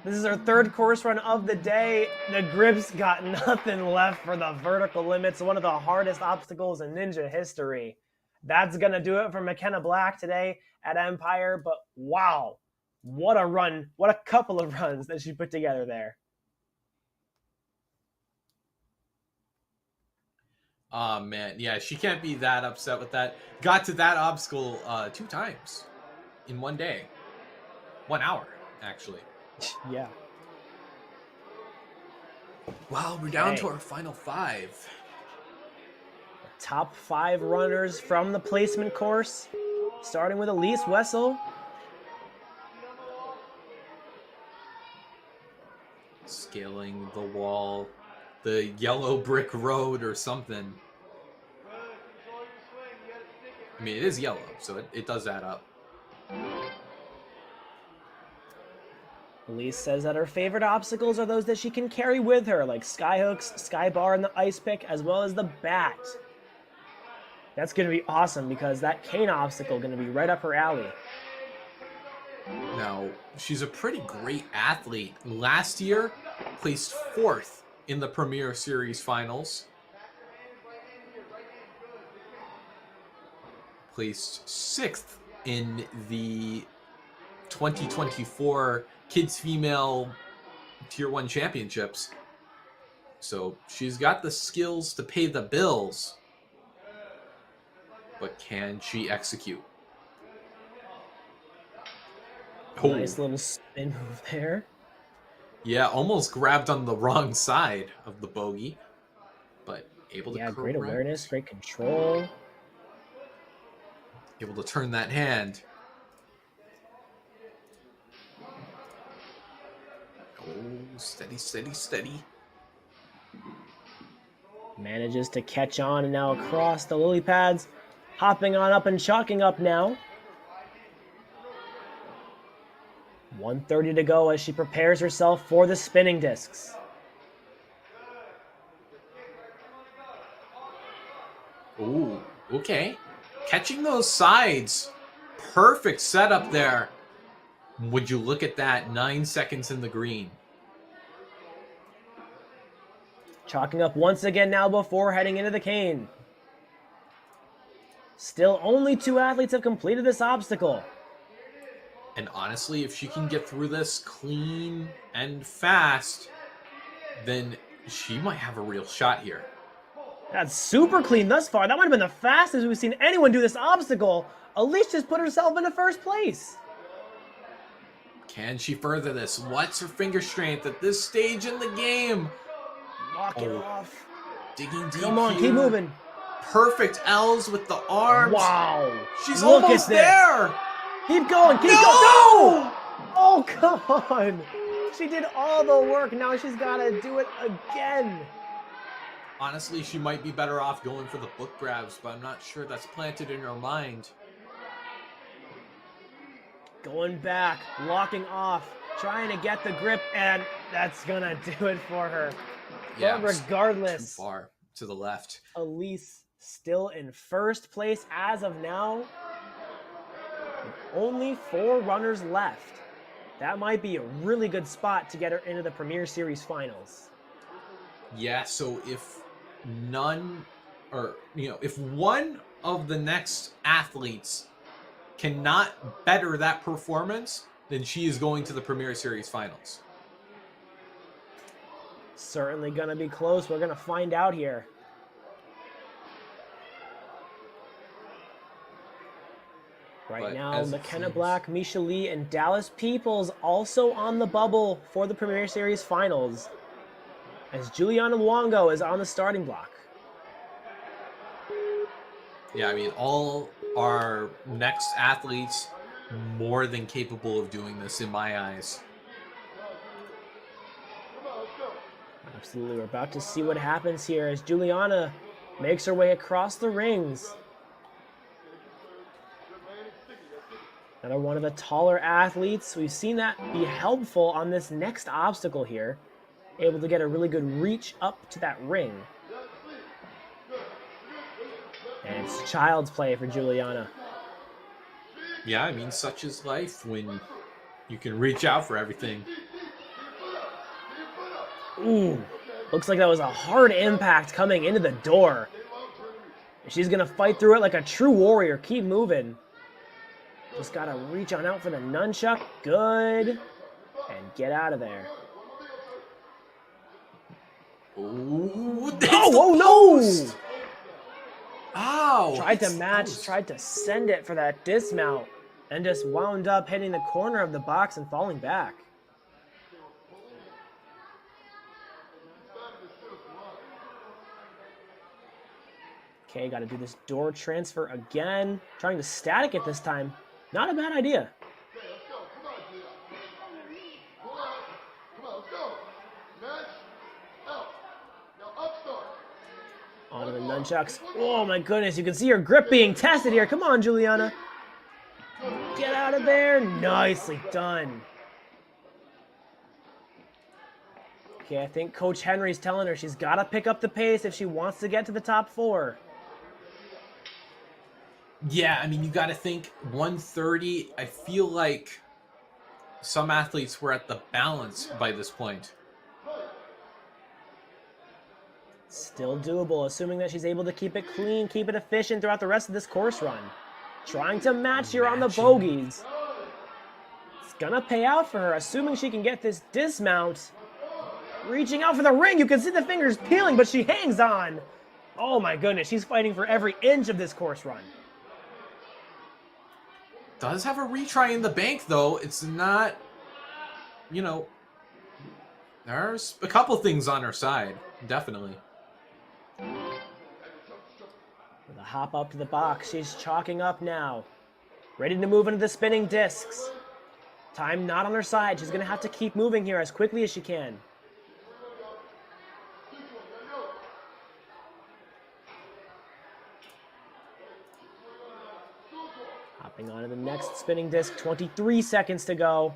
This is our third course run of the day. The grips got nothing left for the vertical limits, one of the hardest obstacles in Ninja history. That's going to do it for McKenna Black today at Empire, but wow, what a run, what a couple of runs that she put together there. Oh, man. Yeah, she can't be that upset with that. Got to that obstacle 2 times in one day. 1 hour, actually. Yeah. Well, we're down to our final 5. Top 5 runners from the placement course, starting with Elise Wessel. Scaling the wall, the yellow brick road or something. I mean, it is yellow, so it does add up. Elise says that her favorite obstacles are those that she can carry with her, like skyhooks, sky bar, and the ice pick, as well as the bat. That's going to be awesome because that cane obstacle is going to be right up her alley. Now, she's a pretty great athlete. Last year, placed 4th in the Premier Series finals. Placed 6th in the 2024 Kids Female Tier 1 Championships. So she's got the skills to pay the bills. But can she execute? Nice little spin move there. Yeah, almost grabbed on the wrong side of the bogey. But able to correct. Great awareness, great control. Able to turn that hand. Oh, steady, steady, steady. Manages to catch on and now across the lily pads. Hopping on up and chalking up now. 1:30 to go as she prepares herself for the spinning discs. Ooh, okay. Catching those sides. Perfect setup there. Would you look at that? 9 seconds in the green. Chalking up once again now before heading into the cane. Still only 2 athletes have completed this obstacle. And honestly, if she can get through this clean and fast, then she might have a real shot here. That's super clean thus far. That might have been the fastest we've seen anyone do this obstacle. Elise just put herself into first place. Can she further this? What's her finger strength at this stage in the game? Lock it off. Digging deep. Come on, here. keep moving. Perfect L's with the arms. Wow. She's Look almost at this. there. Keep going, keep going. No! Oh, come on. She did all the work. Now she's got to do it again. Honestly, she might be better off going for the book grabs, but I'm not sure that's planted in her mind. Going back, locking off, trying to get the grip, and that's going to do it for her. Yeah, but regardless, too far to the left. Elise still in first place as of now. With only 4 runners left. That might be a really good spot to get her into the Premier Series finals. Yeah, so if if one of the next athletes cannot better that performance, then she is going to the Premier Series finals. Certainly going to be close. We're going to find out here. Right now, McKenna Black, Misha Lee, and Dallas Peoples also on the bubble for the Premier Series finals, as Juliana Luongo is on the starting block. Yeah, I mean, all our next athletes more than capable of doing this in my eyes. Absolutely. We're about to see what happens here as Juliana makes her way across the rings. Another one of the taller athletes. We've seen that be helpful on this next obstacle here. able to get a really good reach up to that ring. And it's child's play for Juliana. Yeah, I mean, such is life when you can reach out for everything. Ooh, looks like that was a hard impact coming into the door. She's gonna fight through it like a true warrior. Keep moving. Just gotta reach on out for the nunchuck. Good. And get out of there. Ooh, Oh no! Ow! Tried to match, tried to send it for that dismount, and just wound up hitting the corner of the box and falling back. Okay, got to do this door transfer again. Trying to static it this time. Not a bad idea. Onto the nunchucks. Oh my goodness, you can see her grip being tested here. Come on, Juliana. Get out of there. Nicely done. Okay, I think Coach Henry's telling her she's got to pick up the pace if she wants to get to the top 4. Yeah, I mean, you got to think 130. I feel like some athletes were at the balance by this point. Still doable, assuming that she's able to keep it clean, keep it efficient throughout the rest of this course run. Trying to match here on the bogeys. It's gonna pay out for her, assuming she can get this dismount. Reaching out for the ring, you can see the fingers peeling, but she hangs on. Oh my goodness, she's fighting for every inch of this course run. Does have a retry in the bank, though. It's not, you know, there's a couple things on her side, definitely. With a hop up to the box, she's chalking up now. Ready to move into the spinning discs. Time not on her side. She's going to have to keep moving here as quickly as she can. Hopping onto the next spinning disc. 23 seconds to go.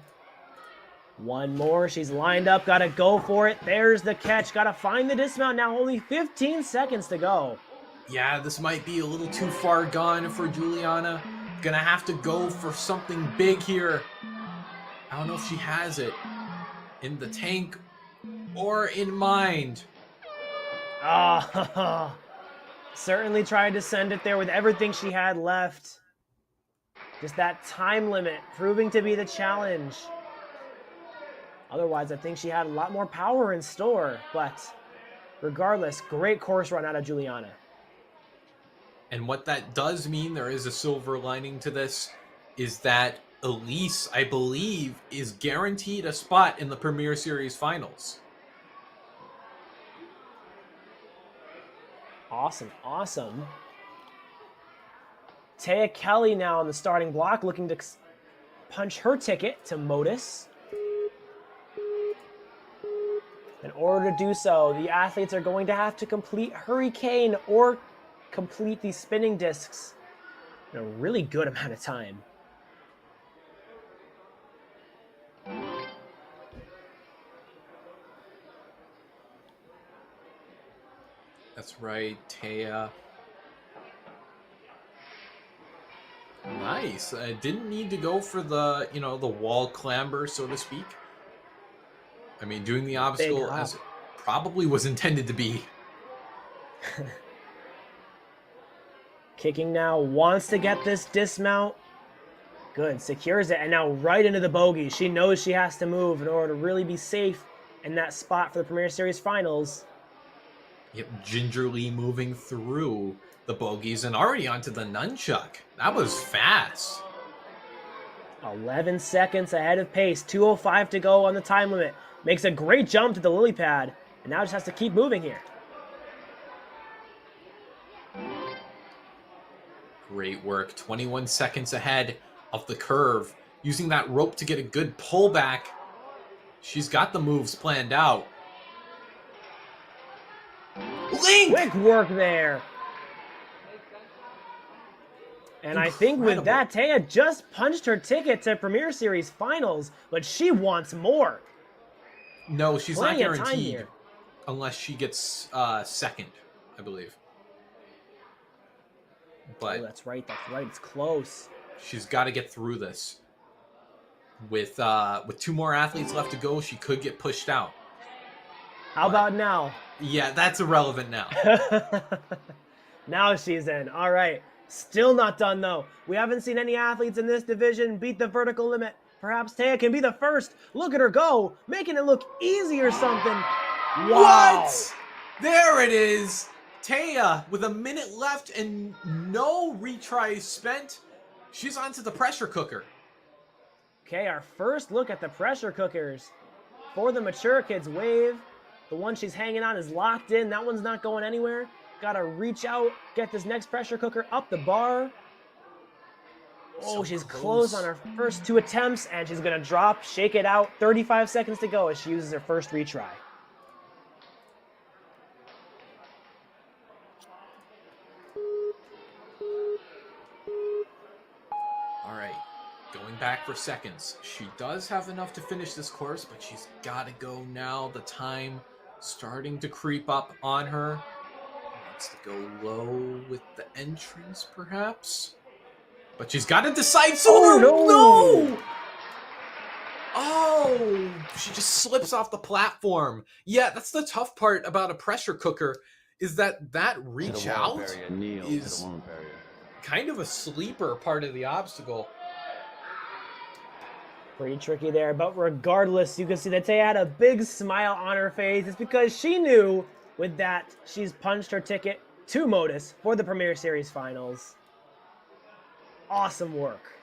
One more. She's lined up. Got to go for it. There's the catch. Got to find the dismount now. Only 15 seconds to go. Yeah, this might be a little too far gone for Juliana. Gonna have to go for something big here. I don't know if she has it in the tank or in mind. Ah, certainly tried to send it there with everything she had left. Just that time limit proving to be the challenge. Otherwise, I think she had a lot more power in store. But regardless, great course run out of Juliana. And what that does mean, there is a silver lining to this, is that Elise, I believe, is guaranteed a spot in the Premier Series finals. Awesome, awesome. Taya Kelly now on the starting block, looking to punch her ticket to Modus. In order to do so, the athletes are going to have to complete Hurricane or complete these spinning discs in a really good amount of time. That's right, Taya. Nice. I didn't need to go for the, you know, the wall clamber, so to speak. I mean, doing the obstacle as it probably was intended to be. Kicking now, wants to get this dismount. Good, secures it, and now right into the bogey. She knows she has to move in order to really be safe in that spot for the Premier Series Finals. Yep, gingerly moving through the bogeys and already onto the nunchuck. That was fast. 11 seconds ahead of pace, 2:05 to go on the time limit. Makes a great jump to the lily pad, and now just has to keep moving here. Great work. 21 seconds ahead of the curve. Using that rope to get a good pullback. She's got the moves planned out. Link! Quick work there. And I think with that, Taya just punched her ticket to Premier Series Finals, but she wants more. No, she's not Plenty of time guaranteed here. unless she gets second, I believe. Oh, But that's right. That's right. It's close. she's got to get through this. With 2 more athletes left to go, she could get pushed out. How about now? Yeah, that's irrelevant now. Now she's in. All right. Still not done, though. We haven't seen any athletes in this division beat the vertical limit. Perhaps Taya can be the first. Look at her go, making it look easy or something. Wow. What? There it is. Taya, with a minute left and no retries spent, she's onto the pressure cooker. Okay, our first look at the pressure cookers. For the mature kids wave, the one she's hanging on is locked in. That one's not going anywhere. Gotta reach out, get this next pressure cooker up the bar. Oh, So she's close. close on her first 2 attempts, and she's gonna drop, shake it out. 35 seconds to go as she uses her first retry. All right, going back for seconds. She does have enough to finish this course, but she's got to go now. The time starting to creep up on her. Wants to go low with the entrance, perhaps. But she's got to decide sooner. no! Oh, she just slips off the platform. Yeah, that's the tough part about a pressure cooker, is that reach out is kind of a sleeper part of the obstacle. Pretty tricky there, but regardless, you can see that Taya had a big smile on her face. It's because she knew with that, she's punched her ticket to Modus for the Premier Series Finals. Awesome work.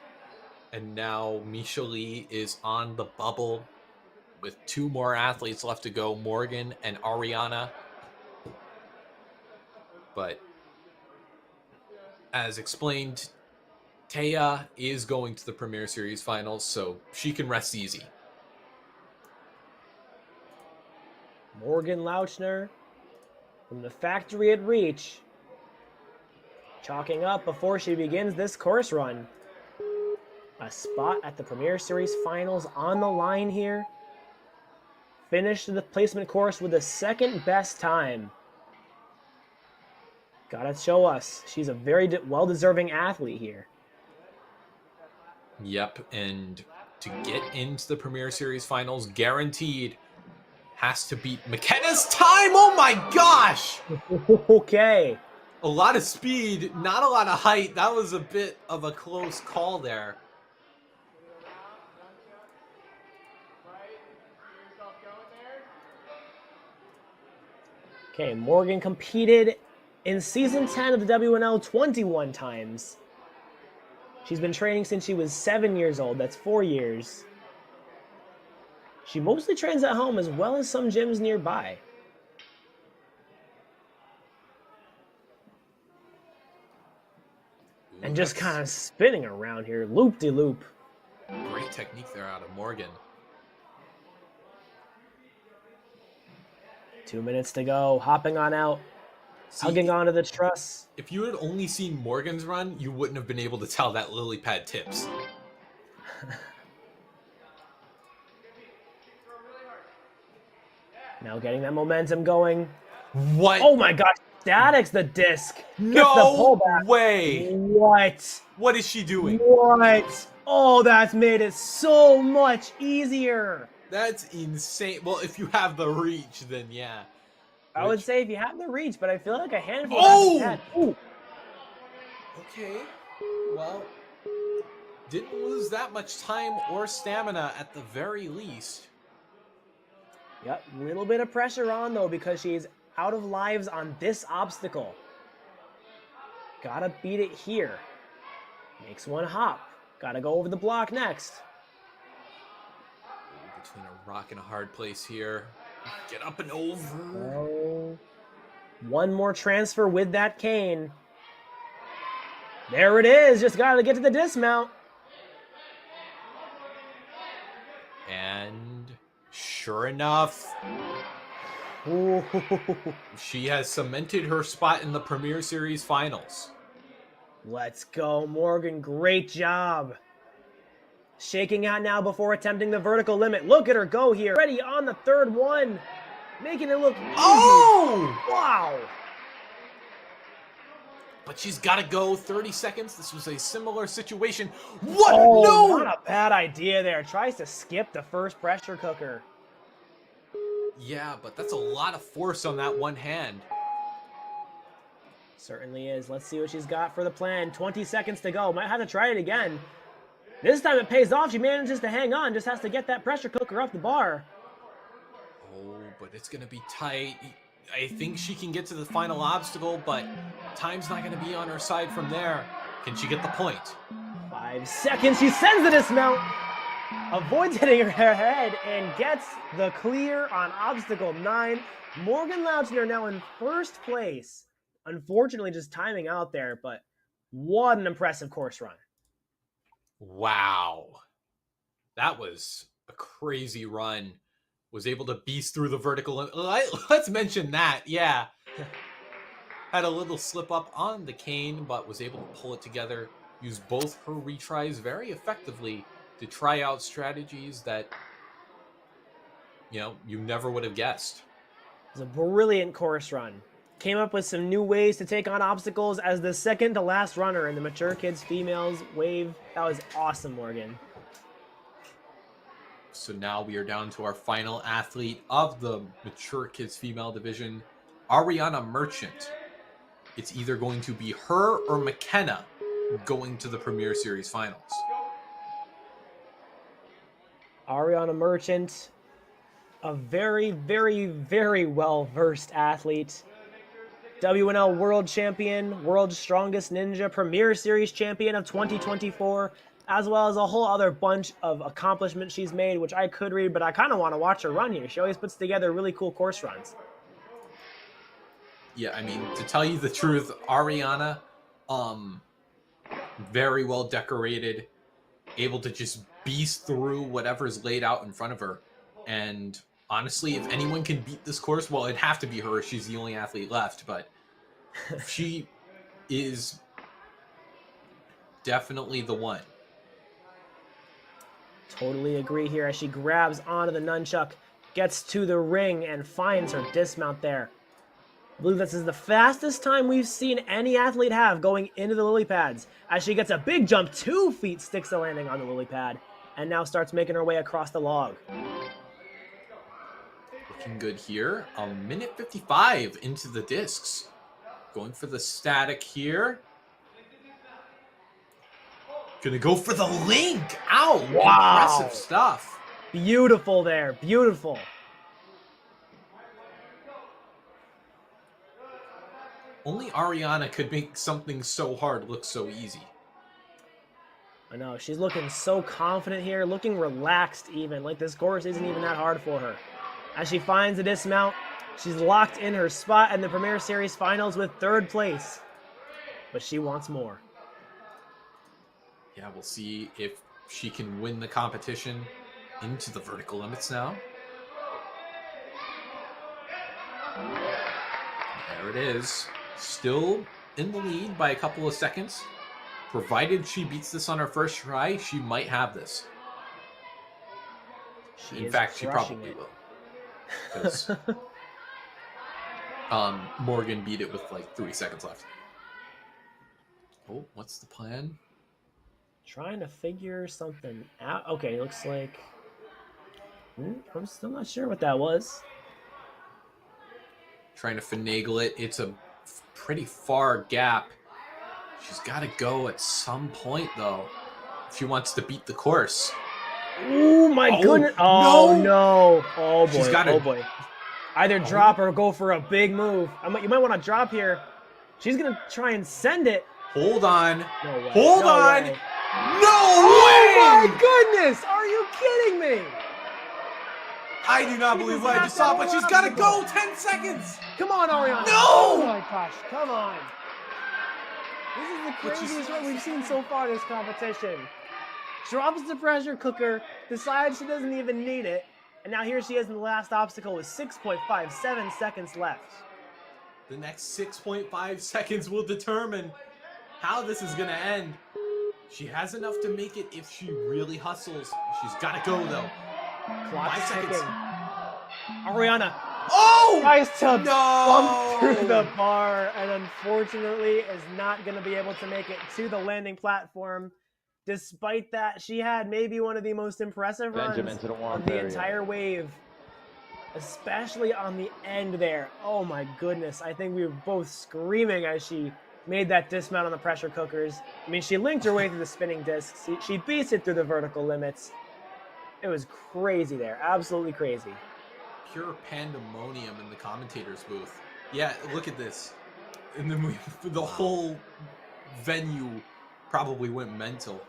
And now Misha Lee is on the bubble with 2 more athletes left to go, Morgan and Ariana. But as explained, Taya is going to the Premier Series Finals, so she can rest easy. Morgan Lauchner from the factory at Reach, chalking up before she begins this course run. A spot at the Premier Series Finals on the line here. Finished the placement course with the second best time. Gotta show us. She's a very well-deserving athlete here. Yep, and to get into the Premier Series Finals, guaranteed, has to beat McKenna's time. Oh my gosh! Okay. A lot of speed, not a lot of height. That was a bit of a close call there. Okay, Morgan competed in Season 10 of the WNL 21 times. She's been training since she was 7 years old. That's 4 years. She mostly trains at home as well as some gyms nearby. And just kind of spinning around here, loop-de-loop. Great technique there out of Morgan. 2 minutes to go, hopping on out, hugging onto the truss. If you had only seen Morgan's run, you wouldn't have been able to tell that lily pad tips. Now getting that momentum going. What? Oh my gosh, statics the disc. Gets the No pullback. way! What? What is she doing? What? Oh, that's made it so much easier. That's insane. Well, if you have the reach, then yeah. I would say if you have the reach, but I feel like a handful Oh! of had. Ooh. Okay. Well, didn't lose that much time or stamina at the very least. Yep, little bit of pressure on though because she's out of lives on this obstacle. Gotta beat it here. Makes one hop. Gotta go over the block next. Between a rock and a hard place here. Get up and over. Oh. One more transfer with that cane. There it is. Just gotta get to the dismount. And sure enough, Ooh. she has cemented her spot in the Premier Series Finals. Let's go, Morgan. Great job. Shaking out now before attempting the vertical limit. Look at her go here. Ready on the third one. Making it look easy. Oh! Wow. But she's got to go 30 seconds. This was a similar situation. What? Oh, No! not a bad idea there. Tries to skip the first pressure cooker. Yeah, but that's a lot of force on that one hand. Certainly is. Let's see what she's got for the plan. 20 seconds to go. Might have to try it again. This time it pays off. She manages to hang on. Just has to get that pressure cooker up the bar. Oh, but it's going to be tight. I think she can get to the final obstacle, but time's not going to be on her side from there. Can she get the point? 5 seconds. She sends the dismount. Avoids hitting her head and gets the clear on obstacle 9. Morgan Lauchner now in first place. Unfortunately, just timing out there, but what an impressive course run. Wow. That was a crazy run. Was able to beast through the vertical. Let's mention that. Yeah. Had a little slip up on the cane, but was able to pull it together. Use both her retries very effectively to try out strategies that, you never would have guessed. It was a brilliant course run. Came up with some new ways to take on obstacles as the second to last runner in the Mature Kids Females Wave. That was awesome, Morgan. So now we are down to our final athlete of the Mature Kids Female Division, Ariana Merchant. It's either going to be her or McKenna going to the Premier Series Finals. Ariana Merchant, a very, very, very well-versed athlete. WNL World Champion, World's Strongest Ninja, Premier Series Champion of 2024, as well as a whole other bunch of accomplishments she's made, which I could read, but I kind of want to watch her run here. She always puts together really cool course runs. Yeah, I mean, to tell you the truth, Ariana, very well decorated, able to just beast through whatever's laid out in front of her. And honestly, if anyone can beat this course, well, it'd have to be her. She's the only athlete left, but she is definitely the one. Totally agree here as she grabs onto the nunchuck, gets to the ring, and finds her dismount there. I believe this is the fastest time we've seen any athlete have going into the lily pads, as she gets a big jump, 2 feet sticks the landing on the lily pad, and now starts making her way across the log. Looking good here. A minute 55 into the discs. Going for the static here. Gonna go for the link. Ow! Wow. Impressive stuff. Beautiful there. Beautiful. Only Ariana could make something so hard look so easy. I know. She's looking so confident here. Looking relaxed even. Like this course isn't even that hard for her. As she finds the dismount, she's locked in her spot in the Premier Series Finals with 3rd place. But she wants more. Yeah, we'll see if she can win the competition into the vertical limits now. There it is. Still in the lead by a couple of seconds. Provided she beats this on her first try, she might have this. In fact, she probably will. Because Morgan beat it with like 3 seconds left. Oh, what's the plan? Trying to figure something out. Okay, looks like... I'm still not sure what that was. Trying to finagle it. It's a pretty far gap. She's got to go at some point, though, if she wants to beat the course. Oh, my goodness. Oh, no. Oh, boy. She's gotta, oh, boy. Either drop or go for a big move. You might want to drop here. She's going to try and send it. Hold on. No way. Hold no on. Way. No Oh, way! my goodness. Are you kidding me? I do not believe what I just saw, but she's got to go 10 seconds. Come on, Ariana. No! Oh, my gosh. Come on. This is the craziest one we've seen so far this competition. Drops the pressure cooker, decides she doesn't even need it, and now here she is in the last obstacle with 6.57 seconds left. The next 6.5 seconds will determine how this is going to end. She has enough to make it if she really hustles. She's got to go, though. Clock's 5 seconds. ticking. Ariana Oh! tries to No! bump through the bar and unfortunately is not going to be able to make it to the landing platform. Despite that, she had maybe one of the most impressive runs of the entire wave, especially on the end there. Oh my goodness. I think we were both screaming as she made that dismount on the pressure cookers. I mean, she linked her way through the spinning discs. She beats it through the vertical limits. It was crazy there. Absolutely crazy. Pure pandemonium in the commentator's booth. Yeah, look at this. And then the whole venue probably went mental.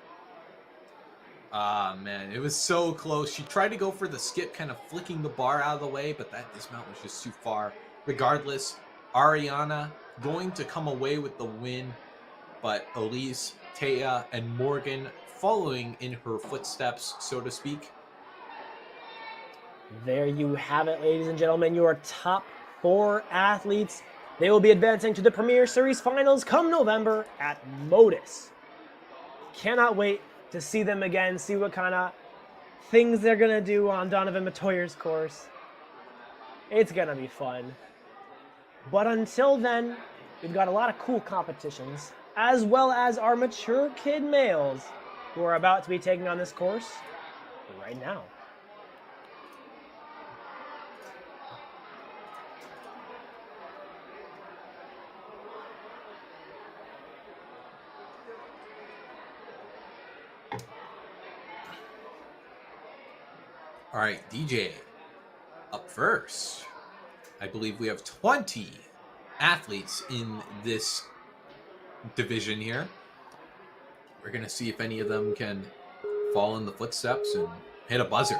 Ah, man, it was so close. She tried to go for the skip, kind of flicking the bar out of the way, but that dismount was just too far. Regardless, Ariana going to come away with the win, but Elise, Taya, and Morgan following in her footsteps, so to speak. There you have it, ladies and gentlemen, your top 4 athletes. They will be advancing to the Premier Series Finals come November at Modus. Cannot wait to see them again, see what kind of things they're going to do on Donovan Matoyer's course. It's going to be fun. But until then, we've got a lot of cool competitions, as well as our mature kid males who are about to be taking on this course right now. All right, DJ, up first. I believe we have 20 athletes in this division here. We're going to see if any of them can fall in the footsteps and hit a buzzer.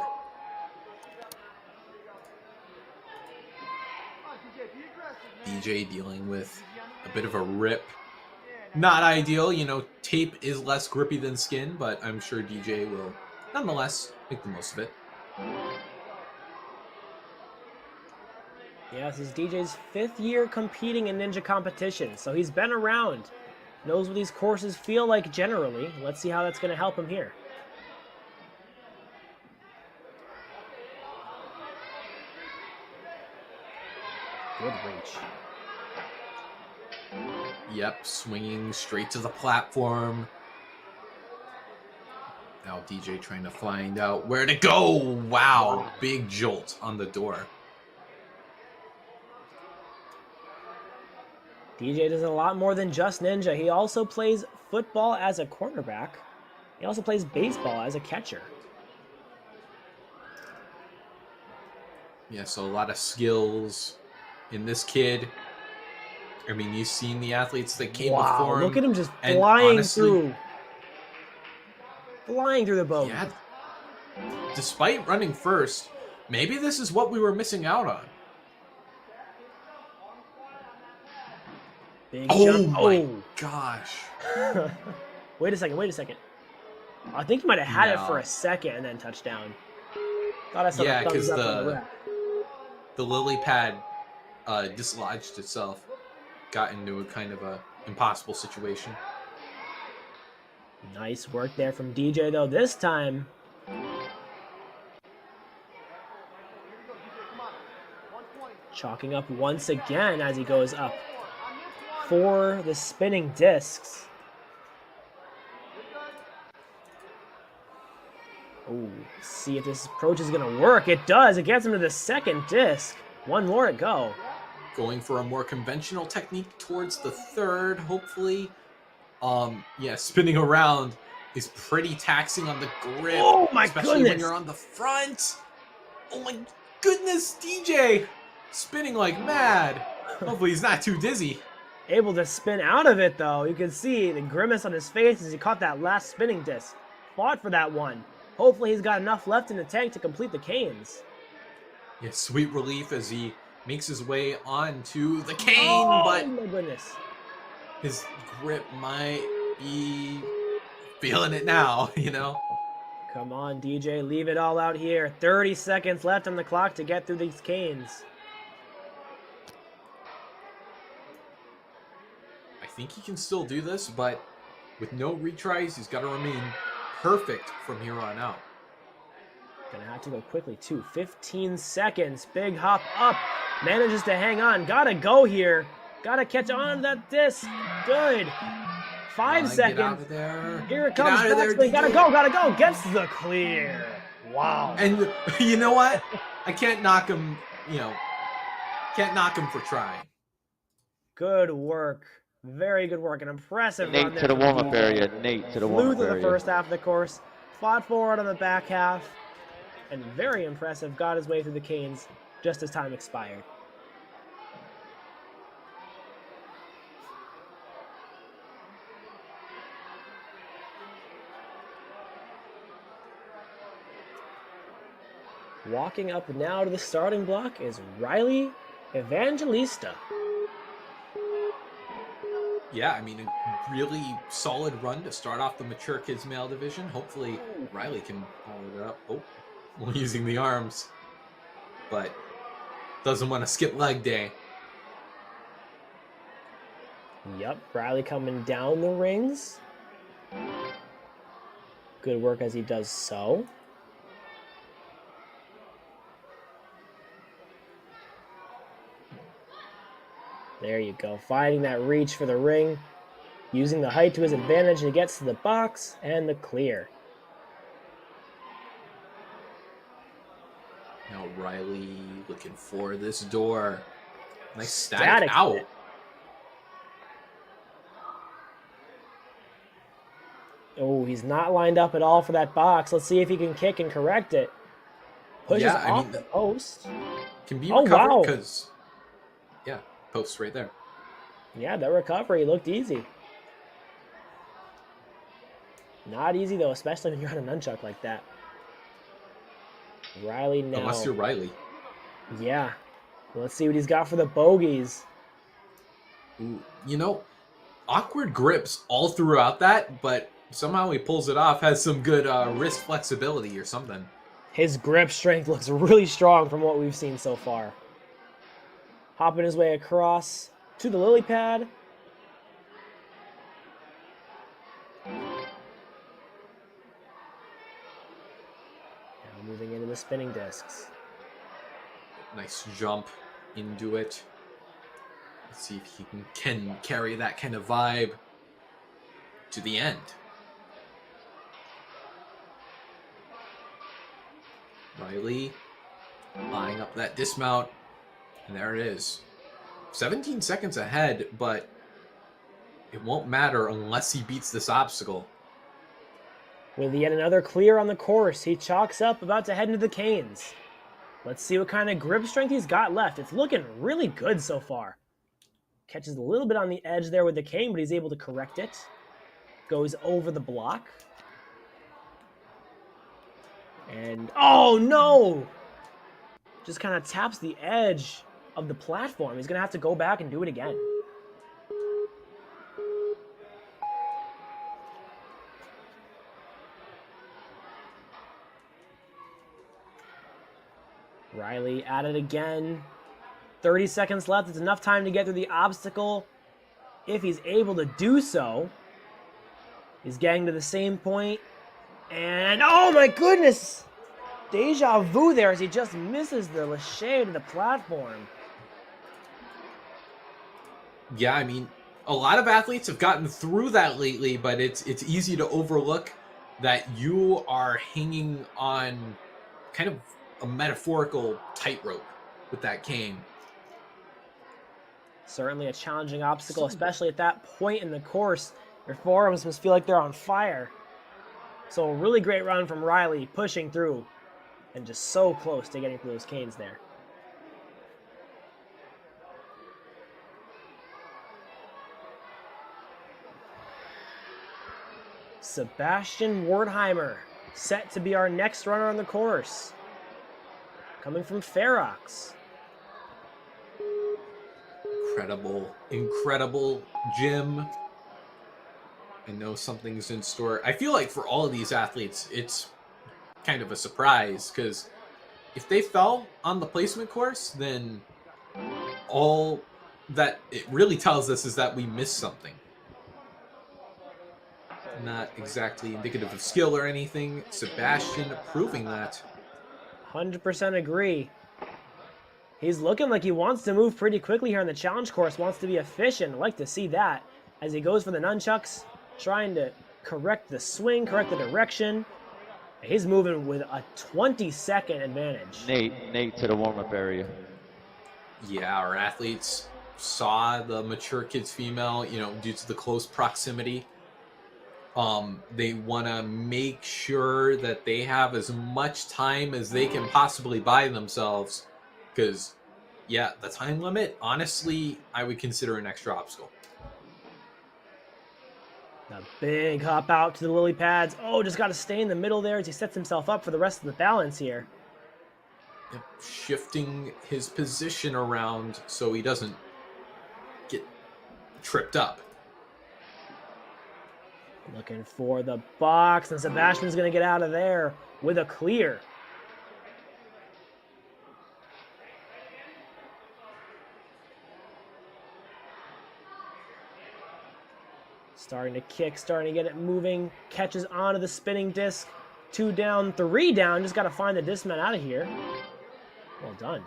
DJ dealing with a bit of a rip. Not ideal, you know, tape is less grippy than skin, but I'm sure DJ will nonetheless make the most of it. Yeah, this is DJ's 5th year competing in Ninja competition, so he's been around, knows what these courses feel like generally. Let's see how that's going to help him here. Good reach. Yep, swinging straight to the platform. Now DJ trying to find out where to go. Wow, big jolt on the door. DJ does a lot more than just Ninja. He also plays football as a quarterback. He also plays baseball as a catcher. Yeah, so a lot of skills in this kid. I mean, you've seen the athletes that came before him. Look at him just and flying honestly, through. Flying through the boat. Yeah, despite running first, maybe this is what we were missing out on. Big Oh jump. my gosh. Wait a second. I think he might have had it No. for a second and then touchdown. Thought I saw Yeah, the thumbs 'cause up on the ref. the lily pad dislodged itself. Got into a kind of a impossible situation. Nice work there from DJ, though. This time, chalking up once again as he goes up for the spinning discs. Oh, see if this approach is going to work. It does. It gets him to the second disc. One more to go. Going for a more conventional technique towards the third, hopefully. Yeah, spinning around is pretty taxing on the grip. Oh my especially goodness. when you're on the front. Oh my goodness, DJ spinning like mad. Hopefully he's not too dizzy. Able to spin out of it, though. You can see the grimace on his face as he caught that last spinning disc. Fought for that one. Hopefully he's got enough left in the tank to complete the canes. Yeah, sweet relief as he makes his way onto the cane, Oh but my goodness. his grip might be feeling it now, you know? Come on, DJ, leave it all out here. 30 seconds left on the clock to get through these canes. I think he can still do this, but With no retries, he's got to remain perfect from here on out. Gonna have to go quickly too. 15 seconds. Big hop up. Manages to hang on. Gotta go here. Gotta catch on that disc. Good. 5 seconds. Get out of there. Here it Get comes. out of there, Backspin. Gotta DJ. go. Gotta go. Gets the clear. Wow. And you know what? I can't knock him, can't knock him for trying. Good work. Very good work. An impressive run Nate there to the from warm-up DJ. area. Nate to the Flew warm-up through the area. first half of the course. Fought forward on the back half. And very impressive. Got his way through the canes just as time expired. Walking up now to the starting block is Riley Evangelista. Yeah, I mean, a really solid run to start off the mature kids male division. Hopefully, Riley can follow it up. Oh, well, using the arms, but doesn't want to skip leg day. Yep, Riley coming down the rings. Good work as he does so. There you go, finding that reach for the ring, using the height to his advantage, and he gets to the box and the clear. Now Riley looking for this door. Nice Static static out. hit. Oh, he's not lined up at all for that box. Let's see if he can kick and correct it. Pushes Yeah, I off mean, the post. Can be Oh, recovered wow. because, yeah, post right there. Yeah, that recovery looked easy. Not easy though, especially when you're on a nunchuck like that. Riley now. Unless you're Riley. Yeah. Let's see what he's got for the bogeys. Ooh, awkward grips all throughout that, but somehow he pulls it off. Has some good wrist flexibility or something. His grip strength looks really strong from what we've seen so far. Hopping his way across to the lily pad. Now moving into the spinning discs. Nice jump into it. Let's see if he can carry that kind of vibe to the end. Riley eyeing up that dismount, and there it is. 17 seconds ahead, but it won't matter unless he beats this obstacle. With yet another clear on the course, he chalks up, about to head into the canes. Let's see what kind of grip strength he's got left. It's looking really good so far. Catches a little bit on the edge there with the cane, but he's able to correct it. Goes over the block. And, oh no! Just kind of taps the edge of the platform. He's going to have to go back and do it again. Riley at it again. 30 seconds left. It's enough time to get through the obstacle if he's able to do so. He's getting to the same point. And, oh my goodness! Deja vu there as he just misses the lache to the platform. Yeah, I mean, a lot of athletes have gotten through that lately, but it's easy to overlook that you are hanging on kind of a metaphorical tightrope with that cane. Certainly a challenging obstacle, especially at that point in the course. Your forearms must feel like they're on fire. So a really great run from Riley, pushing through and just so close to getting through those canes there. Sebastian Wertheimer, set to be our next runner on the course. Coming from Ferox. Incredible gym. I know something's in store. I feel like for all of these athletes, it's kind of a surprise, because if they fell on the placement course, then all that it really tells us is that we missed something. Not exactly indicative of skill or anything. Sebastian proving that. 100% agree. He's looking like he wants to move pretty quickly here on the challenge course, wants to be efficient. I like to see that as he goes for the nunchucks, trying to correct the swing, correct the direction. He's moving with a 20-second advantage. Nate to the warm-up area. Yeah, our athletes saw the mature kids female, due to the close proximity. They want to make sure that they have as much time as they can possibly buy themselves. Because, yeah, the time limit, honestly, I would consider an extra obstacle. A big hop out to the lily pads. Oh, just got to stay in the middle there as he sets himself up for the rest of the balance here. Yep, shifting his position around so he doesn't get tripped up. Looking for the box, and Sebastian's going to get out of there with a clear. Starting to kick, starting to get it moving. Catches onto the spinning disc. 2 down, 3 down. Just got to find the dismount out of here. Well done.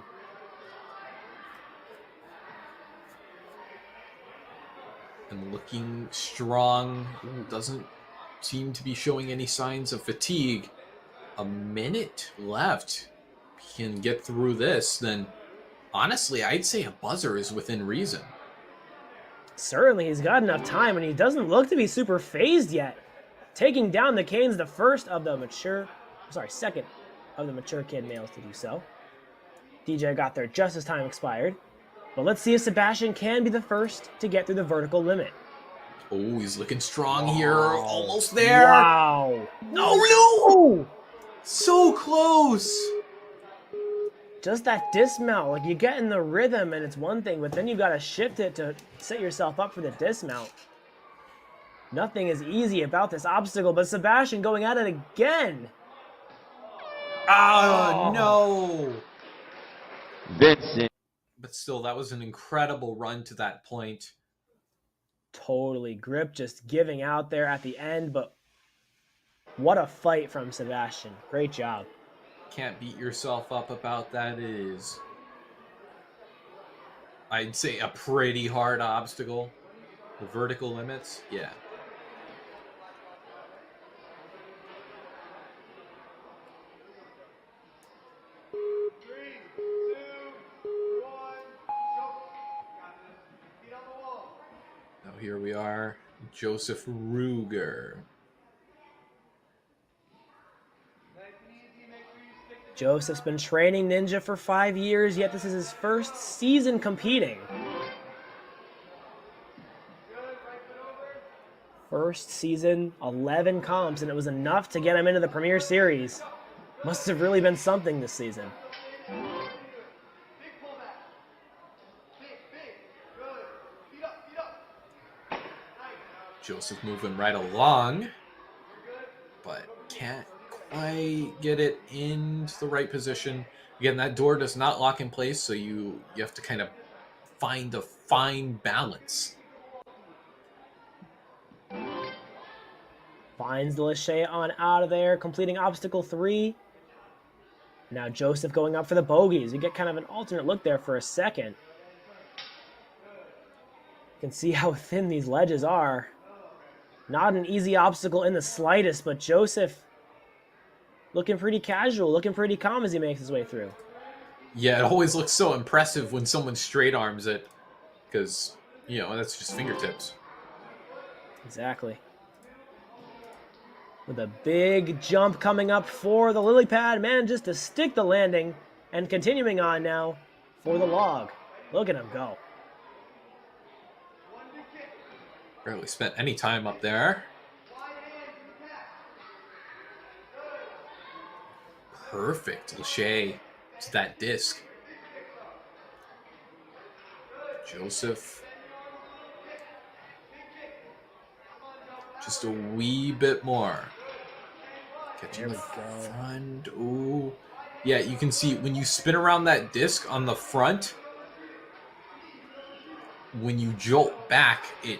And looking strong. Doesn't seem to be showing any signs of fatigue. A minute left. If he can get through this, then honestly, I'd say a buzzer is within reason. Certainly, he's got enough time, and he doesn't look to be super phased yet. Taking down the Canes, the second of the mature kid males to do so. DJ got there just as time expired. But let's see if Sebastian can be the first to get through the vertical limit. Oh, he's looking strong here. Almost there. Wow. No! So close. Just that dismount, like you get in the rhythm and it's one thing, but then you've got to shift it to set yourself up for the dismount. Nothing is easy about this obstacle, but Sebastian going at it again. Oh, no. Vincent. But still, that was an incredible run to that point. Totally. Grip just giving out there at the end, but what a fight from Sebastian. Great job. Can't beat yourself up about that. It is, I'd say, a pretty hard obstacle. The vertical limits, yeah. Now here we are, Joseph Ruger. Joseph's been training Ninja for 5 years, yet this is his first season competing. First season, 11 comps, and it was enough to get him into the Premier Series. Must have really been something this season. Joseph moving right along, but can't quite get it into the right position. Again, that door does not lock in place, so you have to kind of find a fine balance. Finds the Lachey on out of there, completing obstacle 3. Now Joseph going up for the bogeys. You get kind of an alternate look there for a second. You can see how thin these ledges are. Not an easy obstacle in the slightest, but Joseph looking pretty casual, looking pretty calm as he makes his way through. Yeah, it always looks so impressive when someone straight arms it, because, that's just fingertips. Exactly. With a big jump coming up for the lily pad, manages to stick the landing, and continuing on now for the log. Look at him go. Barely spent any time up there. Perfect. Lachey to that disc. Joseph. Just a wee bit more. Catching the front. Ooh. Yeah, you can see when you spin around that disc on the front, when you jolt back, it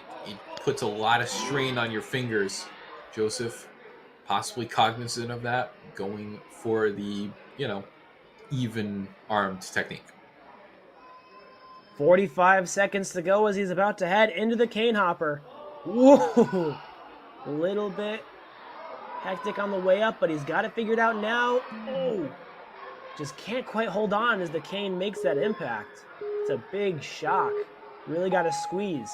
puts a lot of strain on your fingers. Joseph, possibly cognizant of that, going for the, even armed technique. 45 seconds to go as he's about to head into the cane hopper. Whoa! A little bit hectic on the way up, but he's got it figured out now. Oh! Just can't quite hold on as the cane makes that impact. It's a big shock. Really got to squeeze.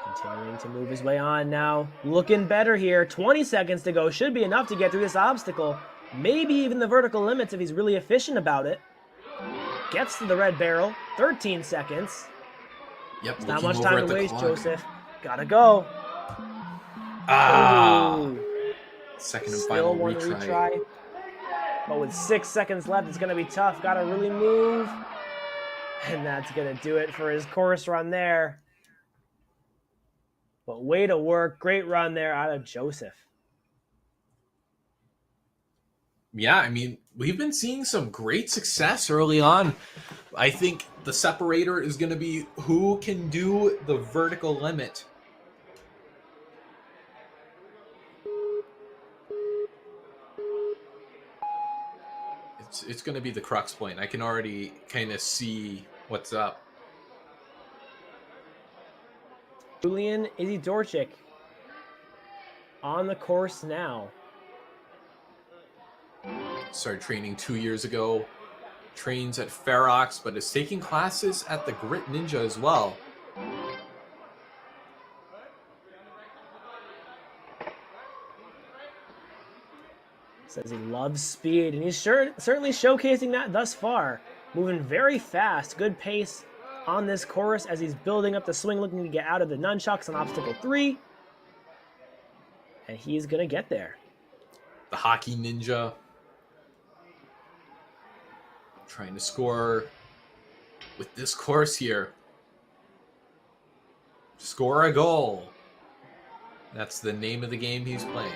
Continuing to move his way on now. Looking better here. 20 seconds to go. Should be enough to get through this obstacle. Maybe even the vertical limits if he's really efficient about it. Gets to the red barrel. 13 seconds. Yep. It's not much time to waste, Joseph. Gotta go. Ah! Ooh. Second and Still final one retry. But with 6 seconds left, it's going to be tough. Gotta really move. And that's going to do it for his course run there. But way to work. Great run there out of Joseph. Yeah, I mean, we've been seeing some great success early on. I think the separator is going to be who can do the vertical limit. It's going to be the crux point. I can already kind of see what's up. Julian Izidorchik on the course now. Started training 2 years ago. Trains at Ferox, but is taking classes at the Grit Ninja as well. Says he loves speed, and he's certainly showcasing that thus far. Moving very fast, good pace on this course as he's building up the swing, looking to get out of the nunchucks on obstacle 3. And he's going to get there. The Hockey Ninja. Trying to score with this course here. Score a goal. That's the name of the game he's playing.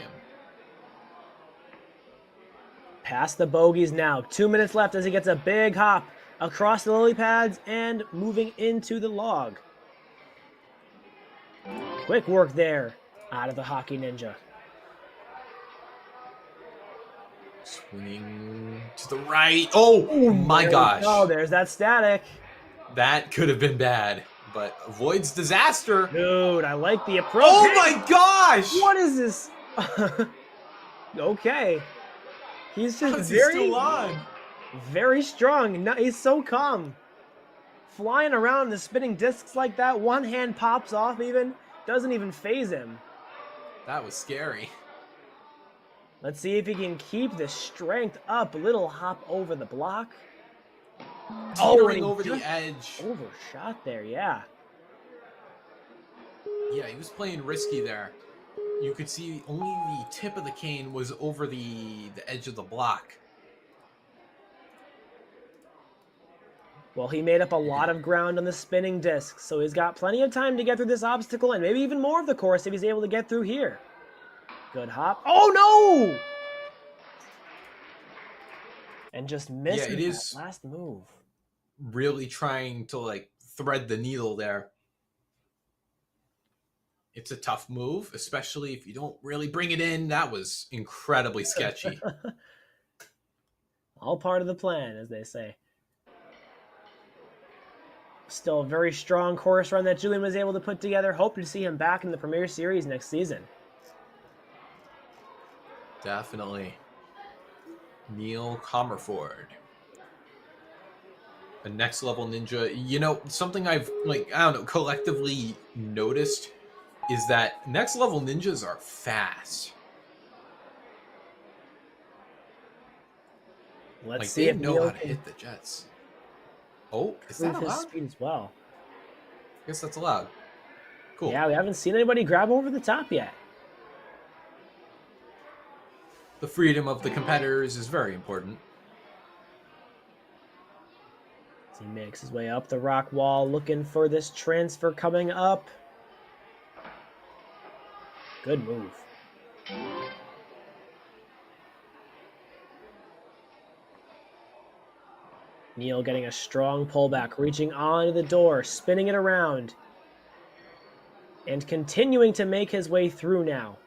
Past the bogeys now. 2 minutes left as he gets a big hop across the lily pads and moving into the log. Quick work there out of the Hockey Ninja. Swinging to the right. Oh my gosh. Oh, there's that static. That could have been bad, but avoids disaster. Dude, I like the approach. Oh my gosh! What is this? Okay. He's just very strong. No, he's so calm. Flying around the spinning discs like that, one hand pops off even, doesn't even phase him. That was scary. Let's see if he can keep the strength up. A little hop over the block. Teetering over the edge. Overshot there, yeah. Yeah, he was playing risky there. You could see only the tip of the cane was over the edge of the block. Well, he made up a lot of ground on the spinning disc, so he's got plenty of time to get through this obstacle and maybe even more of the course if he's able to get through here. Good hop. Oh, no! And just missing that last move. Really trying to, thread the needle there. It's a tough move, especially if you don't really bring it in. That was incredibly sketchy. All part of the plan, as they say. Still a very strong course run that Julian was able to put together. Hope to see him back in the Premier Series next season. Definitely. Neil Comerford. A next level ninja. You know, something I've, collectively noticed is that next level ninjas are fast. Let's see they if know Neil how to hit the jets. Oh, is that his allowed? speed as well. I guess that's allowed. Cool. Yeah, we haven't seen anybody grab over the top yet. The freedom of the competitors is very important. As he makes his way up the rock wall, looking for this transfer coming up. Good move. Neil getting a strong pullback, reaching onto the door, spinning it around, and continuing to make his way through now.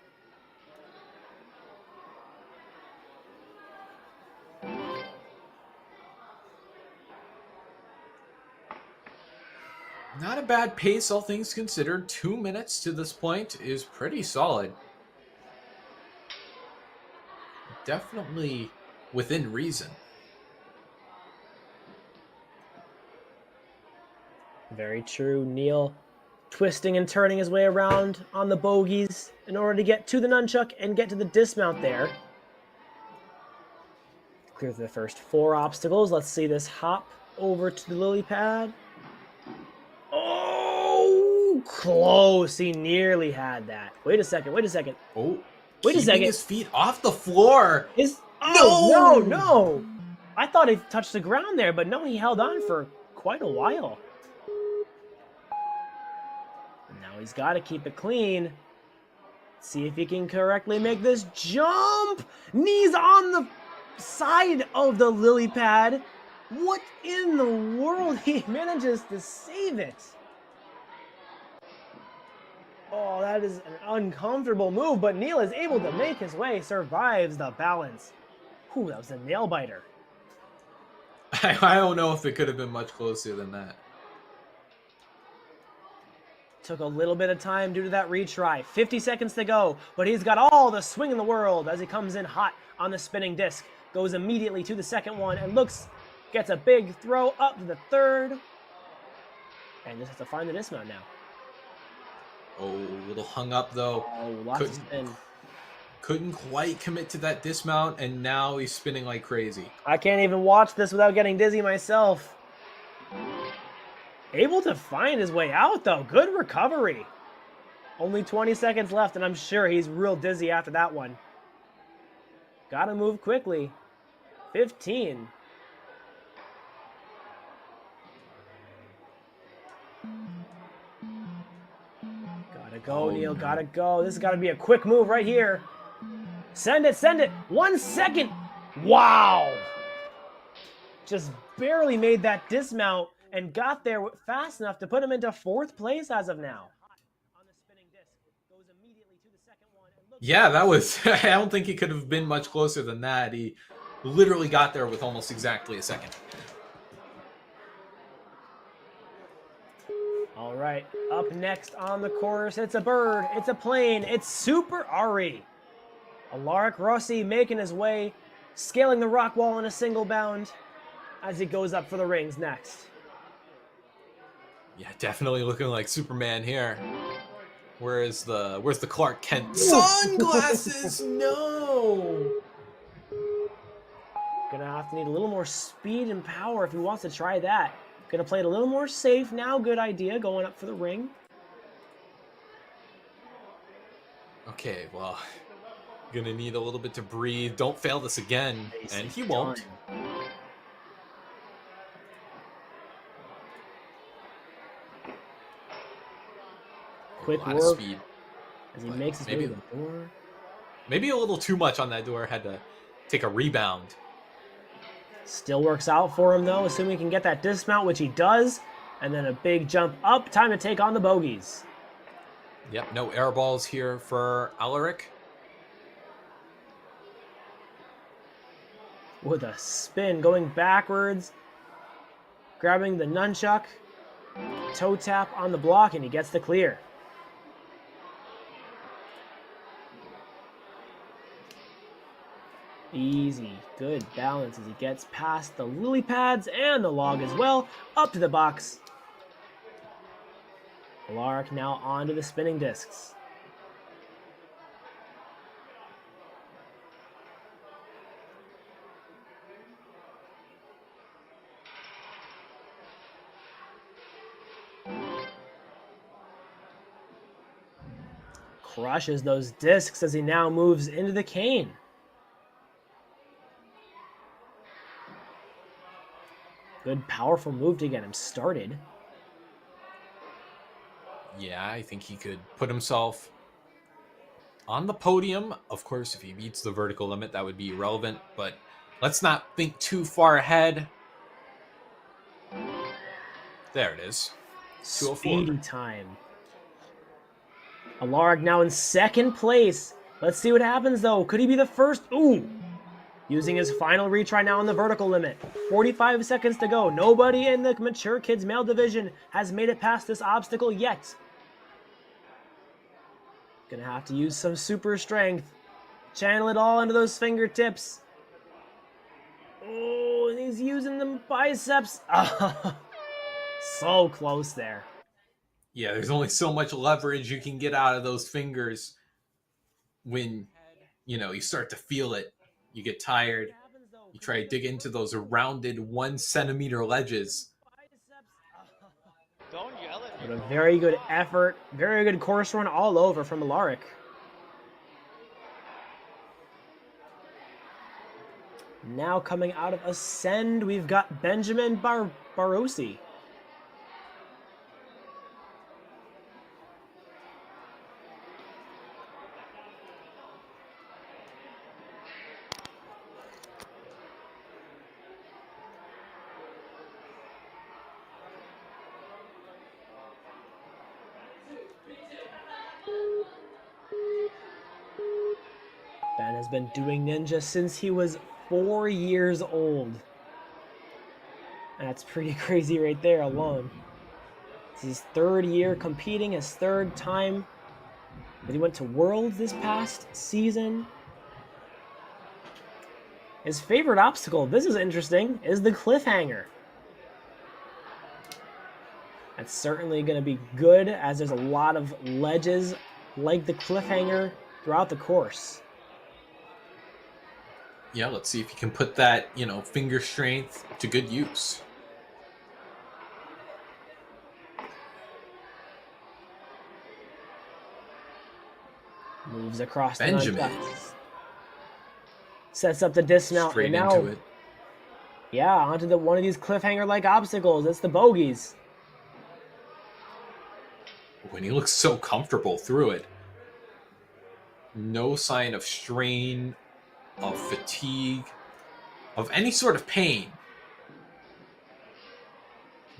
Not a bad pace, all things considered. 2 minutes to this point is pretty solid. Definitely within reason. Very true. Neil twisting and turning his way around on the bogeys in order to get to the nunchuck and get to the dismount there. Clear through the first 4 obstacles. Let's see this hop over to the lily pad. Oh, close. He nearly had that. Wait a second. Oh, Wait a second. keeping his feet off the floor. No. I thought he touched the ground there, but no, he held on for quite a while. Now he's got to keep it clean. See if he can correctly make this jump. Knees on the side of the lily pad. What in the world? He manages to save it. Oh, that is an uncomfortable move, but Neil is able to make his way, survives the balance. Whew, that was a nail biter. I don't know if it could have been much closer than that. Took a little bit of time due to that retry. 50 seconds to go, but he's got all the swing in the world as he comes in hot on the spinning disc. Goes immediately to the second one and gets a big throw up to the third. And just has to find the dismount now. Oh, a little hung up though. Oh, lots of spin. Couldn't quite commit to that dismount, and now he's spinning like crazy. I can't even watch this without getting dizzy myself. Able to find his way out, though. Good recovery. Only 20 seconds left, and I'm sure he's real dizzy after that one. Gotta move quickly. 15. Gotta go, Neil. Gotta go. This has got to be a quick move right here. Send it. 1 second. Wow. Just barely made that dismount and got there fast enough to put him into 4th place as of now. Yeah, that was... I don't think he could have been much closer than that. He literally got there with almost exactly a second. All right, up next on the course, it's a bird, it's a plane, it's Super Ari. Alaric Rossi making his way, scaling the rock wall in a single bound as he goes up for the rings next. Yeah, definitely looking like Superman here. Where's the Clark Kent sunglasses? No. Gonna have to need a little more speed and power if he wants to try that. Gonna play it a little more safe now. Good idea going up for the ring. Okay, well, gonna need a little bit to breathe. Don't fail this again, and he won't. Quick a lot work of speed. as he makes his way to the door. Maybe a little too much on that door. Had to take a rebound. Still works out for him though, assuming he can get that dismount, which he does. And then a big jump up. Time to take on the bogeys. Yep, no air balls here for Alaric. With a spin, going backwards. Grabbing the nunchuck. Toe tap on the block, and he gets the clear. Easy, good balance as he gets past the lily pads and the log as well, up to the box. Alaric now onto the spinning discs. Crushes those discs as he now moves into the cane. Good, powerful move to get him started. Yeah, I think he could put himself on the podium. Of course, if he meets the vertical limit, that would be irrelevant. But let's not think too far ahead. There it is. 204. Speedy time. Alaric now in second place. Let's see what happens, though. Could he be the first? Ooh. Using his final retry now on the vertical limit. 45 seconds to go. Nobody in the mature kids male division has made it past this obstacle yet. Gonna have to use some super strength. Channel it all into those fingertips. Oh, and he's using the biceps. So close there. Yeah, there's only so much leverage you can get out of those fingers when, you start to feel it. You get tired. You try to dig into those rounded 1 centimeter ledges. Don't yell at But a very good effort, very good course run all over from Alaric. Now coming out of Ascend, we've got Benjamin Barossi. Ben has been doing ninja since he was 4 years old. That's pretty crazy right there alone. It's his 3rd year competing, his 3rd time. But he went to Worlds this past season. His favorite obstacle, this is interesting, is the cliffhanger. That's certainly going to be good, as there's a lot of ledges like the cliffhanger throughout the course. Yeah, let's see if you can put that, finger strength to good use. Moves across Benjamin. the nunchucks. Sets up the dismount. Straight and now, into it. yeah, onto one of these cliffhanger-like obstacles. It's the bogeys. When he looks so comfortable through it. No sign of strain, of fatigue, of any sort of pain.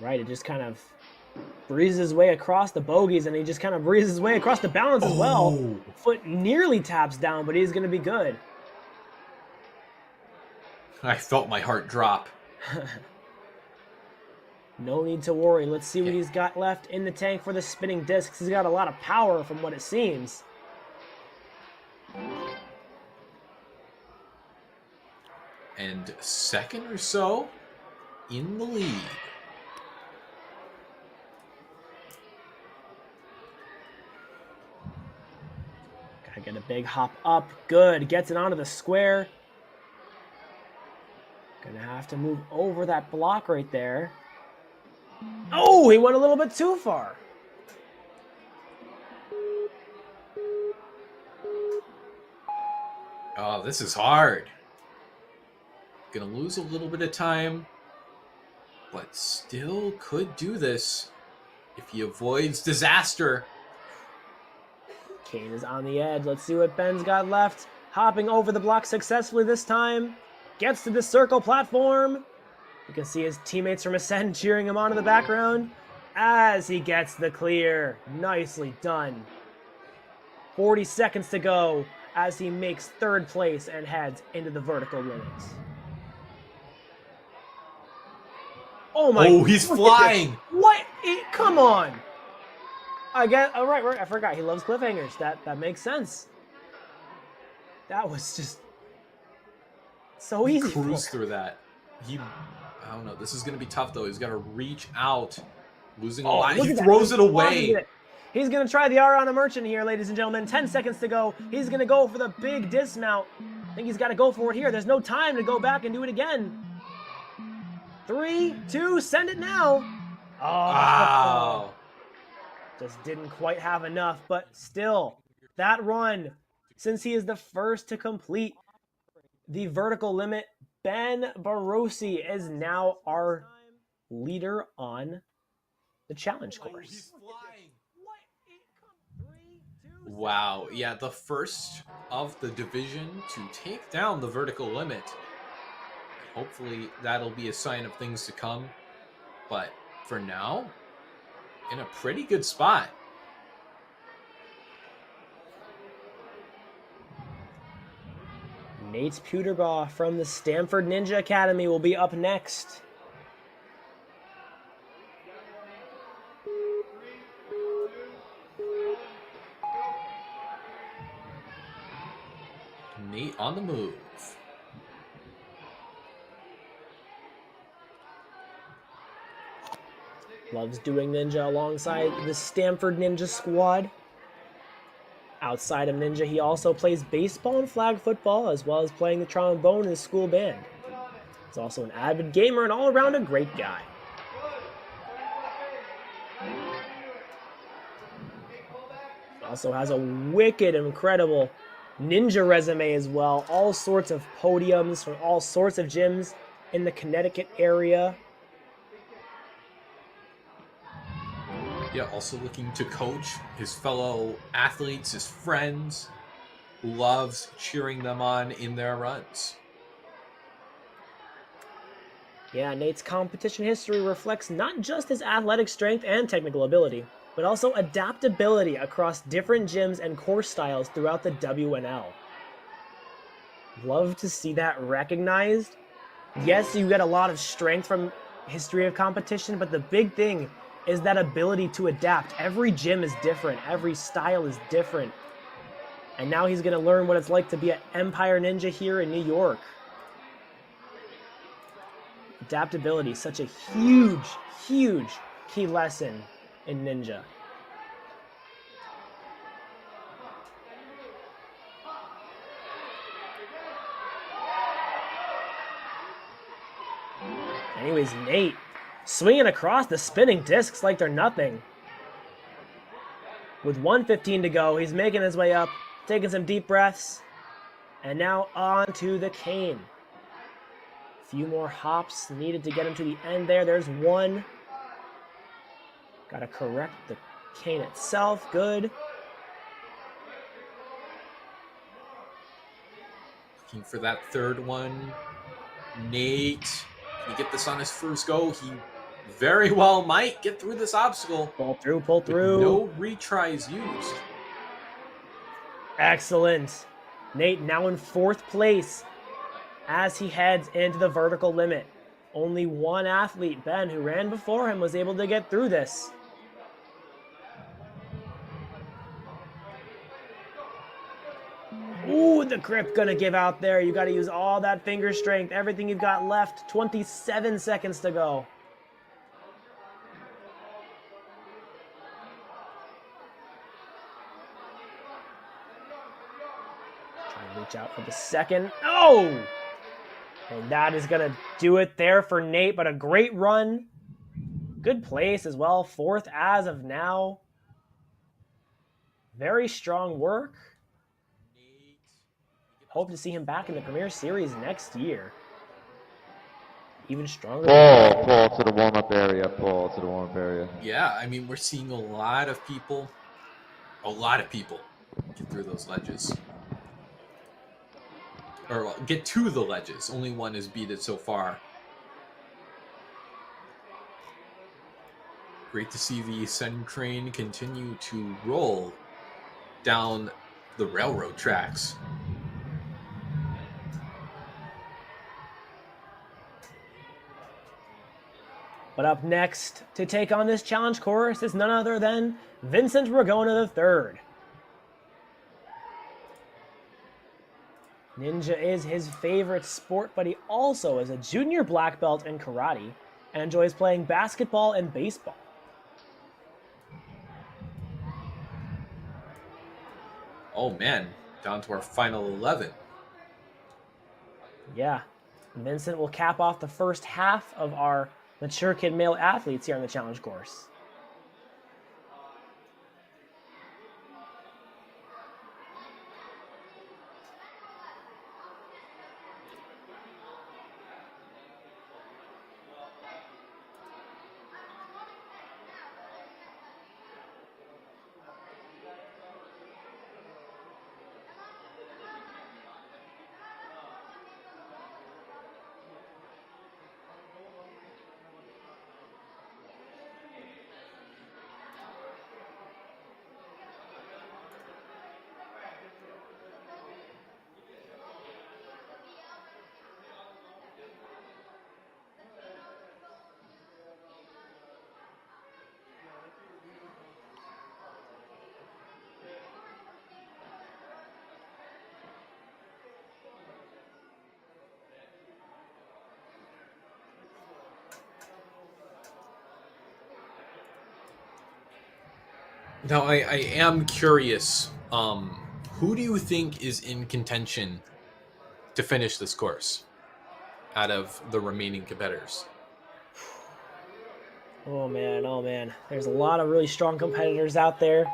Right, it just kind of breezes his way across the bogeys, and he just kind of breezes his way across the balance as well. Foot nearly taps down, but he's going to be good. I felt my heart drop. No need to worry. Let's see what he's got left in the tank for the spinning discs. He's got a lot of power from what it seems. And second or so in the lead. Gotta get a big hop up. Good. Gets it onto the square. Gonna have to move over that block right there. Oh, he went a little bit too far. Oh, this is hard. Gonna lose a little bit of time, but still could do this if he avoids disaster. Kane is on the edge. Let's see what Ben's got left. Hopping over the block successfully this time. Gets to the circle platform. You can see his teammates from Ascend cheering him on in the background as he gets the clear. Nicely done. 40 seconds to go as he makes 3rd place and heads into the vertical limits. Oh my! Oh, he's flying! What? Come on! Oh, right. I forgot. He loves cliffhangers. That makes sense. That was just so easy. Cruise through that. I don't know. This is going to be tough, though. He's got to reach out. Losing a lot. He throws it away. He's going to try the R on a merchant here, ladies and gentlemen. 10 seconds to go. He's going to go for the big dismount. I think he's got to go for it here. There's no time to go back and do it again. 3, 2, send it now. Oh. Wow. Just didn't quite have enough, but still, that run, since he is the first to complete the vertical limit, Ben Barossi is now our leader on the challenge course. Wow. Yeah, the first of the division to take down the vertical limit. Hopefully that'll be a sign of things to come. But for now, in a pretty good spot. Nate Puderbaugh from the Stanford Ninja Academy will be up next. Nate on the move. Loves doing ninja alongside the Stanford Ninja squad. Outside of ninja, he also plays baseball and flag football, as well as playing the trombone in his school band. He's also an avid gamer and all around a great guy. He also has a wicked, incredible ninja resume as well. All sorts of podiums from all sorts of gyms in the Connecticut area. Yeah, also looking to coach his fellow athletes, his friends, who loves cheering them on in their runs. Yeah, Nate's competition history reflects not just his athletic strength and technical ability, but also adaptability across different gyms and course styles throughout the WNL. Love to see that recognized. Yes, you get a lot of strength from history of competition, but the big thing is that ability to adapt. Every gym is different. Every style is different. And now he's going to learn what it's like to be an Empire Ninja here in New York. Adaptability, such a huge, huge key lesson in Ninja. Anyways, Nate swinging across the spinning discs like they're nothing. With 1:15 to go, he's making his way up, taking some deep breaths, and now on to the cane. A few more hops needed to get him to the end there. There's one. Got to correct the cane itself. Good. Looking for that third one. Nate, can he get this on his first go? He very well might get through this obstacle. Pull through, pull through. No retries used. Excellent. Nate now in 4th place as he heads into the vertical limit. Only one athlete, Ben, who ran before him, was able to get through this. Ooh, the grip gonna give out there. You gotta use all that finger strength, everything you've got left. 27 seconds to go. Trying to reach out for the second. Oh! And that is gonna do it there for Nate, but a great run. Good place as well, 4th as of now. Very strong work. Hope to see him back in the Premier Series next year. Even stronger. Pull to the warm-up area. Pull to the warm-up area. Yeah, I mean, we're seeing a lot of people get through those ledges. Or well, get to the ledges. Only one has beat it so far. Great to see the Ascend train continue to roll down the railroad tracks. But up next to take on this challenge course is none other than Vincent Ragona III. Ninja is his favorite sport, but he also is a junior black belt in karate and enjoys playing basketball and baseball. Oh man, down to our final 11. Yeah, Vincent will cap off the first half of our mature kid male athletes here on the challenge course. Now, I am curious. Who do you think is in contention to finish this course out of the remaining competitors? Oh man. There's a lot of really strong competitors out there.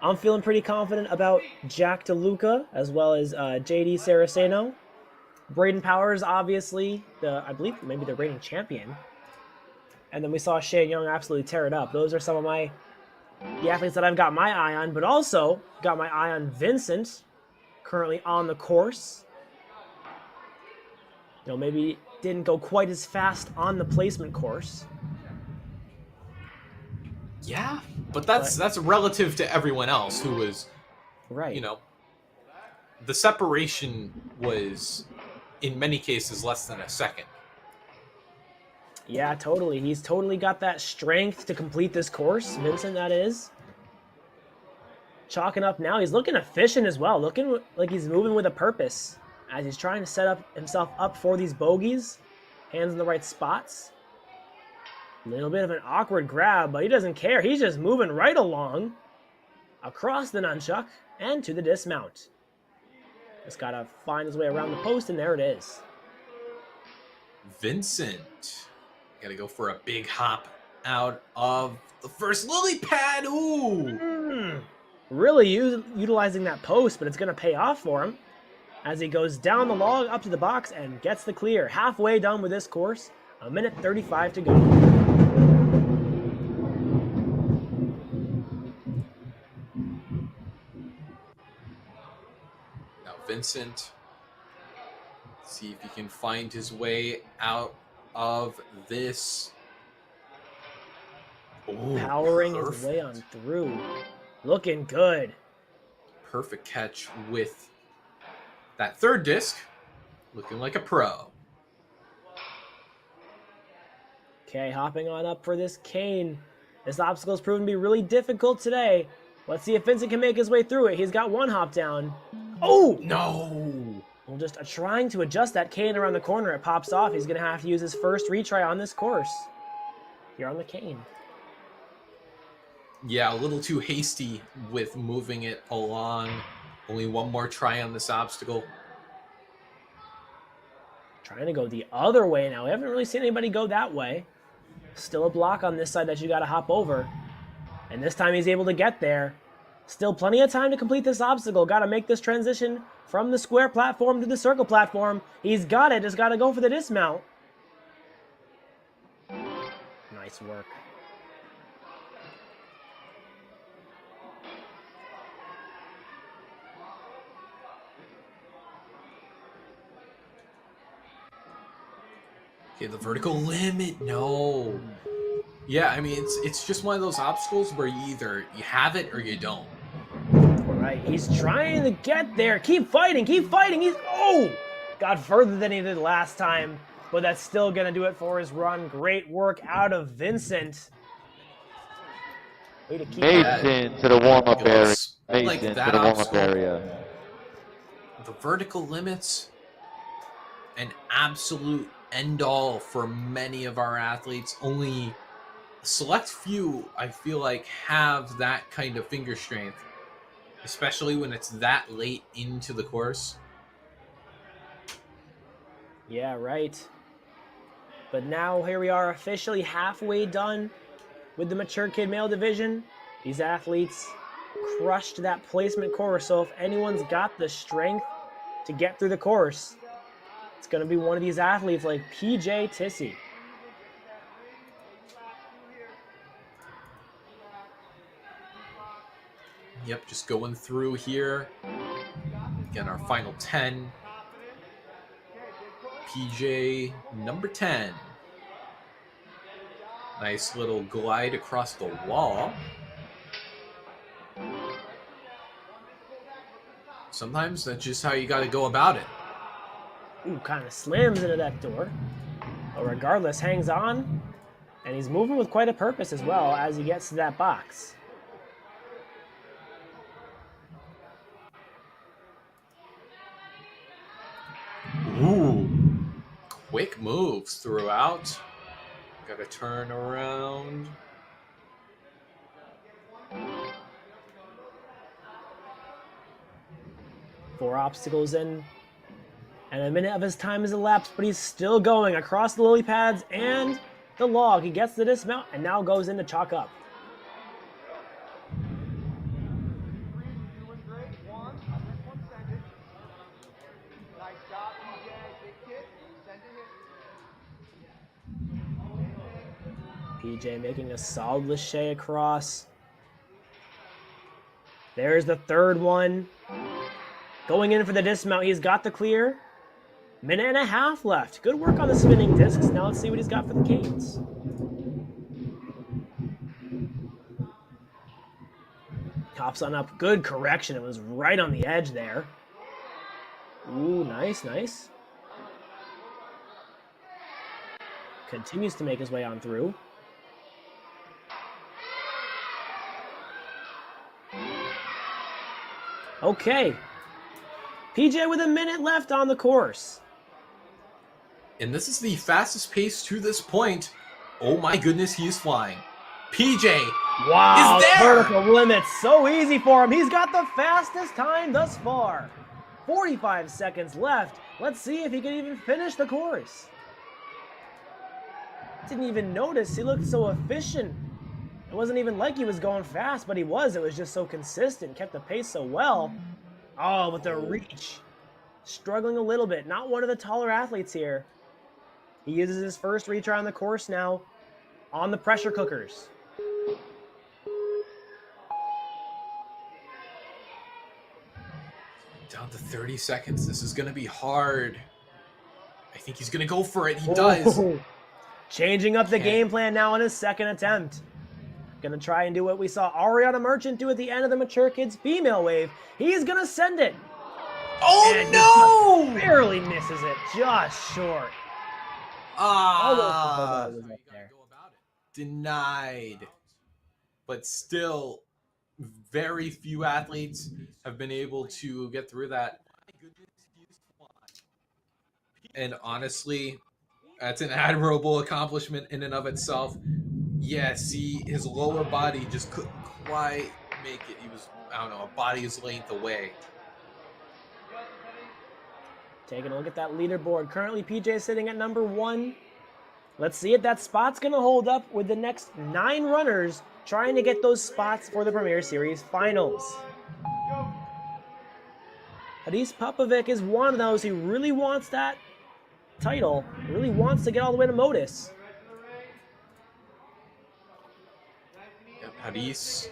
I'm feeling pretty confident about Jack DeLuca as well as JD Saraceno. Braden Powers, obviously, I believe maybe the reigning champion. And then we saw Shane Young absolutely tear it up. Those are some of the athletes that I've got my eye on, but also got my eye on Vincent, currently on the course. You know, maybe didn't go quite as fast on the placement course. Yeah, but that's relative to everyone else who was, Right. you know, the separation was in many cases less than a second. Yeah, totally. He's totally got that strength to complete this course. Vincent, that is. Chalking up now. He's looking efficient as well. Looking like he's moving with a purpose as he's trying to set himself up for these bogeys. Hands in the right spots. A little bit of an awkward grab, but he doesn't care. He's just moving right along. Across the nunchuck and to the dismount. Just got to find his way around the post, and there it is. Vincent. Got to go for a big hop out of the first lily pad. Ooh. Really utilizing that post, but it's going to pay off for him as he goes down the log up to the box and gets the clear. Halfway done with this course. 1:35 to go. Now Vincent, see if he can find his way out of this. Ooh, Powering his way on through. Looking good. Perfect catch with that third disc. Looking like a pro. Okay, hopping on up for this cane. This obstacle has proven to be really difficult today. Let's see if Vincent can make his way through it. He's got one hop down. Oh! No! Well, just trying to adjust that cane around the corner. It pops off. He's going to have to use his first retry on this course. Here on the cane. Yeah, a little too hasty with moving it along. Only one more try on this obstacle. Trying to go the other way now. We haven't really seen anybody go that way. Still a block on this side that you got to hop over. And this time he's able to get there. Still plenty of time to complete this obstacle. Got to make this transition from the square platform to the circle platform. He's got it. Just got to go for the dismount. Nice work. Okay, the vertical limit, no. Yeah, I mean, it's just one of those obstacles where you have it or you don't. All right, he's trying to get there. Keep fighting, keep fighting. Got further than he did last time, but that's still going to do it for his run. Great work out of Vincent. Way to keep Mason to the warm-up area. Mason Like to that the warm-up obstacle. area. The vertical limits, an absolute end-all for many of our athletes. Only a select few, I feel like, have that kind of finger strength, especially when it's that late into the course. Yeah, right. But now here we are officially halfway done with the mature kid male division. These athletes crushed that placement course, so if anyone's got the strength to get through the course, it's going to be one of these athletes like PJ Tissy. Yep, just going through here. Again, our final 10. PJ number 10. Nice little glide across the wall. Sometimes that's just how you got to go about it. Ooh, kind of slams into that door. But regardless, hangs on. And he's moving with quite a purpose as well as he gets to that box. Ooh. Quick moves throughout. Got to turn around. Four obstacles in, and a minute of his time has elapsed, but he's still going across the lily pads and the log. He gets the dismount and now goes in to chalk up. Doing great. One send it. Nice job, PJ. Big kick. Send it hit. PJ making a solid lache across. There's the third one. Going in for the dismount. He's got the clear. Minute and a half left. Good work on the spinning discs. Now let's see what he's got for the canes. Hops on up. Good correction. It was right on the edge there. Ooh, nice, nice. Continues to make his way on through. Okay. PJ with a minute left on the course. And this is the fastest pace to this point. Oh my goodness, he is flying. PJ Wow, is there! vertical limits so easy for him. He's got the fastest time thus far. 45 seconds left. Let's see if he can even finish the course. Didn't even notice. He looked so efficient. It wasn't even like he was going fast, but he was. It was just so consistent, kept the pace so well. Oh, with the reach. Struggling a little bit. Not one of the taller athletes here. He uses his first retry on the course now on the pressure cookers. Down to 30 seconds. This is going to be hard. I think he's going to go for it. He does. Changing up the Okay. game plan now on his second attempt. Gonna try and do what we saw Ariana Merchant do at the end of the Mature Kids female wave. He's gonna send it. Oh And he no! just barely misses it, just short. Ah, Almost was up there. denied. But still, very few athletes have been able to get through that. And honestly, that's an admirable accomplishment in and of itself. Yeah, see, his lower body just couldn't quite make it. He was, I don't know, a body's length away. Taking a look at that leaderboard. Currently, PJ sitting at number 1. Let's see if that spot's going to hold up with the next 9 runners trying to get those spots for the Premier Series finals. Hadis Popovic is one of those who really wants that title, really wants to get all the way to Modus. Hadis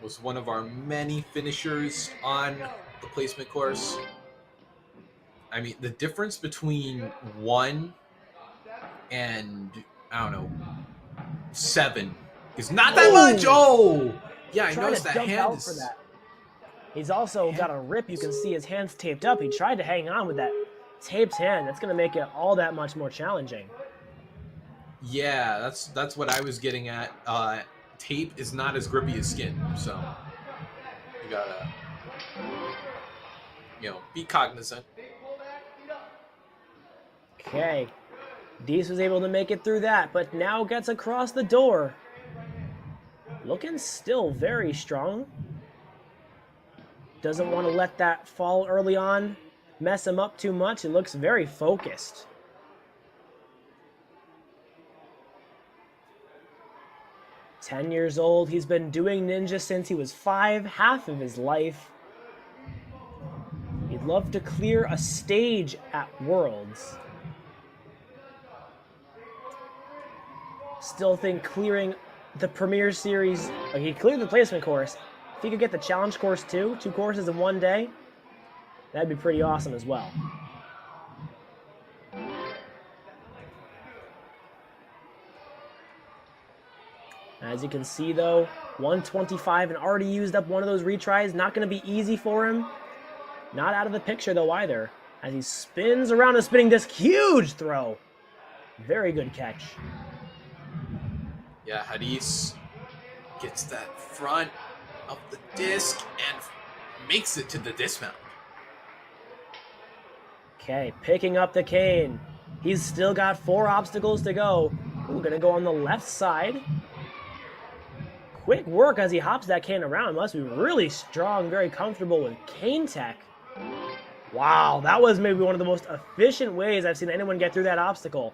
was one of our many finishers on the placement course. I mean, the difference between 1 and, I don't know, 7 is not that much. Oh! Yeah, I Trying noticed to that jump hand out is... for that. He's also got a rip. You can see his hand's taped up. He tried to hang on with that taped hand. That's going to make it all that much more challenging. Yeah, that's what I was getting at. Tape is not as grippy as skin, so you gotta, be cognizant. Okay. Dees was able to make it through that, but now gets across the door. Looking still very strong. Doesn't want to let that fall early on mess him up too much. It looks very focused. "10 years old. He's been doing ninja since he was 5, half of his life. He'd love to clear a stage at Worlds. Still think clearing the Premier Series, he cleared the placement course. If he could get the challenge course too, 2 courses in one day, that'd be pretty awesome as well. As you can see though, 125 and already used up one of those retries. Not going to be easy for him. Not out of the picture though either. As he spins around a spinning disc, huge throw. Very good catch. Yeah, Hadis gets that front of the disc and makes it to the dismount. Okay, picking up the cane. He's still got 4 obstacles to go. Ooh, gonna go on the left side. quick work as he hops that cane around. Must be really strong, very comfortable with cane tech. Wow, that was maybe one of the most efficient ways I've seen anyone get through that obstacle.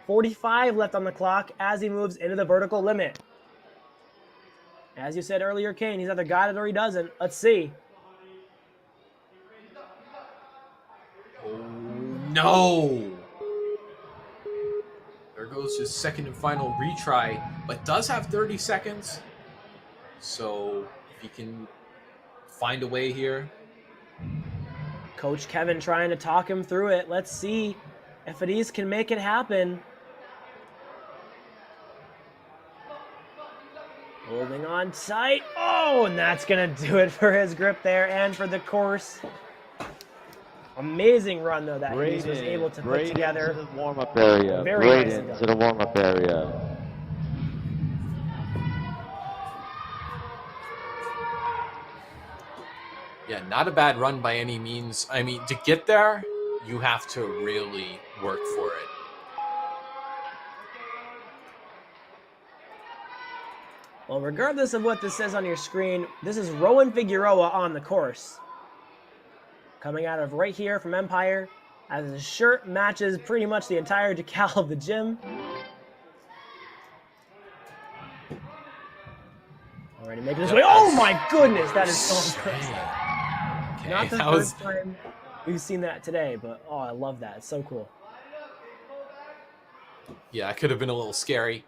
45 left on the clock as he moves into the vertical limit. As you said earlier, Kane, he's either got it or he doesn't. Let's see. Oh, no. There goes his second and final retry, but does have 30 seconds. So if he can find a way here. Coach Kevin trying to talk him through it. Let's see if Fadis can make it happen. Holding on tight. Oh, and that's going to do it for his grip there and for the course. Amazing run, though, that he was able to put together. To the warm-up area. Very nice Braden to the warm-up area. Yeah, not a bad run by any means. I mean, to get there, you have to really work for it. Well, regardless of what this says on your screen, this is Rowan Figueroa on the course. Coming out of right here from Empire, as his shirt matches pretty much the entire decal of the gym. Already making his way. Oh my goodness, that is so impressive. Okay, Not the first time we've seen that today, but oh, I love that. It's so cool. Yeah, it could have been a little scary.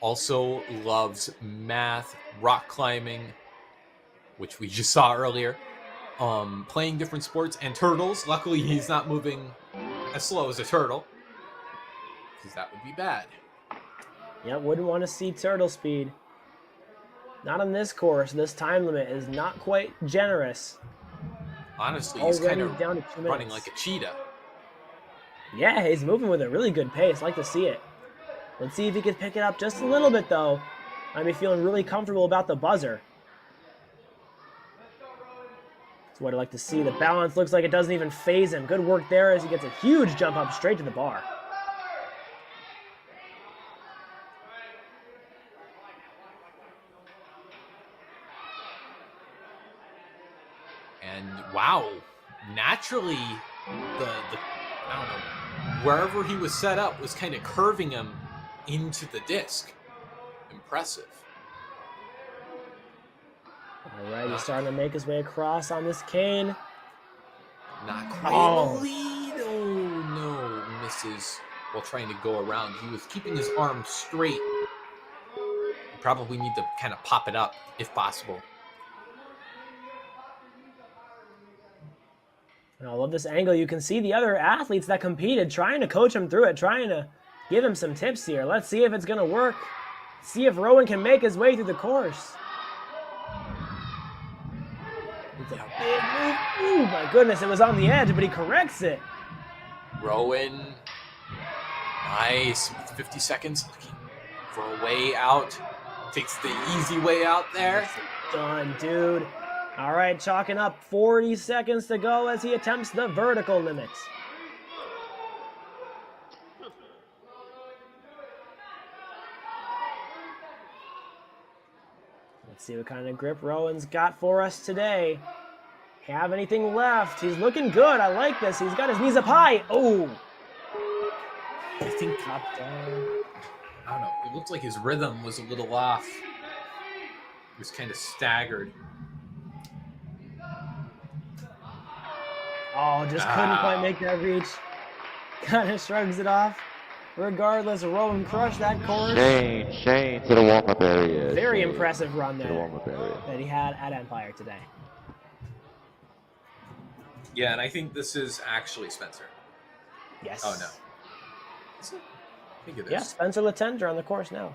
Also loves math, rock climbing, which we just saw earlier. Playing different sports and turtles. Luckily, he's not moving as slow as a turtle, because that would be bad. Yeah, wouldn't want to see turtle speed. Not on this course. This time limit is not quite generous. Honestly, he's Already kind of down to 2 minutes. running like a cheetah. Yeah, he's moving with a really good pace. Like to see it. Let's see if he can pick it up just a little bit, though. I'd be feeling really comfortable about the buzzer. That's what I'd like to see. The balance looks like it doesn't even phase him. Good work there as he gets a huge jump up straight to the bar. And wow, naturally, I don't know, wherever he was set up was kind of curving him into the disc. Impressive. All right, he's starting to make his way across on this cane. Not quite Oh. in the lead. Oh no, misses while trying to go around. He was keeping his arm straight. You probably need to kind of pop it up if possible. And I love this angle. You can see the other athletes that competed trying to coach him through it, trying to give him some tips here. Let's see if it's going to work. See if Rowan can make his way through the course. It's a big move. Ooh, my goodness, it was on the edge, but he corrects it. Rowan, nice, with 50 seconds, looking for a way out. Takes the easy way out there. Done, dude. All right, chalking up 40 seconds to go as he attempts the vertical limit. Let's see what kind of grip Rowan's got for us today. Have anything left? He's looking good. I like this. He's got his knees up high. Oh. I think, Top down. I don't know, it looked like his rhythm was a little off. He was kind of staggered. Oh, just couldn't quite make that reach. Kind of shrugs it off. Regardless, Rowan crushed that course. Shane to the warm-up area. Very Shane impressive run to the there warm-up area. that he had at Empire today. Yeah, and I think this is actually Spencer. Yes. Oh, no. Is it? I think it is. Yeah, Spencer Latender on the course now.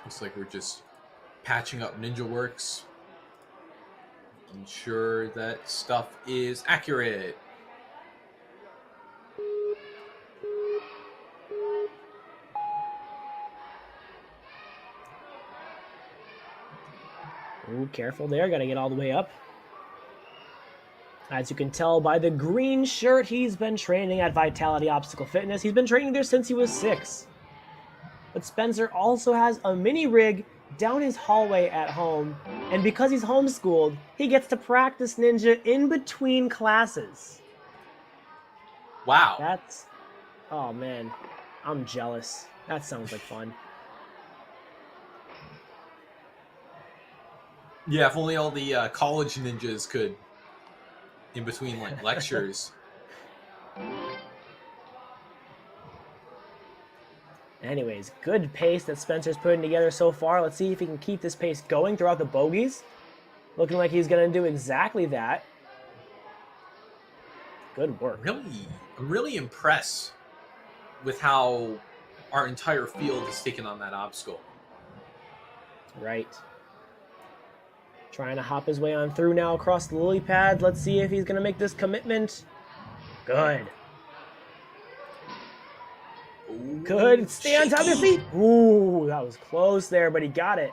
Looks like we're just patching up NinjaWorks. Ensure that stuff is accurate. Ooh, careful there. Got to get all the way up. As you can tell by the green shirt, he's been training at Vitality Obstacle Fitness. He's been training there since he was 6. But Spencer also has a mini rig down his hallway at home. And because he's homeschooled, he gets to practice ninja in between classes. Wow. That's... Oh, man. I'm jealous. That sounds like fun. Yeah, if only all the college ninjas could, in between like lectures. Anyways, good pace that Spencer's putting together so far. Let's see if he can keep this pace going throughout the bogeys. Looking like he's going to do exactly that. Good work. I'm really impressed with how our entire field has taken on that obstacle. Right. Trying to hop his way on through now across the lily pad. Let's see if he's going to make this commitment. Good. Ooh, Good. Stay on top of your feet. Ooh, that was close there, but he got it.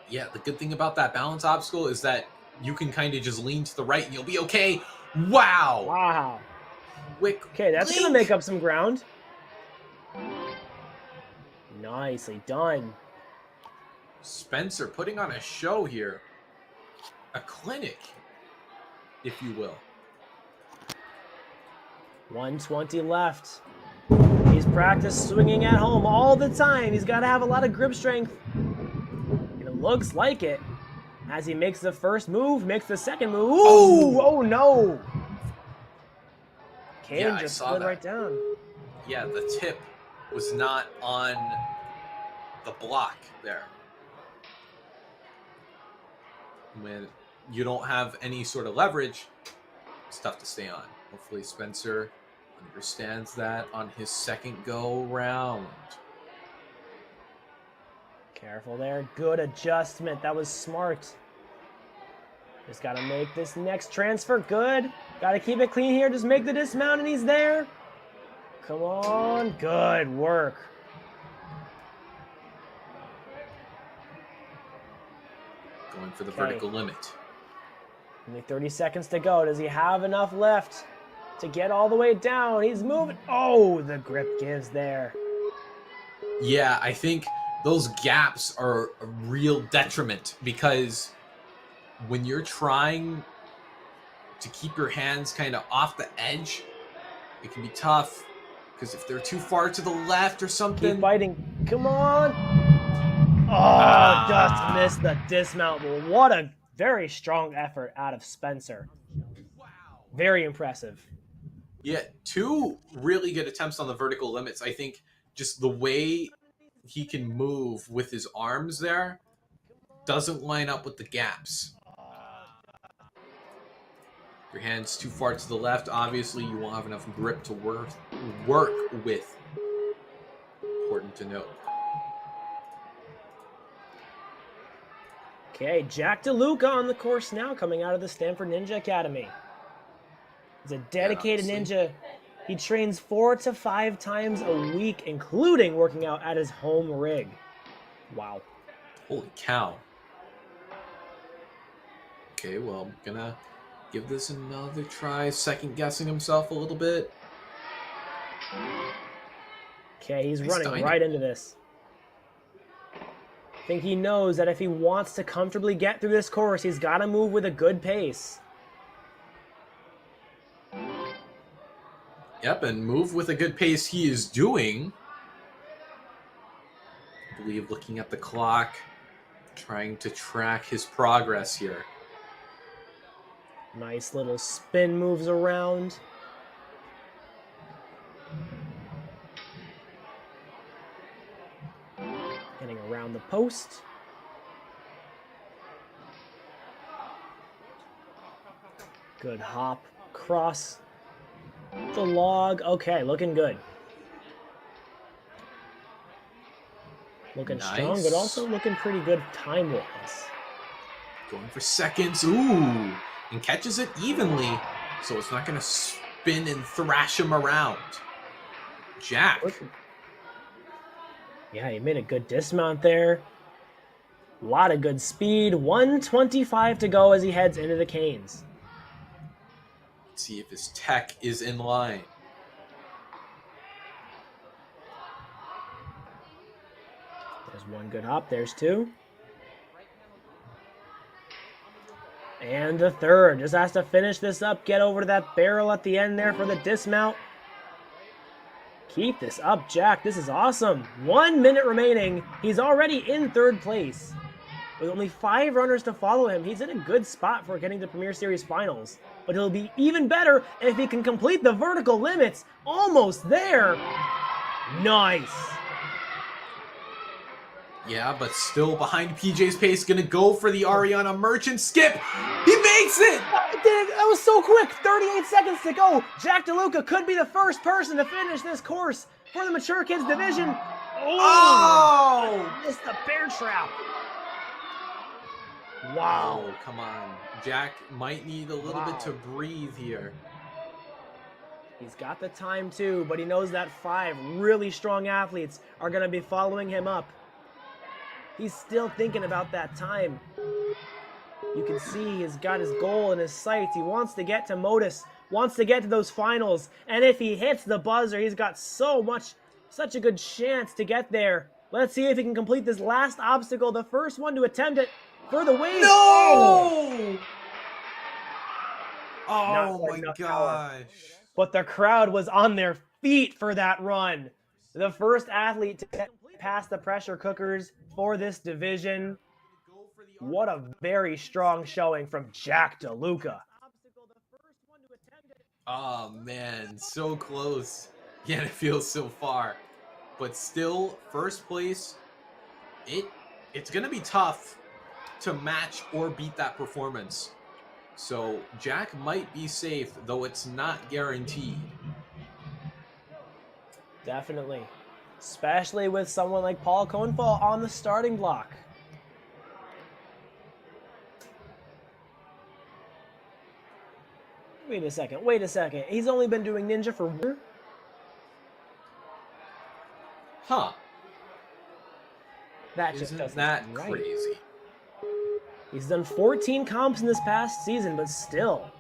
Yeah, the good thing about that balance obstacle is that you can kind of just lean to the right and you'll be okay. Wow. Wow. Quick. Okay, that's going to blink. make up some ground. Nicely done. Spencer putting on a show here. A clinic, if you will. 120 left. He's practiced swinging at home all the time. He's got to have a lot of grip strength. And it looks like it. As he makes the first move, makes the second move. Ooh! Oh, no! Caden just slid right down. Yeah, the tip was not on the block there. When you don't have any sort of leverage, it's tough to stay on. Hopefully Spencer understands that on his second go round. Careful there. Good adjustment. That was smart. Just got to make this next transfer good. Got to keep it clean here. Just make the dismount and he's there. Come on. Good work. Going for the vertical limit. Only 30 seconds to go. Does he have enough left to get all the way down? He's moving. Oh, the grip gives there. Yeah, I think those gaps are a real detriment because when you're trying to keep your hands kind of off the edge, it can be tough because if they're too far to the left or something. Keep fighting. Come on. Oh, just missed the dismount. Well, what a very strong effort out of Spencer. Very impressive. Yeah, 2 really good attempts on the vertical limits. I think just the way he can move with his arms there doesn't line up with the gaps. Your hand's too far to the left. Obviously, you won't have enough grip to work with. Important to note. Okay, Jack DeLuca on the course now, coming out of the Stanford Ninja Academy. He's a dedicated ninja. He trains 4 to 5 times a week, including working out at his home rig. Wow. Holy cow. Okay, well, I'm gonna give this another try, second guessing himself a little bit. Okay, he's running right into this. I think he knows that if he wants to comfortably get through this course, he's got to move with a good pace. Yep, and move with a good pace he is doing. I believe looking at the clock, trying to track his progress here. Nice little spin moves around. Getting around the post. Good hop across the log. Okay, looking good. Looking strong, but also looking pretty good time-wise. Going for seconds. Ooh. And catches it evenly, so it's not going to spin and thrash him around. Jack. Yeah, he made a good dismount there. A lot of good speed. 125 to go as he heads into the canes. Let's see if his tech is in line. There's one good hop. There's two. And the third. Just has to finish this up. Get over to that barrel at the end there for the dismount. Keep this up, Jack. This is awesome. 1 minute remaining. He's already in third place. With only 5 runners to follow him, he's in a good spot for getting to Premier Series Finals. But it'll be even better if he can complete the vertical limits. Almost there. Nice. Yeah, but still behind PJ's pace. Gonna go for the Ariana Merchant skip. He makes it! That was so quick. 38 seconds to go. Jack DeLuca could be the first person to finish this course for the Mature Kids division. Oh! Missed the bear trap. Wow. Oh, come on. Jack might need a little bit to breathe here. He's got the time too, but he knows that 5 really strong athletes are going to be following him up. He's still thinking about that time. You can see he's got his goal in his sights. He wants to get to Modus, wants to get to those finals. And if he hits the buzzer, he's got such a good chance to get there. Let's see if he can complete this last obstacle, the first one to attempt it for the win. No! Not Oh quite my enough gosh. power. But the crowd was on their feet for that run. The first athlete to get past the pressure cookers for this division. What a very strong showing from Jack DeLuca. Oh man, so close. Yet it feels so far. But still, first place, it's gonna be tough to match or beat that performance. So Jack might be safe, though it's not guaranteed. Definitely. Especially with someone like Paul Cohnfall on the starting block. Wait a second. He's only been doing Ninja for 1 year? Huh. That just Isn't doesn't that seem right. crazy? He's done 14 comps in this past season, but still.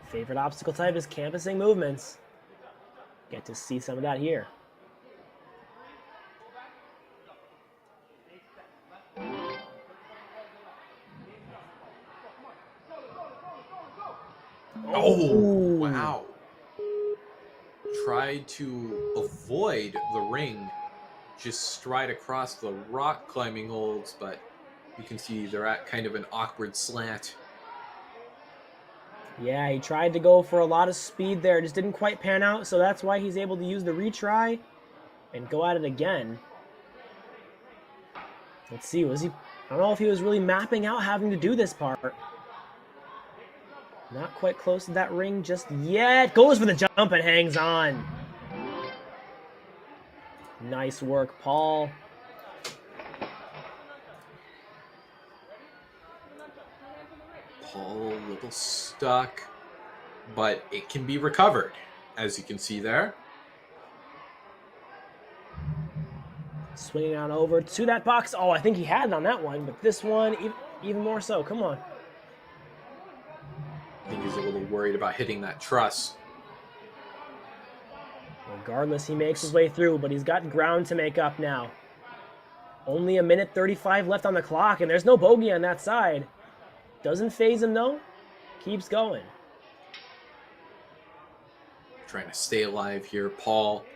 Favorite obstacle type is canvassing movements. Get to see some of that here. Oh, wow. Tried to avoid the ring, just stride across the rock climbing holds, but you can see they're at kind of an awkward slant. Yeah, he tried to go for a lot of speed there. Just didn't quite pan out, so that's why he's able to use the retry and go at it again. Let's see, I don't know if he was really mapping out having to do this part. Not quite close to that ring just yet. Goes for the jump and hangs on. Nice work, Paul. Paul a little stuck, but it can be recovered, as you can see there. Swinging on over to that box. Oh, I think he had it on that one, but this one, even more so. Come on. I think he's a little worried about hitting that truss. Regardless, he makes his way through, but he's got ground to make up now. Only 1:35 left on the clock, and there's no bogey on that side. Doesn't phase him, though. Keeps going. Trying to stay alive here. Paul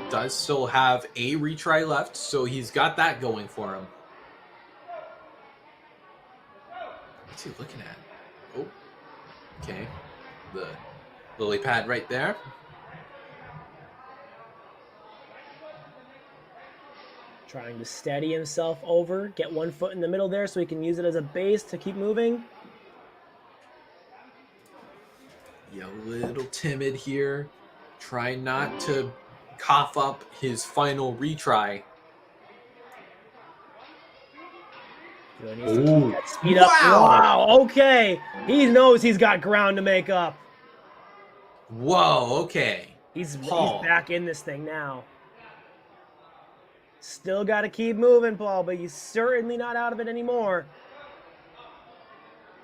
does still have a retry left, so he's got that going for him. What's he looking at? Oh, okay. The lily pad right there. Trying to steady himself over, get one foot in the middle there so he can use it as a base to keep moving. Yeah, a little timid here. Try not to cough up his final retry. Really needs to keep that speed up. Wow, okay. He knows he's got ground to make up. Whoa, okay. He's Paul. back in this thing now. Still got to keep moving, Paul, but he's certainly not out of it anymore.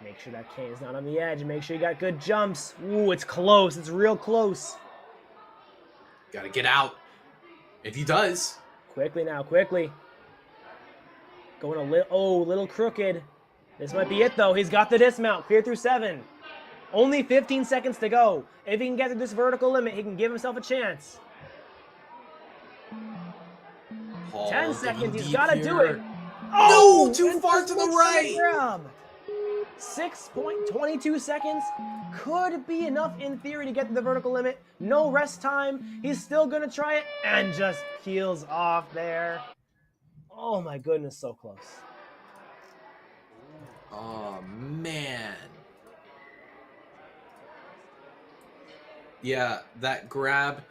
Make sure that K is not on the edge. Make sure you got good jumps. Ooh, it's close. It's real close. Gotta get out. If he does. Quickly now, quickly. Going a little crooked. This might be it, though. He's got the dismount. Clear through 7. Only 15 seconds to go. If he can get to this vertical limit, he can give himself a chance. Paul 10 seconds. He's deep got to here. do it. No, too and far to the right. Grab. 6.22 seconds could be enough in theory to get to the vertical limit. No rest time. He's still going to try it and just peels off there. Oh my goodness, so close. Oh, man. Yeah, that grab.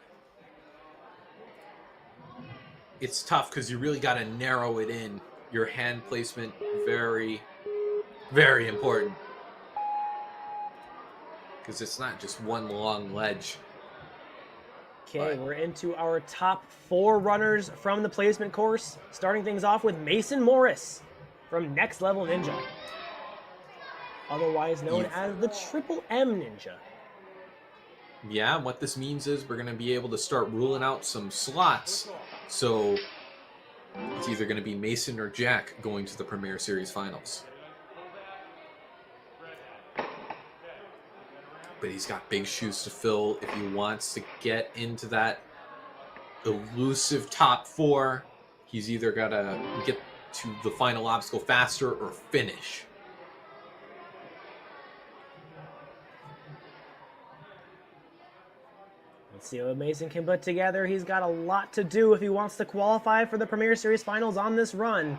It's tough because you really got to narrow it in. Your hand placement, very, very important. Because it's not just one long ledge. Okay, we're into our top 4 runners from the placement course. Starting things off with Mason Morris from Next Level Ninja. Otherwise known as the Triple M Ninja. Yeah, what this means is we're going to be able to start ruling out some slots. So it's either going to be Mason or Jack going to the Premier Series Finals. But he's got big shoes to fill if he wants to get into that elusive top 4. He's either got to get to the final obstacle faster or finish. Let's see what Mason can put together. He's got a lot to do if he wants to qualify for the Premier Series Finals on this run.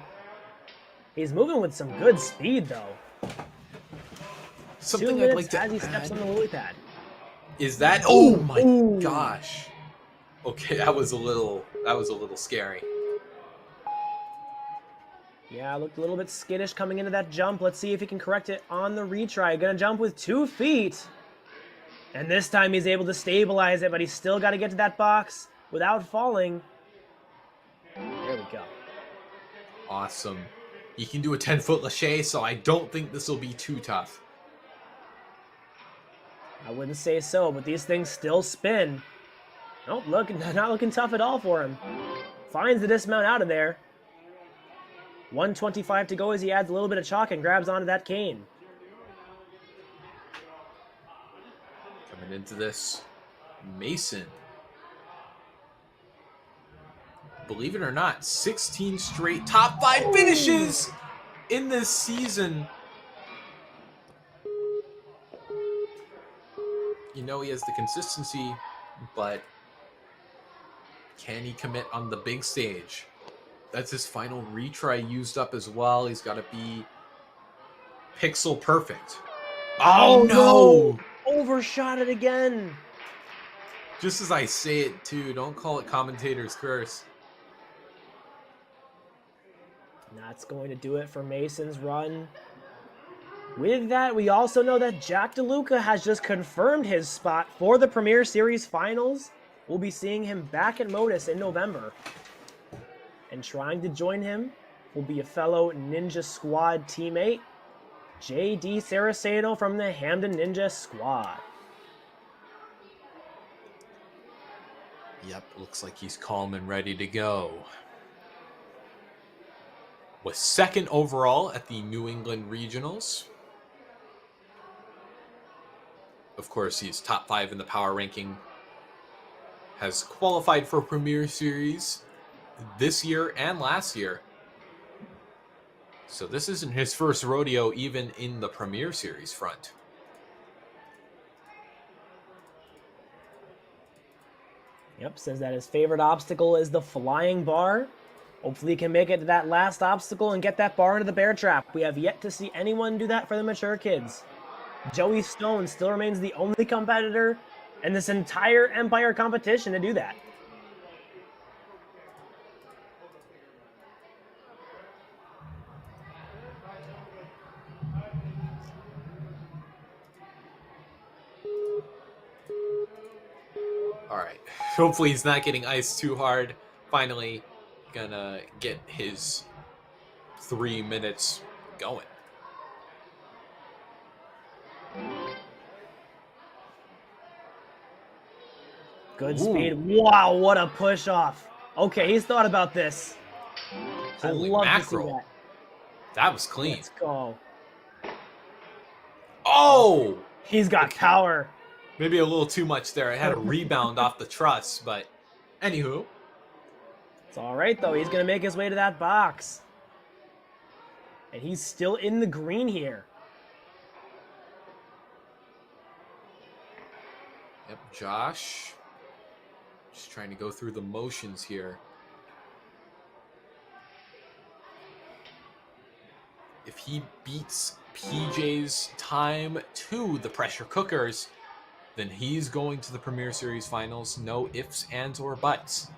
He's moving with some good speed, though. Something 2 I'd minutes like to as he steps on the lily pad. Is that? Oh my gosh! Okay, that was a little scary. Yeah, looked a little bit skittish coming into that jump. Let's see if he can correct it on the retry. Gonna jump with 2 feet. And this time he's able to stabilize it, but he's still got to get to that box without falling. There we go. Awesome. He can do a 10-foot lache, so I don't think this will be too tough. I wouldn't say so, but these things still spin. Nope, not looking tough at all for him. Finds the dismount out of there. 125 to go as he adds a little bit of chalk and grabs onto that cane. Coming into this, Mason. Believe it or not, 16 straight top 5 finishes in this season. You know he has the consistency, but can he commit on the big stage? That's his final retry used up as well. He's got to be pixel perfect. Oh no! Overshot it again. Just as I say it too, don't call it commentator's curse. That's going to do it for Mason's run. With that, we also know that Jack DeLuca has just confirmed his spot for the Premier Series Finals. We'll be seeing him back at Modus in November. And trying to join him will be a fellow Ninja Squad teammate, J.D. Saraceno from the Hamden Ninja Squad. Yep, looks like he's calm and ready to go. Was second overall at the New England Regionals. Of course, he's top 5 in the power ranking. Has qualified for Premier Series this year and last year. So this isn't his first rodeo even in the Premier Series front. Yep, says that his favorite obstacle is the flying bar. Hopefully he can make it to that last obstacle and get that bar into the bear trap. We have yet to see anyone do that for the mature kids. Joey Stone still remains the only competitor in this entire Empire competition to do that. All right. Hopefully he's not getting iced too hard. Finally, gonna get his 3 minutes going. Good Ooh. speed. Wow, what a push off. Okay, he's thought about this. Holy I love mackerel. to see that. That was clean. Let's go. Oh! He's got Okay. power. Maybe a little too much there. I had a rebound off the truss, but anywho. It's all right, though. He's going to make his way to that box. And he's still in the green here. Yep, Josh. Just trying to go through the motions here. If he beats PJ's time to the pressure cookers, then he's going to the Premier Series Finals. No ifs, ands, or buts.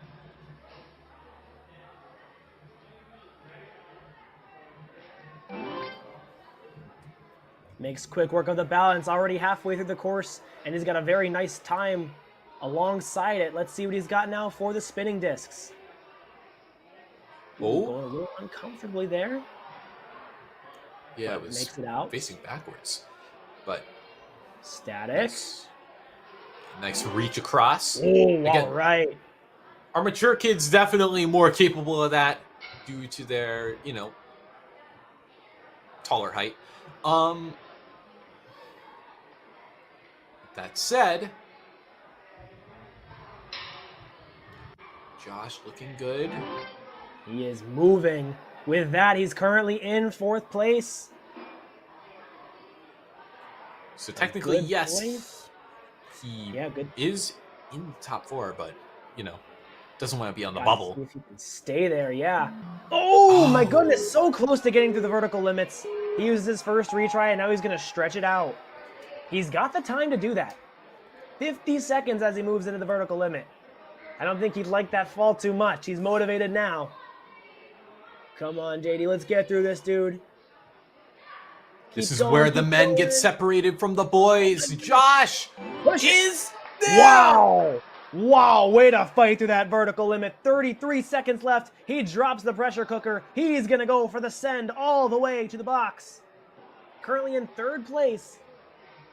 Makes quick work of the balance, already halfway through the course, and he's got a very nice time alongside it. Let's see what he's got now for the spinning discs. Oh. Going a little uncomfortably there. Yeah, But it was makes it out. facing backwards. But Static. nice reach across. Oh, Again, all right. our mature kids definitely more capable of that due to their, taller height. That said, Josh looking good. He is moving. With that, he's currently in 4th place. So technically, good yes, place. he Good. is in the top 4, but, doesn't want to be on the Gotta bubble. see if he can stay there, yeah. Oh, my goodness, so close to getting through the vertical limits. He used his first retry, and now he's going to stretch it out. He's got the time to do that. 50 seconds as he moves into the vertical limit. I don't think he'd like that fall too much. He's motivated now. Come on, JD, let's get through this, dude. This Keep is going, where the keep men going. get separated from the boys. Josh Push it. is there. Wow! Wow, way to fight through that vertical limit. 33 seconds left. He drops the pressure cooker. He's going to go for the send all the way to the box. Currently in 3rd place.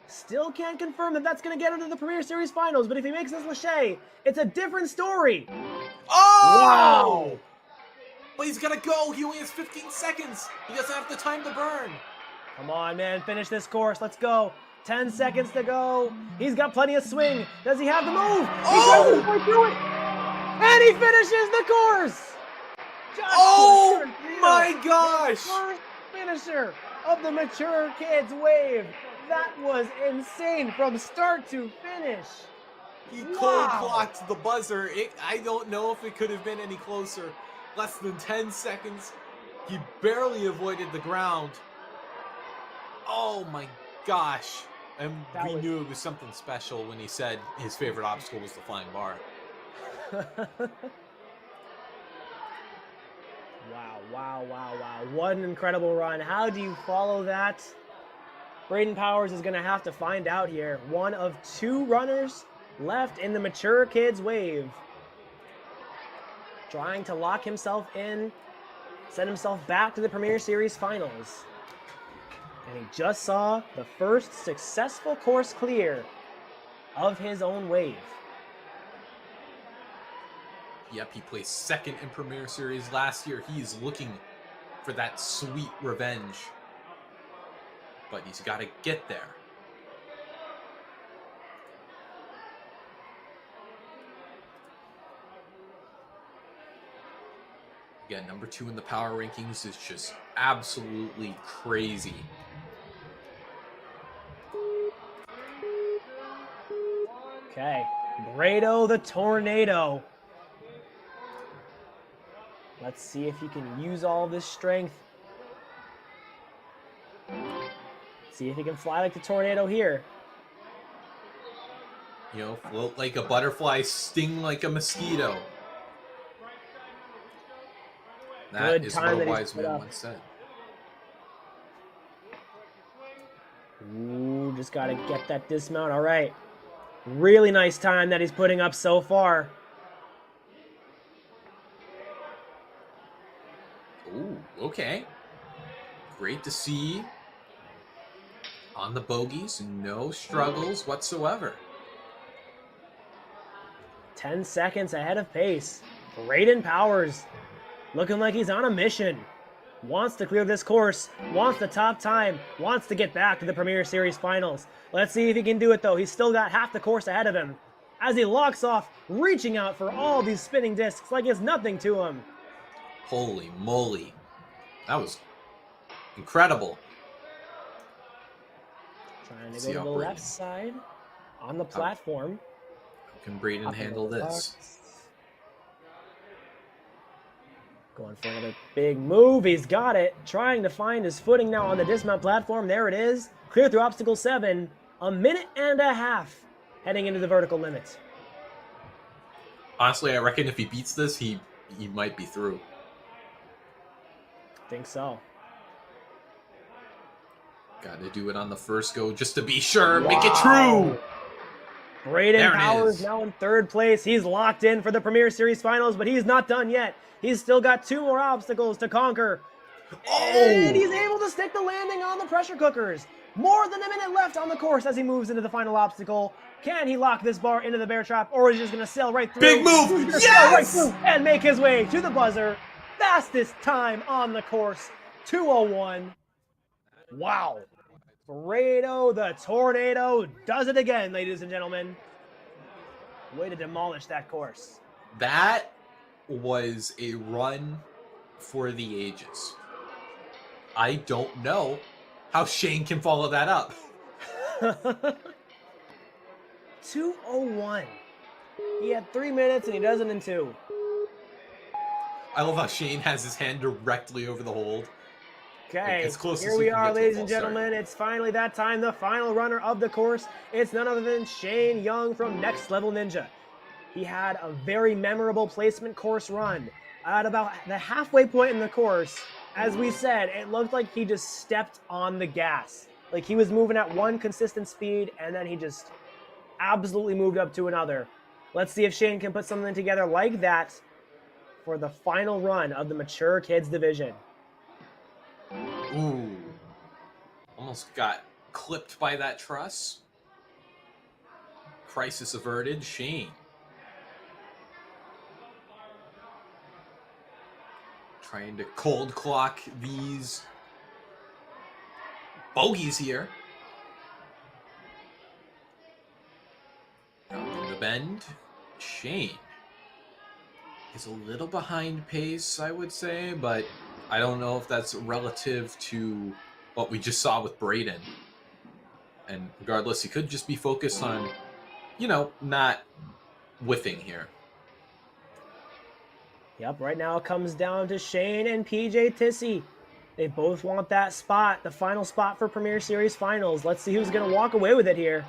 Still can't confirm that that's going to get him to the Premier Series Finals, but if he makes this Lachey, it's a different story. Oh! Wow! But he's got to go. He only has 15 seconds. He doesn't have the time to burn. Come on, man. Finish this course. Let's go. 10 seconds to go. He's got plenty of swing. Does he have the move? He tries to point through it. And he finishes the course. Josh Oh Porter, my the gosh. first finisher of the Mature Kids Wave. That was insane from start to finish. He Wow. cold clocked the buzzer. I don't know if it could have been any closer. Less than 10 seconds. He barely avoided the ground. Oh my gosh. And we knew it was something special when he said his favorite obstacle was the flying bar. Wow. What an incredible run. How do you follow that? Braden Powers is going to have to find out here. One of 2 runners left in the Mature Kids Wave. Trying to lock himself in, send himself back to the Premier Series Finals. And he just saw the first successful course clear of his own wave. Yep, he placed 2nd in Premier Series last year. He's looking for that sweet revenge. But he's got to get there. Again, number 2 in the power rankings is just absolutely crazy. Okay, Brado the Tornado. Let's see if he can use all this strength. See if he can fly like the tornado here. Float like a butterfly, sting like a mosquito. That Good is time what a that he's wise put man up. once said. Ooh, just gotta get that dismount. All right. Really nice time that he's putting up so far. Ooh, okay. Great to see. On the bogeys, no struggles whatsoever. 10 seconds ahead of pace. Braden Powers looking like he's on a mission. Wants to clear this course, wants the top time, wants to get back to the Premier Series finals. Let's see if he can do it though. He's still got half the course ahead of him. As he locks off, reaching out for all these spinning discs like it's nothing to him. Holy moly. That was incredible. Trying to See go to how the Braden- left side on the platform. How can Braden handle this? Going for another big move. He's got it. Trying to find his footing now on the dismount platform. There it is. Clear through obstacle 7. A minute and a half heading into the vertical limit. Honestly, I reckon if he beats this, he might be through. Think so. Got to do it on the first go just to be sure. Make it true. Braden There it Powers is. now in 3rd place. He's locked in for the Premier Series finals, but he's not done yet. He's still got 2 more obstacles to conquer. And he's able to stick the landing on the pressure cookers. More than a minute left on the course as he moves into the final obstacle. Can he lock this bar into the bear trap, or is he just going to sail right through? Big move! He's gonna sail right Yes! through and make his way to the buzzer. Fastest time on the course, 2:01. Wow. Fredo the Tornado does it again, ladies and gentlemen. Way to demolish that course. That was a run for the ages. I don't know how Shane can follow that up. 2:01. He had 3 minutes and he does it in 2. I love how Shane has his hand directly over the hold. Okay, As close here as we he can are, get to a ladies and false start. gentlemen. It's finally that time. The final runner of the course. It's none other than Shane Young from Next Level Ninja. He had a very memorable placement course run. At about the halfway point in the course, as we said, it looked like he just stepped on the gas. Like he was moving at one consistent speed, and then he just absolutely moved up to another. Let's see if Shane can put something together like that for the final run of the Mature Kids division. Ooh. Almost got clipped by that truss. Crisis averted. Shane. Trying to cold clock these bogeys here. Out in the bend. Shane is a little behind pace, I would say, but I don't know if that's relative to what we just saw with Braden. And regardless, he could just be focused on, not whiffing here. Yep, right now it comes down to Shane and PJ Tissy. They both want that spot, the final spot for Premier Series Finals. Let's see who's going to walk away with it here.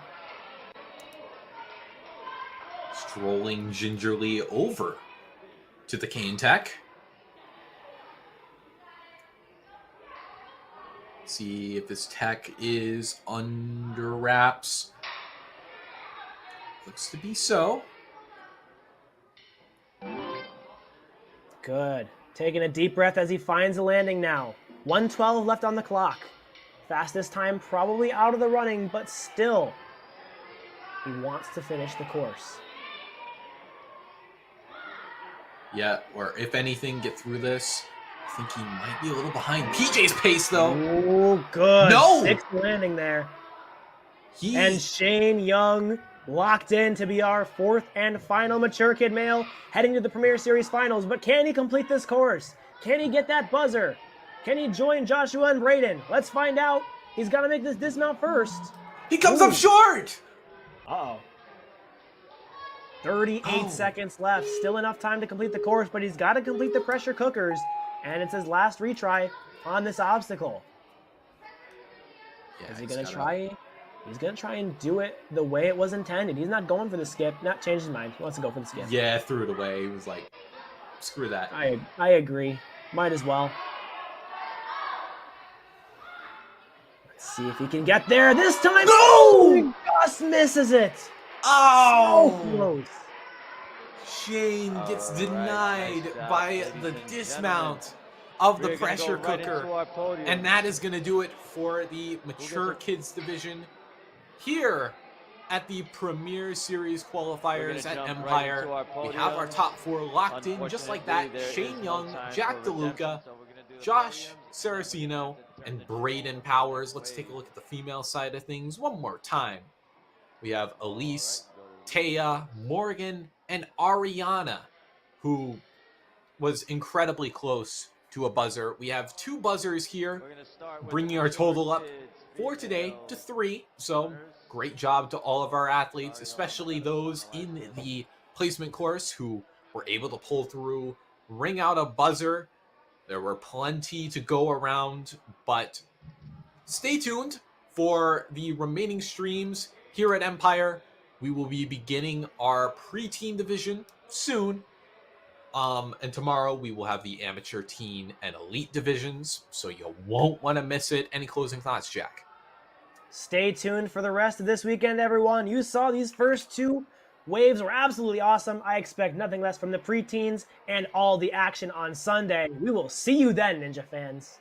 Strolling gingerly over to the Cane Tech. See if this tech is under wraps. Looks to be so. Good. Taking a deep breath as he finds a landing now. 1:12 left on the clock. Fastest time probably out of the running, but still, he wants to finish the course. Yeah, or if anything, get through this. I think he might be a little behind PJ's pace, though. Oh, good. No! 6th landing there. He And Shane Young locked in to be our 4th and final Mature Kid male heading to the Premier Series Finals. But can he complete this course? Can he get that buzzer? Can he join Joshua and Braden? Let's find out. He's got to make this dismount first. he comes up short. Uh-oh. 38 seconds left. Still enough time to complete the course, but he's got to complete the pressure cookers. And it's his last retry on this obstacle. Yeah, Is he he's going to gotta- try? He's going to try and do it the way it was intended. He's not going for the skip. Not changed his mind. He wants to go for the skip. Yeah, threw it away. He was like, screw that. I agree. Might as well. Let's see if he can get there this time. No! He just misses it. Oh! So close. Shane gets All right, denied nice job, by ladies the and dismount. of the We're gonna pressure go right cooker. into our podium. And that is going to do it for the mature kids division here at the Premier Series qualifiers at jump right Empire. into our We have our podiums. top 4 locked in just like that. Unfortunately, there Shane is Young, no time Jack for redemption, DeLuca, so we're gonna do the Josh podiums. Saraceno, and Braden Powers. Let's take a look at the female side of things one more time. We have Elise, Taya, Morgan, and Ariana, who was incredibly close to a buzzer. We have 2 buzzers here, We're gonna start with bringing the our total up kids, for today to female 3. So runners. great job to all of our athletes, especially those in the placement course who were able to pull through, ring out a buzzer. There were plenty to go around, but stay tuned for the remaining streams here at Empire. We will be beginning our pre-teen division soon. And tomorrow we will have the amateur, teen, and elite divisions, so you won't want to miss it. Any closing thoughts, Jack? Stay tuned for the rest of this weekend, everyone. You saw these first 2 waves were absolutely awesome. I expect nothing less from the preteens and all the action on Sunday. We will see you then, Ninja fans.